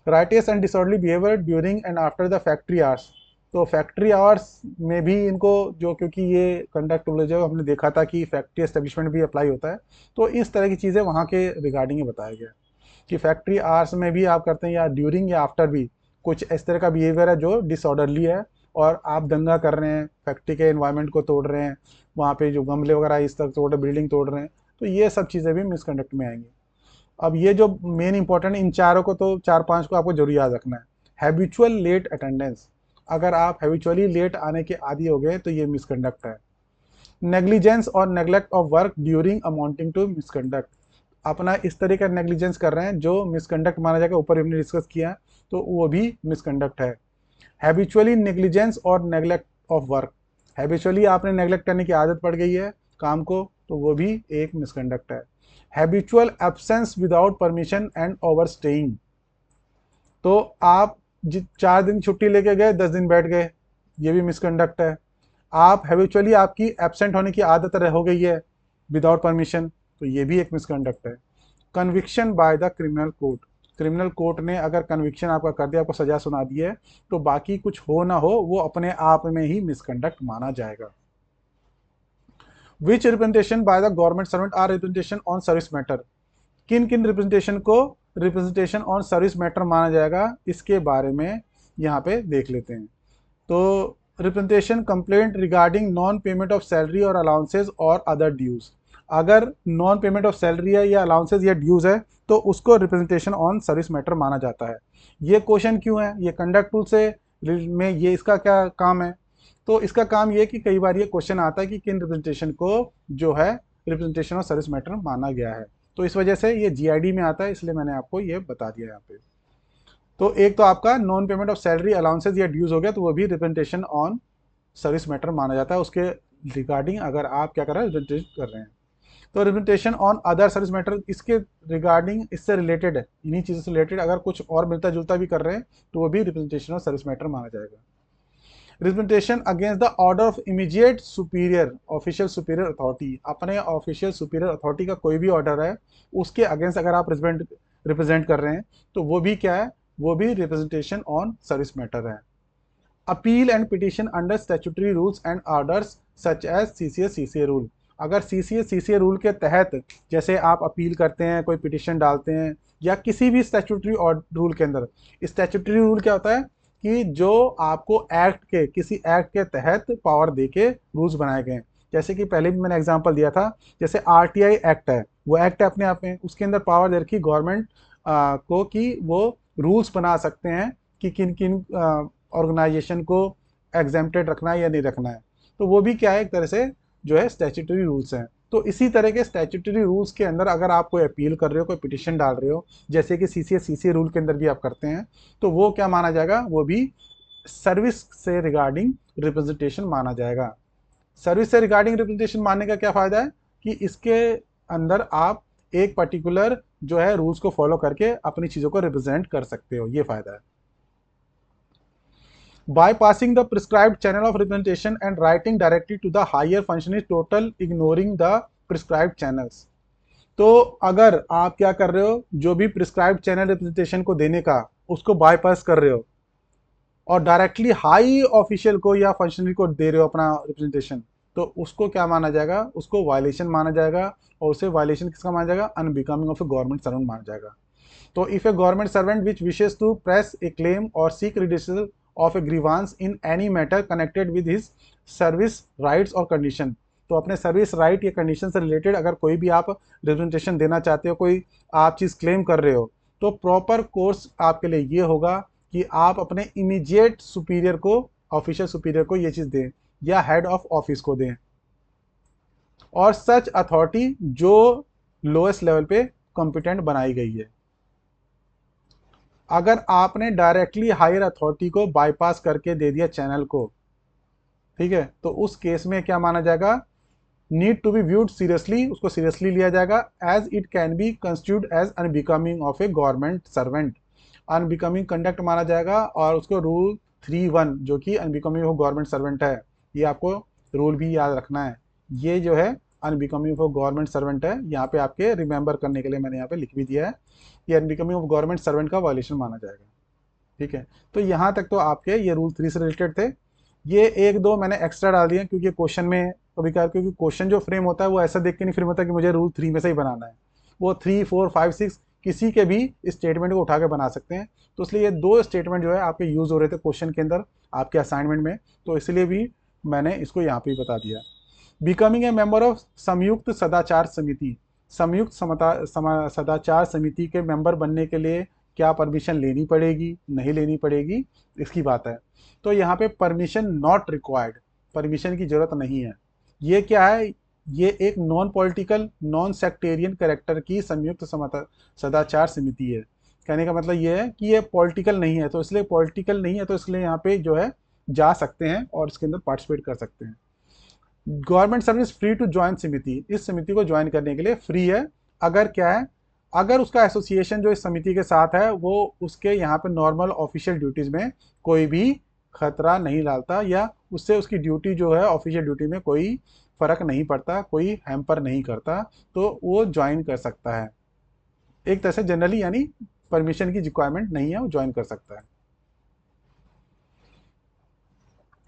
Righteous and disorderly behaviour during and after the factory hours. तो फैक्ट्री आवर्स में भी इनको जो, क्योंकि ये कंडक्ट जो हमने देखा था कि फैक्ट्री एस्टेब्लिशमेंट भी अप्लाई होता है, तो इस तरह की चीज़ें वहाँ के रिगार्डिंग ही बताया गया कि फैक्ट्री आवर्स में भी आप करते हैं, या ड्यूरिंग या आफ्टर भी कुछ इस तरह का बिहेवियर है जो डिसऑर्डरली है, और आप दंगा कर रहे हैं, फैक्ट्री के एनवायरनमेंट को तोड़ रहे हैं, वहाँ पे जो गमले वगैरह इस तरह तोड़ रहे, बिल्डिंग तोड़ रहे हैं, तो ये सब चीज़ें भी मिसकंडक्ट में आएंगी। अब ये जो मेन इंपॉर्टेंट, इन चारों को तो 4-5 को आपको जरूर याद रखना है। Habitual late attendance. अगर आप हैबिचुअली लेट आने के आदी हो गए तो ये मिसकंडक्ट है। नेग्लिजेंस और neglect of work during amounting to misconduct. अपना इस तरह का नेग्लिजेंस कर रहे हैं जो मिसकंडक्ट माना जाएगा, ऊपर हमने डिस्कस किया, तो वो भी मिसकंडक्ट है। हैबिचुअली नेग्लिजेंस और नेग्लेक्ट ऑफ वर्क। हैबिचुअली आपने नेग्लेक्ट करने की आदत पड़ गई है काम को, तो वो भी एक मिसकंडक्ट है। Habitual absence without permission and over staying. तो आप 4 दिन छुट्टी लेके गए, 10 दिन बैठ गए, ये भी मिसकंडक्ट है। आप हैबिचुअली आपकी एब्सेंट होने की आदत हो गई है विदाउट परमिशन, तो ये भी एक मिसकंडक्ट है। Conviction by the criminal court. Criminal court ने अगर कन्विक्शन आपका कर दिया, आपको सजा सुना दी है, तो बाकी कुछ हो ना हो वो अपने आप में ही मिसकंडक्ट माना जाएगा। Which representation by the government servant are representation on service matter. किन किन रिप्रेजेंटेशन को रिप्रेजेंटेशन ऑन सर्विस मैटर माना जाएगा, इसके बारे में यहाँ पे देख लेते हैं। तो representation complaint regarding non payment of salary और अलाउंसेज और अदर ड्यूज। अगर नॉन पेमेंट ऑफ सैलरी है या अलाउंसेज या ड्यूज है, तो उसको रिप्रेजेंटेशन ऑन सर्विस मैटर माना जाता है। ये क्वेश्चन क्यों है, ये कंडक्ट रूल से में ये इसका क्या काम है? तो इसका काम ये कि कई बार ये क्वेश्चन आता है कि किन रिप्रेजेंटेशन को जो है रिप्रेजेंटेशन ऑफ सर्विस मैटर माना गया है, तो इस वजह से ये जीआईडी में आता है, इसलिए मैंने आपको ये बता दिया यहाँ पे। तो एक तो आपका non payment of salary, allowances या ड्यूज हो गया, तो वो भी रिप्रेजेंटेशन ऑन सर्विस मैटर माना जाता है, उसके रिगार्डिंग अगर आप क्या कर रहे हैं, रिप्रेजेंट कर रहे हैं। तो representation on other service matter, इसके रिगार्डिंग, इससे रिलेटेड है, इन्हीं चीज़ों से रिलेटेड अगर कुछ और मिलता जुलता भी कर रहे हैं, तो वो भी रिप्रेजेंटेशन ऑफ सर्विस मैटर माना जाएगा। Representation against the order of immediate superior official superior authority. अपने ऑफिशियल सुपीरियर अथॉरिटी का कोई भी ऑर्डर है, उसके अगेंस्ट अगर आप रिप्रेजेंट कर रहे हैं, तो वो भी क्या है, वो भी रिप्रेजेंटेशन ऑन सर्विस मैटर है। Appeal and petition under statutory rules and orders such as CCA rule. अगर सीसीए रूल के तहत जैसे आप अपील करते हैं, कोई पिटिशन डालते हैं, या किसी भी स्टैट्यूटरी रूल के अंदर, स्टैट्यूटरी रूल क्या होता है कि जो आपको एक्ट के, किसी एक्ट के तहत पावर देके रूल्स बनाए गए हैं। जैसे कि पहले भी मैंने एग्जांपल दिया था, जैसे आरटीआई एक्ट है, वो एक्ट है अपने आप में, उसके अंदर पावर दे रखी गवर्नमेंट को कि वो रूल्स बना सकते हैं कि किन किन ऑर्गेनाइजेशन को एग्जेम्प्टेड रखना है या नहीं रखना है। तो वो भी क्या है, एक तरह से जो है स्टैट्यूटरी रूल्स हैं। तो इसी तरह के स्टैट्यूटरी रूल्स के अंदर अगर आप कोई अपील कर रहे हो, कोई पिटिशन डाल रहे हो, जैसे कि सीसीए रूल के अंदर भी आप करते हैं, तो वो क्या माना जाएगा, वो भी सर्विस से रिगार्डिंग रिप्रेजेंटेशन माना जाएगा। सर्विस से रिगार्डिंग रिप्रेजेंटेशन मानने का क्या फ़ायदा है कि इसके अंदर आप एक पर्टिकुलर जो है रूल्स को फॉलो करके अपनी चीज़ों को रिप्रेजेंट कर सकते हो, ये फ़ायदा है। Bypassing the prescribed channel of representation and writing directly to the higher function is total ignoring the prescribed channels। तो अगर आप क्या कर रहे हो, जो भी प्रिस्क्राइब्ड चैनल रिप्रेजेंटेशन को देने का उसको बाईपास कर रहे हो और डायरेक्टली हाई ऑफिशियल को या फंक्शनरी को दे रहे हो अपना रिप्रेजेंटेशन, तो उसको क्या माना जाएगा, उसको वायलेशन माना जाएगा। और उसे वायलेशन किसका माना जाएगा, unbecoming of a government servant माना जाएगा। तो if a government servant which wishes to press a claim or seek redressal of a grievance in any matter connected with his service rights or condition, तो अपने सर्विस राइट या कंडीशन से रिलेटेड अगर कोई भी आप रिप्रेजेंटेशन देना चाहते हो, कोई आप चीज़ क्लेम कर रहे हो, तो प्रॉपर कोर्स आपके लिए ये होगा कि आप अपने इमीडिएट सुपीरियर को, ऑफिशियल सुपीरियर को ये चीज़ दें या हेड ऑफ ऑफिस को दें, और सच अथॉरिटी जो लोएस्ट लेवल पे कॉम्पिटेंट बनाई गई है। अगर आपने डायरेक्टली हायर अथॉरिटी को बाईपास करके दे दिया चैनल को, ठीक है, तो उस केस में क्या माना जाएगा, need to be viewed seriously, उसको सीरियसली लिया जाएगा, as it can be construed as unbecoming of a government servant, unbecoming conduct माना जाएगा। और उसको रूल 3(1) जो कि अनबिकमिंग ऑफ गवर्नमेंट सर्वेंट है, ये आपको रूल भी याद रखना है। ये जो है अनबिकमिंग ऑफ गवर्नमेंट सर्वेंट है, यहाँ पे आपके रिमेंबर करने के लिए मैंने यहाँ पे लिख भी दिया है, ये अनबिकमिंग ऑफ गवर्नमेंट सर्वेंट का वायलेशन माना जाएगा। ठीक है, तो यहाँ तक तो आपके ये रूल 3 से रिलेटेड थे। ये एक दो मैंने एक्स्ट्रा डाल दिए क्योंकि क्वेश्चन में कभी कभार, क्योंकि क्वेश्चन जो फ्रेम होता है वो ऐसा देख के नहीं फ्रेम होता कि मुझे रूल 3 में से ही बनाना है, वो 3, 4, 5, 6 किसी के भी स्टेटमेंट को उठा के बना सकते हैं। तो इसलिए ये 2 स्टेटमेंट जो है आपके यूज़ हो रहे थे क्वेश्चन के अंदर आपके असाइनमेंट में, तो इसलिए भी मैंने इसको यहाँ पे ही बता दिया। Becoming a member of Sanyukt Sadachar समिति, संयुक्त सदाचार समिति के मेंबर बनने के लिए क्या परमिशन लेनी पड़ेगी, नहीं लेनी पड़ेगी, इसकी बात है। तो यहाँ पे परमिशन नॉट रिक्वायर्ड, परमिशन की जरूरत नहीं है। ये क्या है, ये एक non political non sectarian character की संयुक्त सदाचार समिति है। कहने का मतलब ये है कि ये पॉलिटिकल नहीं है, तो इसलिए पॉलिटिकल नहीं है तो इसलिए यहाँ पे जो है जा सकते हैं और इसके अंदर पार्टिसिपेट कर सकते हैं। Government service free to join समिति, इस समिति को ज्वाइन करने के लिए फ्री है। अगर क्या है, अगर उसका एसोसिएशन जो इस समिति के साथ है वो उसके यहाँ पे नॉर्मल ऑफिशियल ड्यूटीज़ में कोई भी खतरा नहीं डालता, या उससे उसकी ड्यूटी जो है ऑफिशियल ड्यूटी में कोई फ़र्क नहीं पड़ता, कोई हैम्पर नहीं करता, तो वो ज्वाइन कर सकता है। एक तरह से जनरली यानी परमिशन की रिक्वायरमेंट नहीं है, वो ज्वाइन कर सकता है।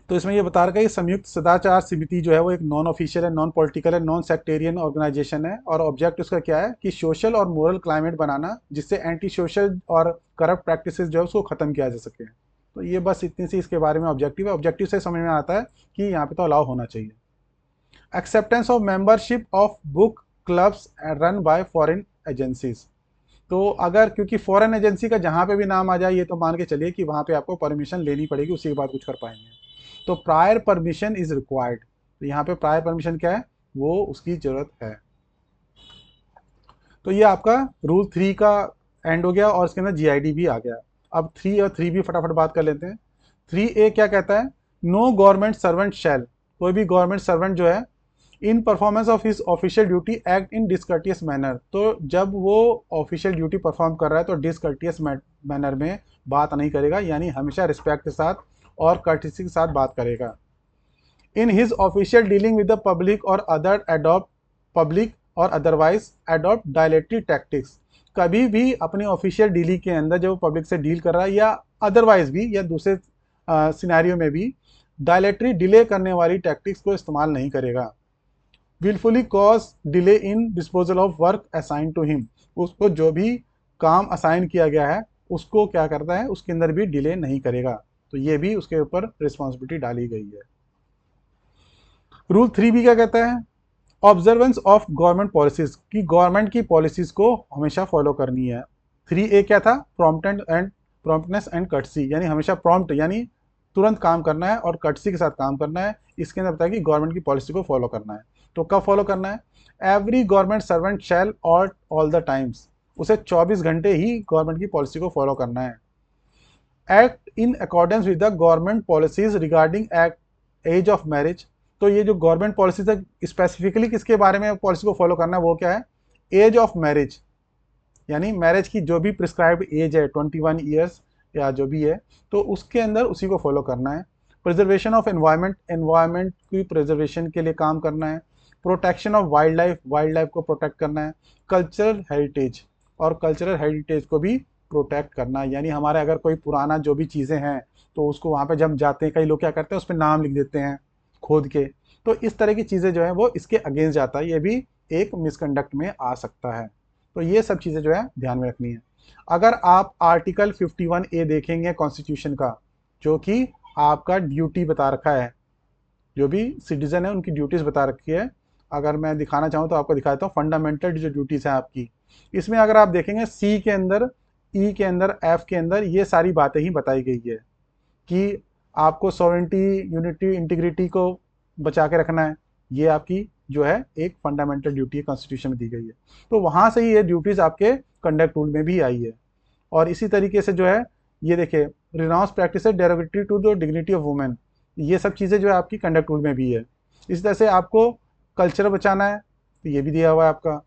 तो इसमें ये बता रखा है कि संयुक्त सदाचार समिति जो है वो एक नॉन ऑफिशियल है, नॉन पॉलिटिकल है, नॉन सेक्टेरियन ऑर्गेनाइजेशन है, और ऑब्जेक्ट उसका क्या है कि सोशल और मोरल क्लाइमेट बनाना जिससे एंटी सोशल और करप्ट प्रैक्टिसेस जो है उसको ख़त्म किया जा सके। तो ये बस इतनी सी इसके बारे में ऑब्जेक्टिव है। ऑब्जेक्टिव से समझ में आता है कि यहाँ पे तो अलाउ होना चाहिए। Acceptance of membership of book clubs run by foreign agencies, तो अगर क्योंकि फॉरेन एजेंसी का जहाँ पे भी नाम आ जाए ये तो मान के चलिए कि वहाँ पे आपको परमिशन लेनी पड़ेगी, उसी के बाद कुछ कर पाएंगे। तो प्रायर परमिशन इज रिक्वायर्ड, तो यहाँ पे प्रायर परमिशन क्या है, वो उसकी जरूरत है। तो ये आपका रूल 3 का एंड हो गया और इसके अंदर जीआईडी भी आ गया। अब 3 और 3 भी फटाफट बात कर लेते हैं। 3A क्या कहता है, नो गवर्नमेंट सर्वेंट शैल, कोई भी गवर्नमेंट सर्वेंट जो है in performance of his official duty act in discourteous manner, तो जब वो ऑफिशियल ड्यूटी परफॉर्म कर रहा है तो डिसकर्टियस मैनर में बात नहीं करेगा, यानी हमेशा रिस्पेक्ट के साथ और कर्टिसी के साथ बात करेगा। In his official dealing with the public और अदर एडॉप्ट पब्लिक और अदरवाइज एडॉप्ट डायलेक्ट्री टैक्टिक्स, कभी भी अपनी ऑफिशियल डीलिंग के अंदर जब पब्लिक से डील कर रहा है या अदरवाइज भी या दूसरे सिनेरियो में भी डायलेक्ट्री डिले करने वाली टैक्टिक्स को इस्तेमाल नहीं करेगा। Wilfully cause delay in disposal of work assign to him, उसको जो भी काम असाइन किया गया है उसको क्या करता है, उसके अंदर भी डिले नहीं करेगा। तो ये भी उसके ऊपर रिस्पॉन्सिबिलिटी डाली गई है। रूल 3B क्या कहता है, ऑब्जर्वेंस ऑफ गवर्नमेंट पॉलिसीज, की गवर्नमेंट की पॉलिसीज को हमेशा फॉलो करनी है। 3A क्या था, प्रॉम्प्टनेस एंड कर्टसी, यानी हमेशा प्रॉम्प्ट यानी तुरंत काम करना है और कर्टसी के साथ काम करना है। इसके अंदर बताया कि गवर्नमेंट की पॉलिसी को फॉलो करना है। तो कब फॉलो करना है, every government servant shall all the times, उसे 24 घंटे ही गवर्नमेंट की पॉलिसी को फॉलो करना है। Act in accordance with the government policies regarding act age of marriage. तो ये जो गवर्नमेंट पॉलिसीज है स्पेसिफिकली किसके बारे में पॉलिसी को फॉलो करना है, वो क्या है, एज ऑफ मैरिज, यानी मैरिज की जो भी प्रिस्क्राइब्ड एज है 21 ईयर्स या जो भी है, तो उसके अंदर उसी को फॉलो करना है। प्रिजर्वेशन ऑफ एनवायरनमेंट, एनवायरनमेंट की प्रिजर्वेशन के लिए काम करना है। Protection of wild life, wild life को प्रोटेक्ट करना है। कल्चरल हेरिटेज, और कल्चरल हेरिटेज को भी प्रोटेक्ट करना है, यानी हमारे अगर कोई पुराना जो भी चीज़ें हैं तो उसको वहाँ पे जब जाते हैं, कई लोग क्या करते हैं उस पर नाम लिख देते हैं खोद के, तो इस तरह की चीज़ें जो है वो इसके अगेंस्ट जाता है, ये भी एक मिसकंडक्ट में आ सकता है। तो ये सब चीज़ें जो है ध्यान में रखनी है। अगर आप आर्टिकल 51A देखेंगे कॉन्स्टिट्यूशन का, जो कि आपका ड्यूटी बता रखा है, जो भी सिटीजन है उनकी ड्यूटीज़ बता रखी है। अगर मैं दिखाना चाहूँ तो आपको दिखाता हूँ फंडामेंटल जो ड्यूटीज़ हैं आपकी। इसमें अगर आप देखेंगे सी के अंदर, ई के अंदर, एफ के अंदर ये सारी बातें ही बताई गई है कि आपको सॉवरेंटी, यूनिटी, इंटीग्रिटी को बचा के रखना है। ये आपकी जो है एक फंडामेंटल ड्यूटी कॉन्स्टिट्यूशन में दी गई है। तो वहाँ से ही ये ड्यूटीज़ आपके कंडक्ट रूल में भी आई है। और इसी तरीके से जो है ये देखिए, renounce practice derogatory to the dignity of women, ये सब चीज़ें जो है आपकी कंडक्ट रूल में भी है। इसी तरह से आपको कल्चर बचाना है, तो ये भी दिया हुआ है आपका।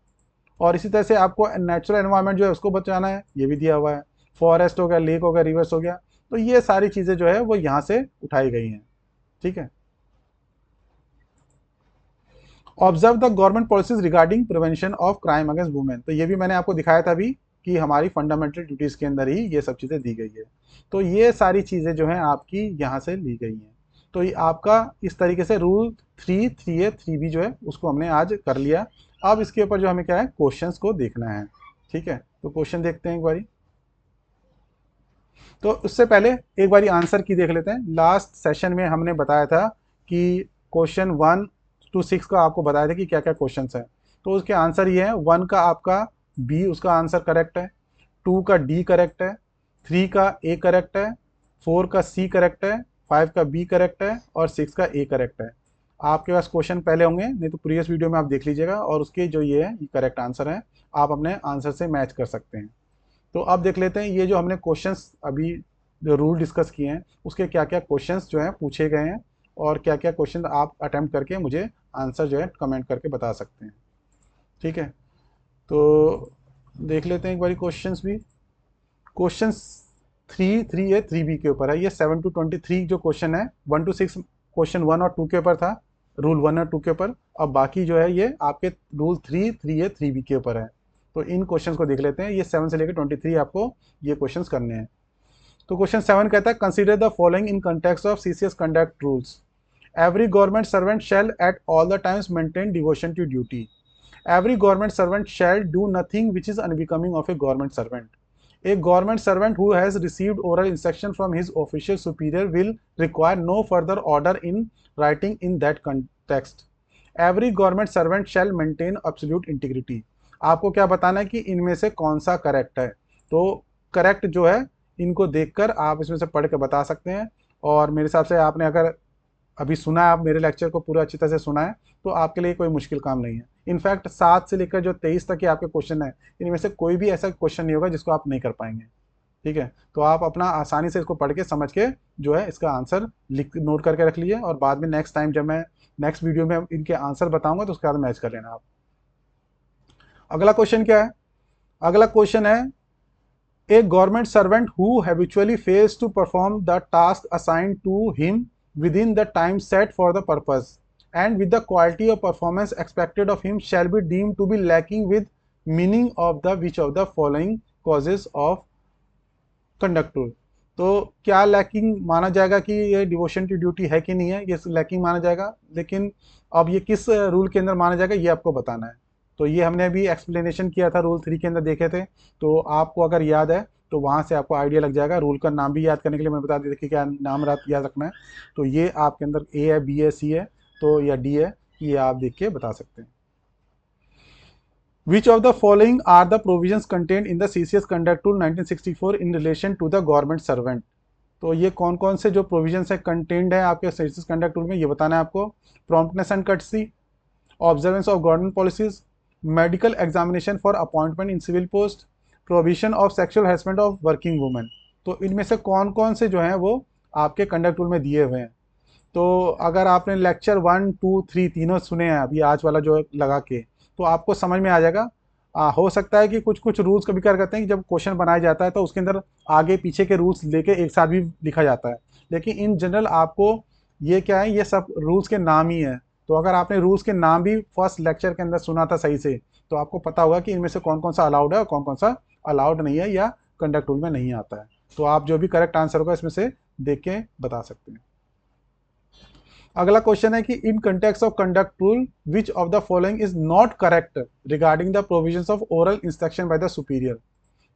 और इसी तरह से आपको नेचुरल एनवायरनमेंट जो है उसको बचाना है, ये भी दिया हुआ है। फॉरेस्ट हो गया, लेक हो गया, रिवर्स हो गया, तो ये सारी चीज़ें जो है वो यहाँ से उठाई गई हैं। ठीक है। Observe the government policies regarding prevention of crime against women, तो ये भी मैंने आपको दिखाया था अभी कि हमारी फंडामेंटल ड्यूटीज़ के अंदर ही ये सब चीज़ें दी गई है। तो ये सारी चीज़ें जो हैं आपकी यहाँ से ली गई हैं। तो ये आपका इस तरीके से रूल 3, 3A, 3B जो है उसको हमने आज कर लिया। अब इसके ऊपर जो हमें क्या है, क्वेश्चंस को देखना है। ठीक है, तो क्वेश्चन देखते हैं एक बारी। तो उससे पहले एक बारी आंसर की देख लेते हैं। लास्ट सेशन में हमने बताया था कि क्वेश्चन 1 to 6 का आपको बताया था कि क्या क्या क्वेश्चंस हैं। तो उसके आंसर ये है, 1 का आपका बी उसका आंसर करेक्ट है, 2 का डी करेक्ट है, 3 का ए करेक्ट है, 4 का सी करेक्ट है, 5 का बी करेक्ट है और 6 का ए करेक्ट है। आपके पास क्वेश्चन पहले होंगे, नहीं तो प्रीवियस वीडियो में आप देख लीजिएगा, और उसके जो ये है ये करेक्ट आंसर है, आप अपने आंसर से मैच कर सकते हैं। तो अब देख लेते हैं ये जो हमने क्वेश्चंस अभी जो रूल डिस्कस किए हैं उसके क्या क्या क्वेश्चंस जो हैं पूछे गए हैं, और क्या क्या क्वेश्चन आप अटेम्प्ट करके मुझे आंसर जो है कमेंट करके बता सकते हैं। ठीक है, तो देख लेते हैं एक बारी क्वेश्चंस भी। क्वेश्चंस 3, 3A, 3B के ऊपर है। ये 7 to 23 जो क्वेश्चन है, 1 to 6 क्वेश्चन 1 और 2 के ऊपर था, रूल 1 और 2 के ऊपर। अब बाकी जो है ये आपके रूल 3, 3A, 3B के ऊपर है। तो इन क्वेश्चंस को देख लेते हैं। ये 7 से लेकर 23 आपको ये क्वेश्चंस करने हैं। तो क्वेश्चन 7 कहता है, consider the following in context of CCS conduct rules. Every government servant shall at all the times maintain devotion to duty. Every government servant shall do nothing which is unbecoming of a government servant. A government servant who has received oral instruction from his official superior will require no further order in writing in that context. Every government servant shall maintain absolute integrity. आपको क्या बताना है कि इनमें से कौन सा करेक्ट है। तो करेक्ट जो है इनको देखकर आप इसमें से पढ़ के बता सकते हैं। और मेरे हिसाब से आपने अगर अभी सुना है, आप मेरे लेक्चर को पूरा अच्छी तरह से सुना है, तो आपके लिए कोई मुश्किल काम नहीं है। इनफैक्ट 7 से लेकर जो 23 तक के आपके क्वेश्चन है, इनमें से कोई भी ऐसा क्वेश्चन नहीं होगा जिसको आप नहीं कर पाएंगे। ठीक है, तो आप अपना आसानी से इसको पढ़ के समझ के जो है इसका आंसर लिख नोट करके रख लीजिए, और बाद में नेक्स्ट टाइम जब मैं नेक्स्ट वीडियो में इनके आंसर बताऊंगा तो उसके बाद मैच कर लेना आप। अगला क्वेश्चन क्या है? अगला क्वेश्चन है, a government servant who habitually fails to perform the task assigned to him within the time set for the purpose and with the quality of performance expected of him shall be deemed to be lacking with meaning of the which of the following causes of conduct rule। तो क्या लैकिंग माना जाएगा कि ये डिवोशन टू ड्यूटी है कि नहीं है, ये लैकिंग माना जाएगा, लेकिन अब ये किस रूल के अंदर माना जाएगा ये आपको बताना है। तो ये हमने अभी एक्सप्लेनेशन किया था, रूल 3 के अंदर देखे थे, तो आपको अगर याद है तो वहाँ से आपको आइडिया लग जाएगा। रूल का नाम भी याद करने के लिए मैं बता देता कि क्या नाम याद रखना है। तो ये आपके अंदर ए है, बी है, सी है, तो या डी है, ये आप देख के बता सकते हैं। Which of the following are the provisions contained in the CCS Conduct Rule 1964 in relation to the government servant? तो ये कौन कौन से जो प्रोविजंस है कंटेंड है आपके सीसीएस कंडक्ट रूल में, ये बताना है आपको। Promptness and courtesy, observance of government policies, medical examination for appointment in civil post, provision of sexual harassment of working women. तो इनमें से कौन कौन से जो हैं वो आपके कंडक्ट रूल में दिए हुए हैं। तो अगर आपने लेक्चर 1, 2, 3 तीनों सुने हैं अभी आज वाला जो लगा के, तो आपको समझ में आ जाएगा। हो सकता है कि कुछ कुछ रूल्स कभी क्या करते हैं कि जब क्वेश्चन बनाया जाता है तो उसके अंदर आगे पीछे के रूल्स लेके एक साथ भी लिखा जाता है, लेकिन इन जनरल आपको ये क्या है, ये सब रूल्स के नाम ही है। तो अगर आपने रूल्स के नाम भी फर्स्ट लेक्चर के अंदर सुना था सही से, तो आपको पता होगा कि इनमें से कौन कौन सा अलाउड है और कौन कौन सा अलाउड नहीं है या कंडक्ट रूल में नहीं आता है। तो आप जो भी करेक्ट आंसर होगा इसमें से देख के बता सकते हैं। अगला क्वेश्चन है कि इन context of conduct rule which of the following is not correct regarding the provisions of oral instruction by the superior.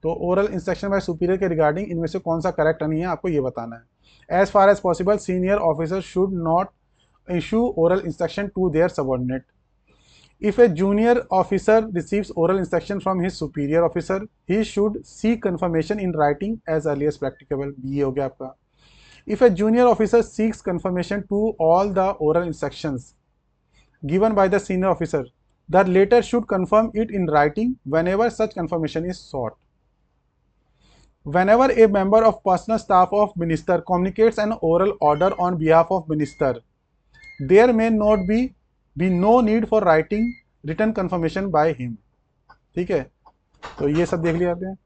तो ओरल इंस्ट्रक्शन बाय सुपीरियर के रिगार्डिंग इनमें से कौन सा करेक्ट नहीं है, आपको ये बताना है। As far as possible senior officer should not issue oral instruction to their subordinate. If a junior officer receives oral instruction from his superior officer, he should seek confirmation in writing as early as practicable. ये हो गया आपका। If a junior officer seeks confirmation to all the oral instructions given by the senior officer, the latter should confirm it in writing whenever such confirmation is sought. Whenever a member of personal staff of minister communicates an oral order on behalf of minister, there may not be no need for writing written confirmation by him. ठीक है, तो ये सब देख लिया हैं।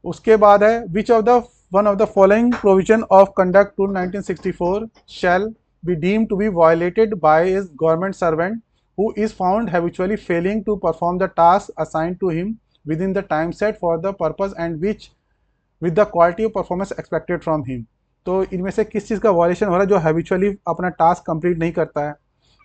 उसके बाद है which of the one of the following provision of conduct rule 1964 shall be deemed to be violated by a government servant who is found habitually failing to perform the task assigned to him within the time set for the purpose and which with the quality of performance expected from him. तो इनमें से किस चीज़ का वायलेशन हो रहा है, जो हैबिचुअली अपना टास्क कंप्लीट नहीं करता है।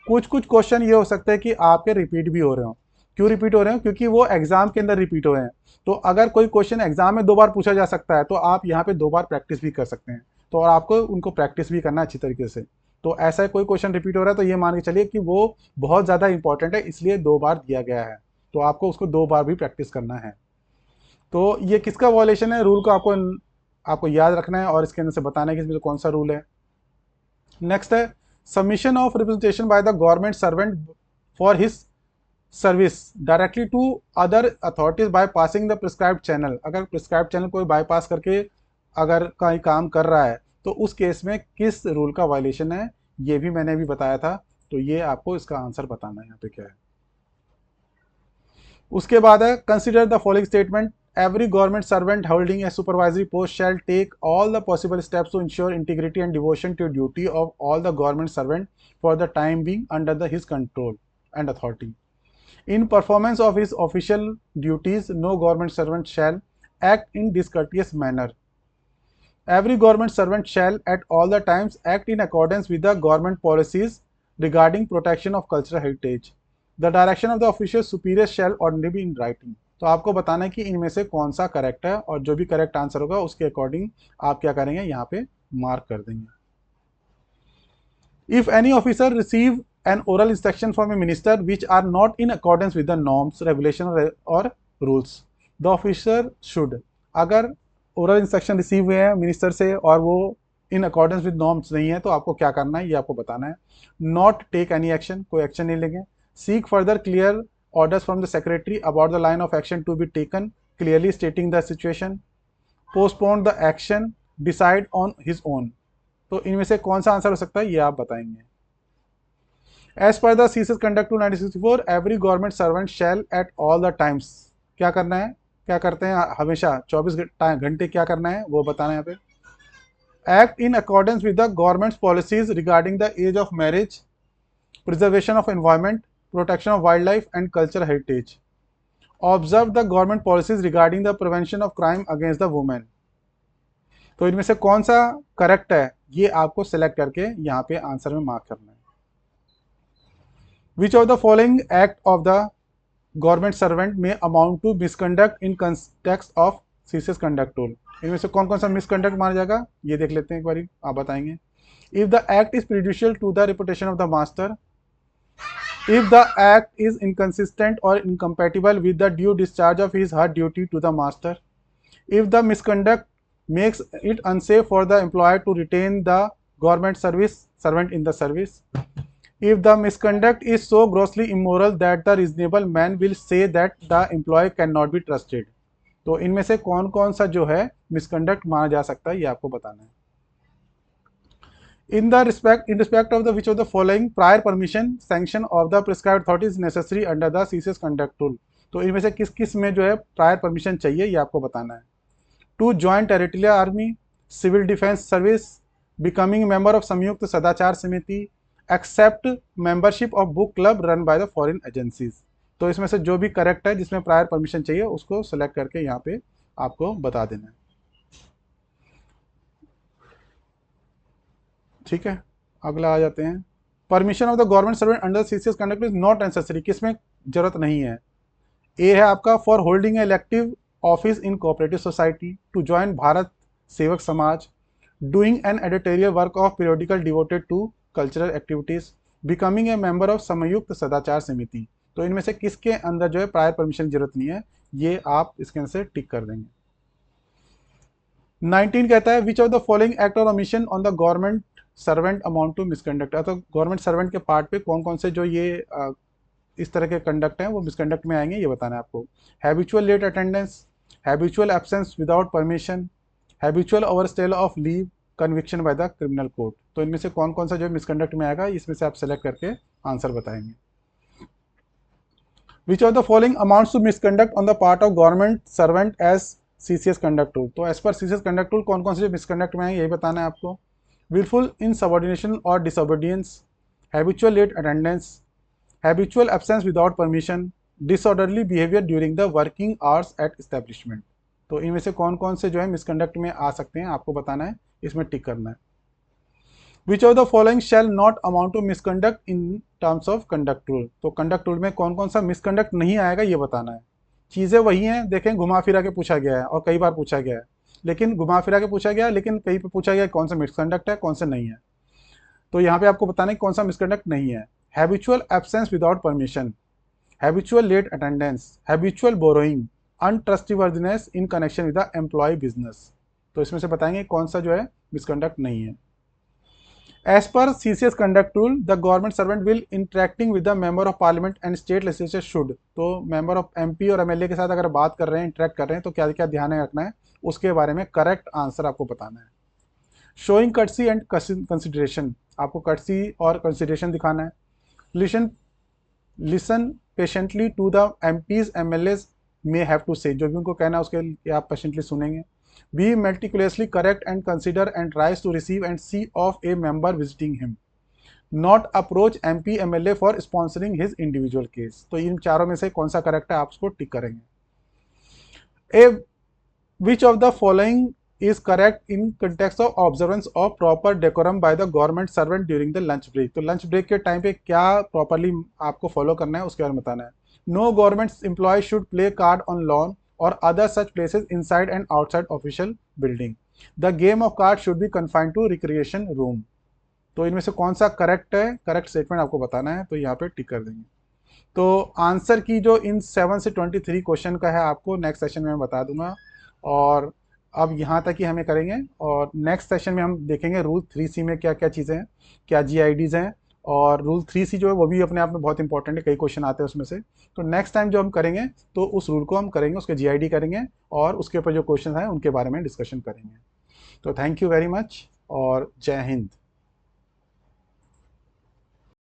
कुछ कुछ क्वेश्चन ये हो सकता है कि आपके रिपीट भी हो रहे हो। क्यों रिपीट हो रहे हो? क्योंकि वो एग्जाम के अंदर रिपीट हो रहे हैं। तो अगर कोई क्वेश्चन एग्जाम में 2 बार पूछा जा सकता है, तो आप यहाँ पे 2 बार प्रैक्टिस भी कर सकते हैं। तो और आपको उनको प्रैक्टिस भी करना अच्छी तरीके से। तो ऐसा कोई क्वेश्चन रिपीट हो रहा है तो ये मान के चलिए कि वो बहुत ज़्यादा इंपॉर्टेंट है, इसलिए 2 बार दिया गया है। तो आपको उसको 2 बार भी प्रैक्टिस करना है। तो ये किसका वायलेशन है, रूल को आपको याद रखना है और इसके अंदर से बताना है कि इसमें कौन सा रूल है। नेक्स्ट है submission of representation by the government servant for his service directly to other authorities by passing the prescribed channel. अगर प्रिस्क्राइब्ड चैनल कोई बाईपास करके अगर कहीं काम कर रहा है तो उस केस में किस रूल का वायलेशन है, ये भी मैंने भी बताया था। तो ये आपको इसका आंसर बताना है यहाँ पे क्या है। उसके बाद है consider the following statement. Every government servant holding a supervisory post shall take all the possible steps to ensure integrity and devotion to duty of all the government servant for the time being under his control and authority. In performance of his official duties, no government servant shall act in discourteous manner. Every government servant shall at all the times act in accordance with the government policies regarding protection of cultural heritage. The direction of the official superior shall ordinarily be in writing. तो आपको बताना है कि इनमें से कौन सा करेक्ट है और जो भी करेक्ट आंसर होगा उसके अकॉर्डिंग आप क्या करेंगे, यहाँ पे मार्क कर देंगे। If any officer receive an oral instruction from a minister which are not in accordance with the norms regulation और रूल्स, द ऑफिसर शुड। अगर ओरल इंस्ट्रक्शन रिसीव हुए हैं मिनिस्टर से और वो इन अकॉर्डेंस विद नॉर्म्स नहीं है, तो आपको क्या करना है ये आपको बताना है। नॉट टेक एनी एक्शन, कोई एक्शन नहीं लेंगे। Seek further clear orders from the secretary about the line of action to be taken, clearly stating the situation. Postpone the action, decide on his own. तो इनमें से कौन सा आंसर हो सकता है ये आप बताएंगे। As per the CSS Conduct Rule 1964, every government servant shall at all the times क्या करना है, क्या करते हैं हमेशा 24 घंटे क्या करना है वो बताना है यहाँ पे। Act in accordance with the government's policies regarding the age of marriage, preservation of environment, protection of wildlife and cultural heritage. Observe the government policies regarding the prevention of crime against the women. तो इनमें से कौन सा करेक्ट है ये आपको सेलेक्ट करके यहाँ पे आंसर में मार्क करना है। Which of the following act of the government servant may amount to misconduct in context of CSS conduct rule? इनमें से कौन कौन सा मिसकंडक्ट माना जाएगा ये देख लेते हैं एक बारी, आप बताएंगे। If the act is prejudicial to the reputation of the master, if the act is inconsistent or incompatible with the due discharge of his/her duty to the master, if the misconduct makes it unsafe for the employer to retain the government servant in the service, if the misconduct is so grossly immoral that the reasonable man will say that the employee cannot be trusted. तो इनमें से कौन कौन सा जो है मिसकंडक्ट माना जा सकता है ये आपको बताना है। In respect of the which of the following prior permission sanction of the prescribed authority is necessary under the CCS conduct rule। तो इनमें से किस किस में जो है प्रायर परमिशन चाहिए ये आपको बताना है। To join territorial army, civil defence service, becoming member of Sanyukt Sadachar Samiti, accept membership of book club run by the foreign agencies. तो इसमें से जो भी करेक्ट है जिसमें प्रायर परमिशन चाहिए उसको सेलेक्ट करके यहाँ पे आपको बता देना है। ठीक है, अगला आ जाते हैं। Permission of the government servant under CCS conduct is not necessary, किसमें जरूरत नहीं है। ए है आपका for holding elective office in cooperative society, to join Bharat Sevak Samaj, doing an editorial work of periodical devoted to cultural activities, becoming a member of Sanyukt Sadachar समिति। तो इनमें से किसके अंदर जो है प्रायर परमिशन की जरूरत नहीं है, ये आप इसके अंदर से टिक कर देंगे। 19 कहता है which of the following act or omission on the government servant amount to misconduct. तो गवर्नमेंट सर्वेंट के पार्ट पे कौन कौन से जो ये इस तरह के कंडक्ट हैं वो मिसकंडक्ट में आएंगे ये बताना है आपको। Habitual late attendance, habitual absence without permission, habitual overstay of leave, conviction by the criminal court. तो इनमें से कौन कौन सा जो मिसकंडक्ट में आएगा इसमें से आप सेलेक्ट करके आंसर बताएंगे। Which of the following amounts to misconduct on the part of government servant as CCS conduct rule. तो as per CCS conduct rule कौन कौन से जो मिसकंडक्ट में आएंगे यही बताना है आपको। willful insubordination or disobedience, habitual late attendance, habitual absence without permission, disorderly behavior during the working hours at establishment। तो इनमें से कौन कौन से जो है मिसकंडक्ट में आ सकते हैं आपको बताना है, इसमें टिक करना है। Which of the following shall not amount to misconduct in terms of conduct rule. तो कंडक्ट रूल में कौन कौन सा मिसकंडक्ट नहीं आएगा ये बताना है। चीज़ें वही हैं, देखें घुमा फिरा के पूछा गया है और कई बार पूछा गया है, लेकिन घुमा फिरा के पूछा गया, लेकिन कहीं पे पूछा गया कौन सा मिसकंडक्ट है कौन सा नहीं है। तो यहाँ पे आपको बताना है कौन सा मिसकंडक्ट नहीं है। Habitual absence without permission, habitual late attendance, habitual borrowing, untrustworthiness in connection with the employer business. तो इसमें से बताएंगे कौन सा जो है मिसकंडक्ट नहीं है। As per CCS conduct rule the government servant will interacting with the member of parliament and state legislature should. तो मेंबर ऑफ एमपी और एमएलए के साथ अगर बात कर रहे हैं, इंटरेक्ट कर रहे हैं, तो क्या क्या ध्यान रखना है उसके बारे में करेक्ट आंसर आपको बताना है। शोइंग कर्टसी एंड कंसिडरेशन, आपको कर्टसी और कंसिडरेशन दिखाना है। Listen patiently to the MPs MLAs may have to say, जो भी उनको कहना है उसके लिए आप पेशेंटली सुनेंगे। Be meticulously correct and consider and rise to receive and see off a member visiting him, not approach MP MLA for sponsoring his individual case. तो इन चारों में से कौन सा करेक्ट है आप उसको टिक करेंगे। ए Which of the following is correct in context of observance of proper decorum by the government servant during the lunch break। तो लंच ब्रेक के टाइम पे क्या प्रॉपरली आपको फॉलो करना है उसके बारे में बताना है। No government employee should play card on lawn or other such places inside and outside official building. The game of card should be confined to recreation room. तो इनमें से कौन सा करेक्ट है, करेक्ट स्टेटमेंट आपको बताना है, तो यहाँ पे टिक कर देंगे। तो आंसर की जो इन 7 से 23 क्वेश्चन का है आपको नेक्स्ट सेशन में मैं बता दूंगा। और अब यहाँ तक ही हमें करेंगे और नेक्स्ट सेशन में हम देखेंगे रूल 3C में क्या क्या चीज़ें हैं, क्या GIDs हैं। और रूल 3C जो है वो भी अपने आप में बहुत इंपॉर्टेंट है, कई क्वेश्चन आते हैं उसमें से। तो नेक्स्ट टाइम जो हम करेंगे तो उस रूल को हम करेंगे, उसके GID करेंगे और उसके ऊपर जो क्वेश्चन हैं उनके बारे में डिस्कशन करेंगे। तो थैंक यू वेरी मच और जय हिंद।